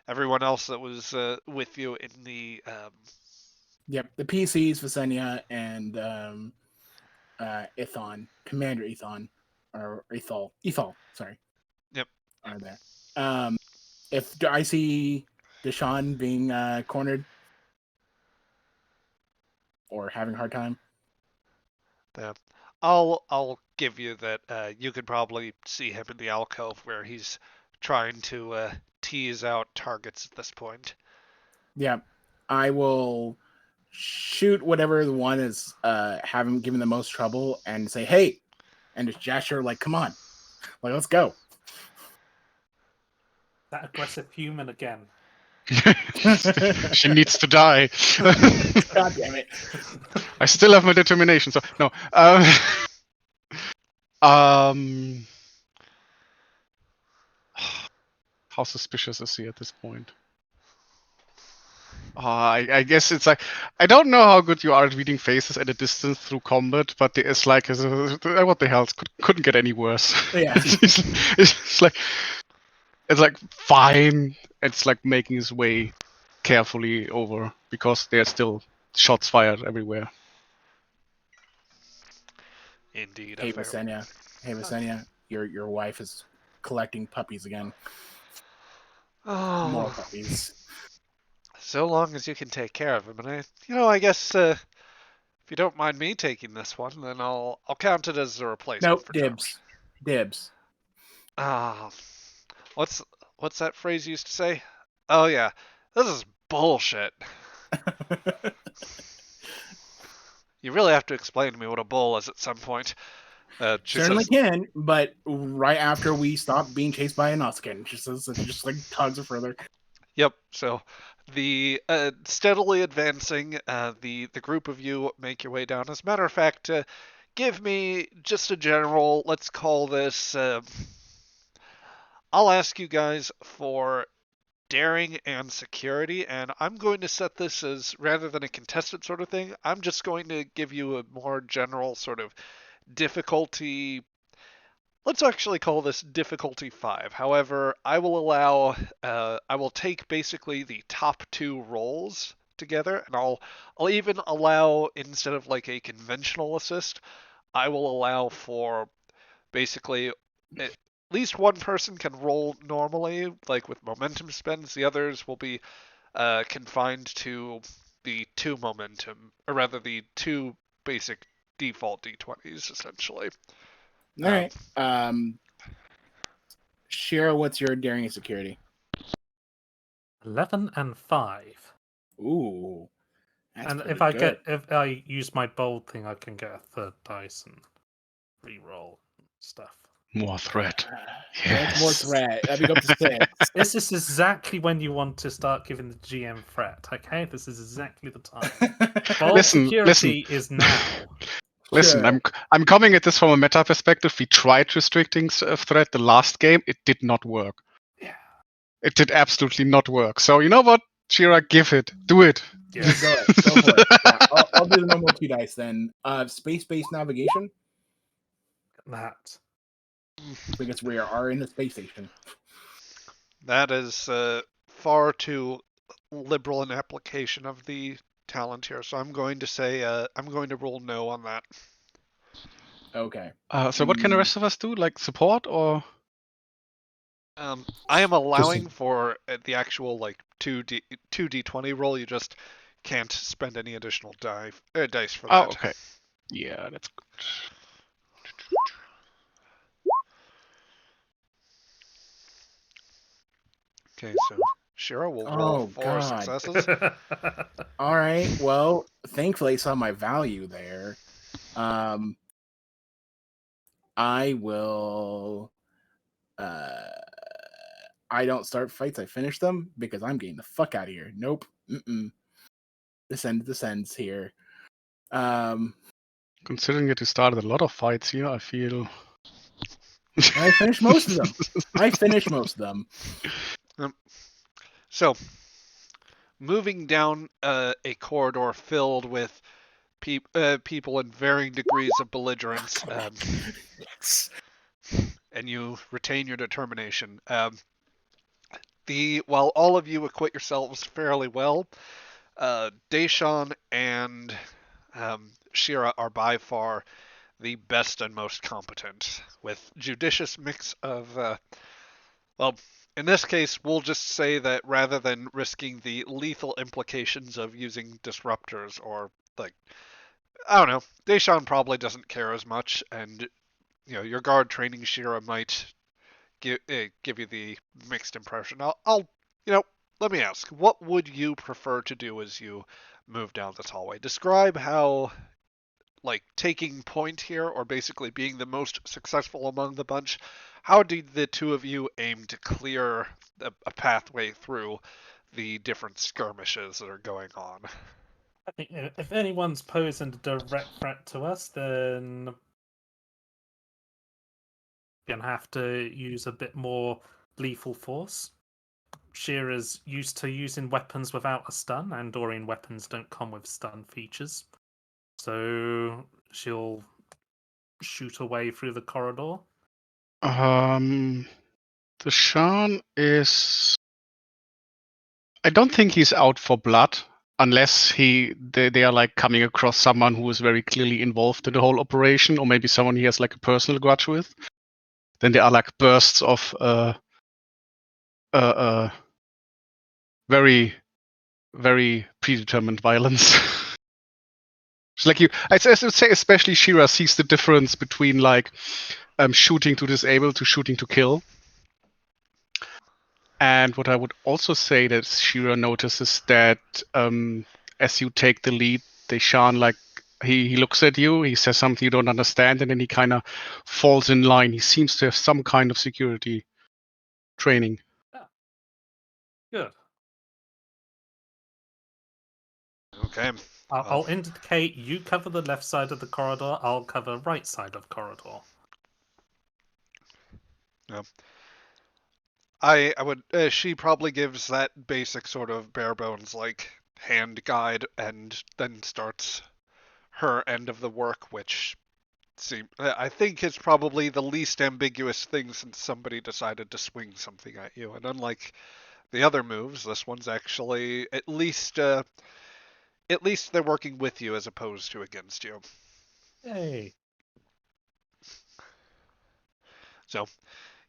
everyone else that was with you in the Yep, the PCs, Visenya, and Ithon, Commander Ithon, or Ethol, sorry. Yep. Are there. If I see Deshaun being cornered or having a hard time, I'll give you that you could probably see him in the alcove where he's trying to tease out targets at this point. yeah, I will shoot whatever the one is having given the most trouble and say, "Hey," and just gesture like, "Come on, like let's go." That aggressive human again. She needs to die. God damn it! I still have my determination, so no. How suspicious is he at this point? I guess it's like, I don't know how good you are at reading faces at a distance through combat, but it's like, what the hell? Couldn't get any worse. Yeah. it's like fine. It's like making his way carefully over because there's still shots fired everywhere. Indeed. Hey Visenya, your wife is collecting puppies again. Oh, More puppies. so long as you can take care of him, and I guess if you don't mind me taking this one, then I'll count it as a replacement. Nope, for dibs. What's that phrase you used to say? Oh yeah, this is bullshit. You really have to explain to me what a bull is at some point. Certainly can, but right after we stop being chased by a Noskin, just like tugs her further. Yep. So, the steadily advancing, the group of you make your way down. As a matter of fact, give me just a general. Let's call this. I'll ask you guys for daring and security, and I'm going to set this as, rather than a contested sort of thing, I'm just going to give you a more general sort of difficulty. Let's actually call this difficulty 5. However, I will take basically the top 2 rolls together, and I'll even allow, instead of like a conventional assist, I will allow for basically at least one person can roll normally, like with momentum spends. The others will be confined to the 2 momentum, or rather the 2 basic default d20s, essentially. All right. Shira, what's your daring and security? 11 and 5. Ooh. And if I use my bold thing, I can get a third dice and re-roll stuff. More threat. Yes. More threat. That'd be up to 6. This is exactly when you want to start giving the GM threat, okay? This is exactly the time. Bold security is now. Listen, Sure. I'm coming at this from a meta perspective. We tried restricting threat the last game. It did not work. Yeah. It did absolutely not work. So you know what, Shira, give it. Do it. Yes. Go for it. Yeah, I'll do the normal 2 dice then. Space-based navigation. That. Because we are in the space station. That is far too liberal an application of the talent here, so I'm going to say I'm going to roll no on that. Okay. So what can the rest of us do? Like support or? I am allowing for the actual like 2d20 roll. You just can't spend any additional dice for that. Oh, okay. Yeah, that's good. Okay, so Shira will roll 4 successes. All right. Well, thankfully I saw my value there. I will. I don't start fights. I finish them because I'm getting the fuck out of here. Nope. This ends here. Considering that you started a lot of fights here, I feel. I finished most of them. So, moving down a corridor filled with people in varying degrees of belligerence, and you retain your determination. While all of you acquit yourselves fairly well, Deshawn and Shira are by far the best and most competent, with judicious mix of, well, in this case, we'll just say that rather than risking the lethal implications of using disruptors or, like, I don't know, Deshawn probably doesn't care as much, and, your guard training Shira might give you the mixed impression. Let me ask, what would you prefer to do as you move down this hallway? Describe how, like, taking point here, or basically being the most successful among the bunch, how do the two of you aim to clear a pathway through the different skirmishes that are going on? I think if anyone's posing a direct threat to us, then we're gonna have to use a bit more lethal force. Shira's used to using weapons without a stun, and Dorian weapons don't come with stun features. So she'll shoot away through the corridor. The Shan is. I don't think he's out for blood unless they are like coming across someone who is very clearly involved in the whole operation, or maybe someone he has like a personal grudge with. Then there are like bursts of very, very predetermined violence. It's like I would say especially Shira sees the difference between like shooting to disable to shooting to kill. And what I would also say that Shira notices that as you take the lead, Deshawn, like he looks at you, he says something you don't understand, and then he kind of falls in line. He seems to have some kind of security training. Good. Okay. I'll indicate you cover the left side of the corridor, I'll cover right side of corridor. Yeah. I would. She probably gives that basic sort of bare bones, like, hand guide, and then starts her end of the work, which I think is probably the least ambiguous thing since somebody decided to swing something at you. And unlike the other moves, this one's actually at least they're working with you as opposed to against you. Yay. So,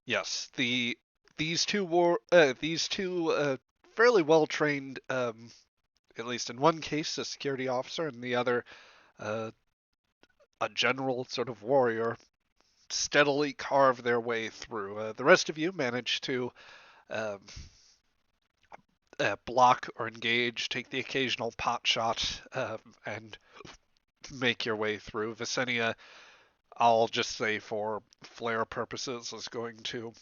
yes, these two fairly well trained, at least in one case, a security officer, and the other, a general sort of warrior, steadily carve their way through. The rest of you manage to block or engage, take the occasional pot shot, and make your way through. Visenia, I'll just say for flare purposes, is going to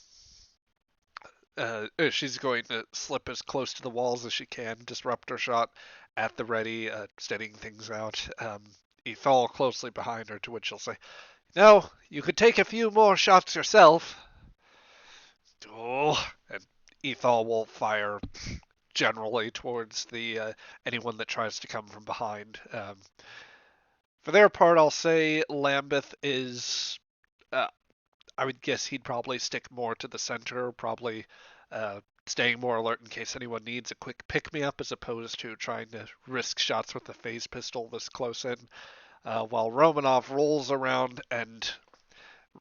she's going to slip as close to the walls as she can, disruptor shot at the ready, steadying things out. Ethal closely behind her, to which she'll say, "No, you could take a few more shots yourself." Oh, and Ethal will fire generally towards the anyone that tries to come from behind. For their part, I'll say Lambeth is. I would guess he'd probably stick more to the center, probably staying more alert in case anyone needs a quick pick-me-up, as opposed to trying to risk shots with a phase pistol this close in. While Romanov rolls around and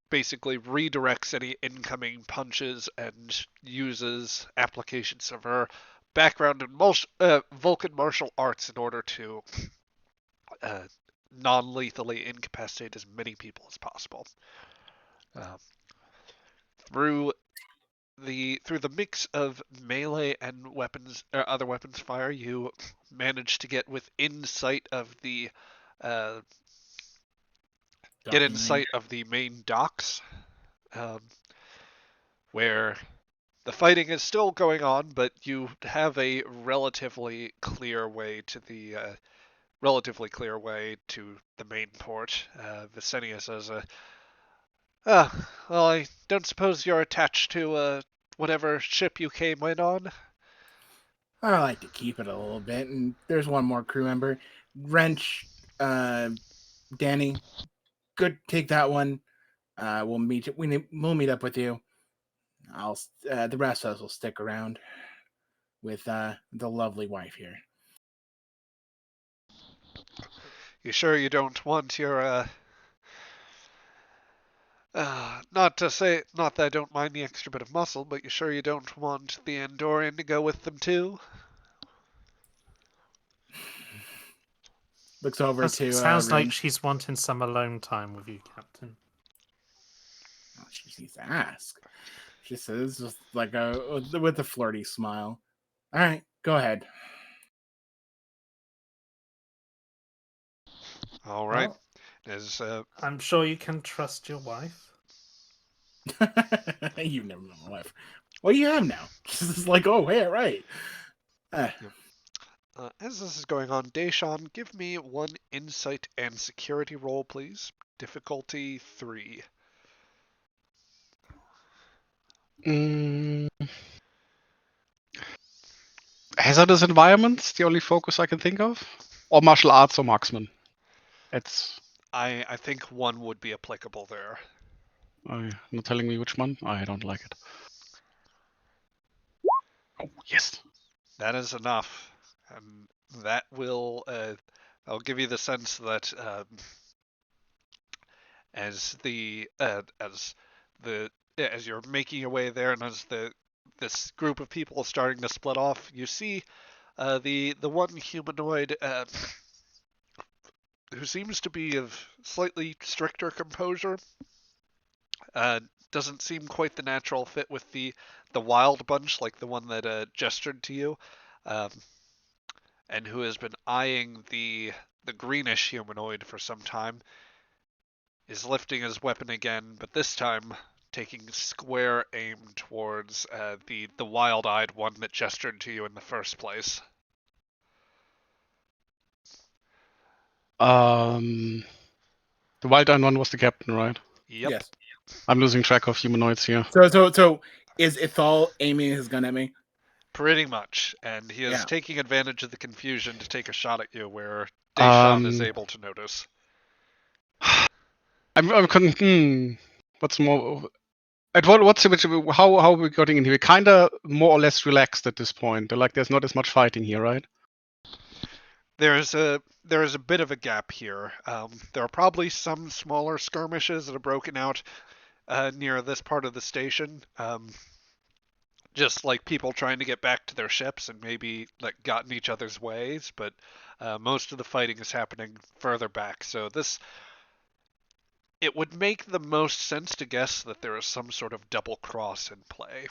basically redirects any incoming punches and uses applications of her background in Vulcan martial arts in order to non-lethally incapacitate as many people as possible. Through the mix of melee and weapons or other weapons fire, you manage to get within sight of the main docks, where the fighting is still going on, but you have a relatively clear way to the relatively clear way to the main port. Visenia says, well, I don't suppose you're attached to whatever ship you came in on? I like to keep it a little bit, and there's one more crew member. Wrench, Danny, good. Take that one. We'll meet up with you. The rest of us will stick around with the lovely wife here. You sure you don't want your not that I don't mind the extra bit of muscle, but you sure you don't want the Andorian to go with them too? Looks over to sounds like Rin. she's wanting some alone time with you, Captain. Oh, she needs to ask. She says just like with a flirty smile. All right, go ahead. All right. Well, I'm sure you can trust your wife. You've never met my wife. What do you have now? She's like, oh, yeah, right. As this is going on, Deshawn, give me one insight and security roll, please. Difficulty 3. Hazardous environments, the only focus I can think of, or martial arts or marksman. I think one would be applicable there. Not telling me which one. I don't like it. Oh yes. That is enough, and that will I'll give you the sense that as you're making your way there, and as this group of people is starting to split off, you see the one humanoid who seems to be of slightly stricter composure. Doesn't seem quite the natural fit with the wild bunch, like the one that gestured to you, and who has been eyeing the greenish humanoid for some time, is lifting his weapon again, but this time taking square aim towards the wild-eyed one that gestured to you in the first place. The wild-eyed one was the captain, right? Yep. Yes. I'm losing track of humanoids here. So is Ithal aiming his gun at me? Pretty much, and he is taking advantage of the confusion to take a shot at you, where Deshawn is able to notice. What's more? How are we getting in here? We're kind of more or less relaxed at this point. Like, there's not as much fighting here, right? There is a bit of a gap here. There are probably some smaller skirmishes that have broken out near this part of the station. Just like people trying to get back to their ships and maybe like got in each other's ways, but most of the fighting is happening further back. So it would make the most sense to guess that there is some sort of double cross in play.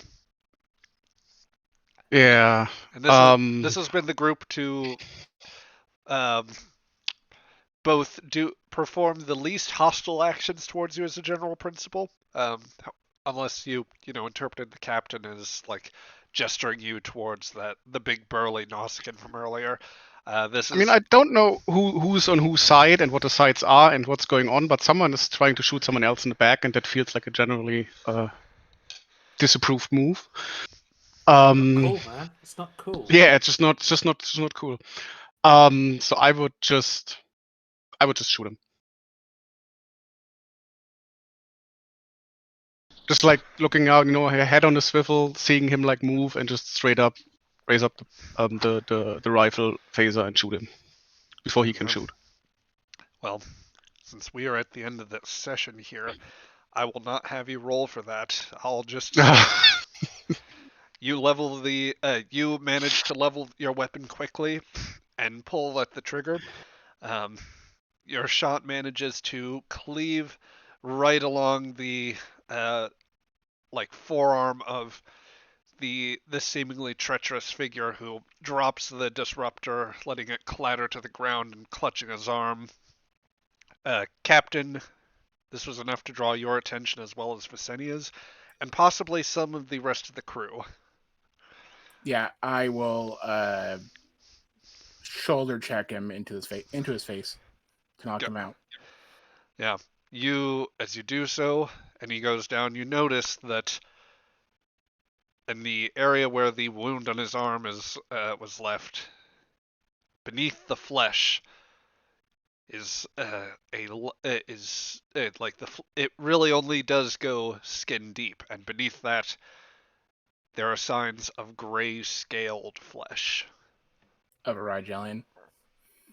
Yeah. And this has been the group to both perform the least hostile actions towards you as a general principle, unless you interpreted the captain as like gesturing you towards the big burly Nausicaan from earlier. I don't know who's on whose side and what the sides are and what's going on, but someone is trying to shoot someone else in the back, and that feels like a generally disapproved move. Not cool, man. It's not cool. Yeah, it's just not cool. So I would just shoot him. Just like looking out, head on the swivel, seeing him like move, and just straight up raise up the rifle phaser and shoot him before he can shoot. Well, since we are at the end of the session here, I will not have you roll for that. I'll just you manage to level your weapon quickly and pull at the trigger. Your shot manages to cleave right along the forearm of the seemingly treacherous figure, who drops the disruptor, letting it clatter to the ground and clutching his arm. Captain, this was enough to draw your attention as well as Visenia's, and possibly some of the rest of the crew. Yeah, I will shoulder check him into his face to knock Yep. him out. Yeah. As you do so, and he goes down, you notice that in the area where the wound on his arm was left, beneath the flesh, is it really only does go skin deep, and beneath that there are signs of gray scaled flesh. Of a Rigelian.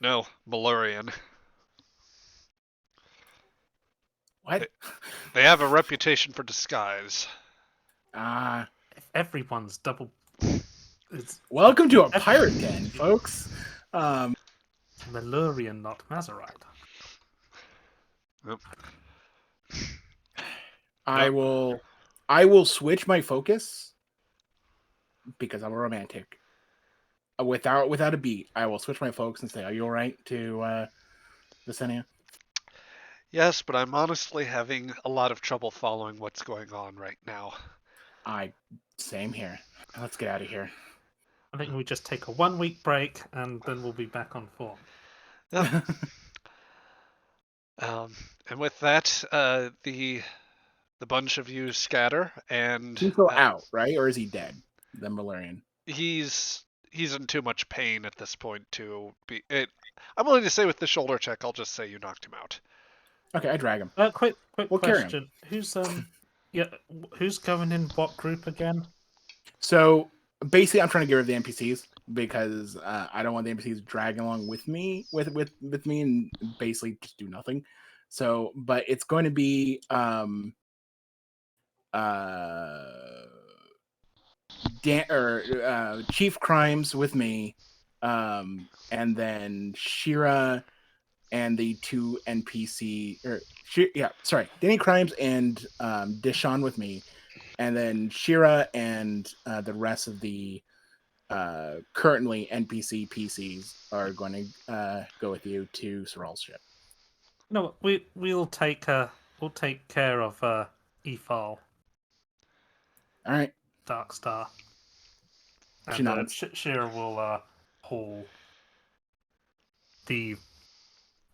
No, Malurian. What? They have a reputation for disguise. If everyone's double, it's Welcome to a pirate den, folks. Malurian, not Mazarite. Yep. I will switch my focus because I'm a romantic. Without a beat, I will switch my focus and say, "Are you all right to Visenia?" Yes, but I'm honestly having a lot of trouble following what's going on right now. Same here. Let's get out of here. I think we just take a 1 week break and then we'll be back on form. Yep. And with that, the bunch of you scatter, and He's still out, right? Or is he dead? The Malurian. he's in too much pain at this point to be. I'm willing to say with the shoulder check, I'll just say you knocked him out. Okay, I drag him. Quick We'll carry him. question: who's going in what group again? So basically, I'm trying to get rid of the NPCs because I don't want the NPCs dragging along with me and basically just do nothing. So, but it's going to be Chief Crimes with me, and then Shira and the two NPC Danny Crimes and Deshaun with me, and then Shira and the rest of the currently NPC PCs are going to go with you to Sorrel's ship. No, we'll take care of Ethal, All right. Darkstar, She and nods. Shira will haul the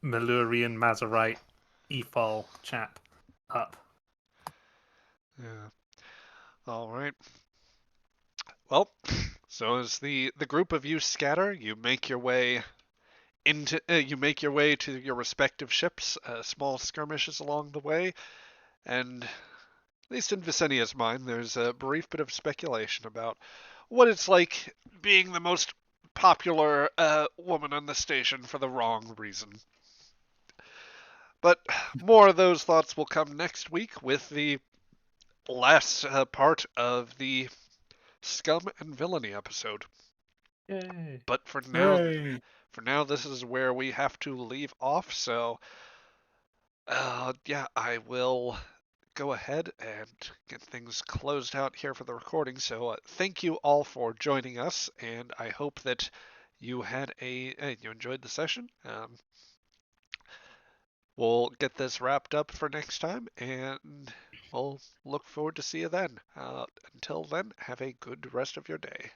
Malurian Mazarite Ethal chap up. Yeah. All right. Well, so as the group of you scatter, you make your way to your respective ships. Small skirmishes along the way, and at least in Visenia's mind, there's a brief bit of speculation about what it's like being the most popular woman on the station for the wrong reason. But more of those thoughts will come next week with the last part of the Scum and Villainy episode. Yay! But for now, this is where we have to leave off. So, yeah, I will go ahead and get things closed out here for the recording. So, thank you all for joining us, and I hope that you had you enjoyed the session. We'll get this wrapped up for next time, and we'll look forward to see you then. Until then, have a good rest of your day.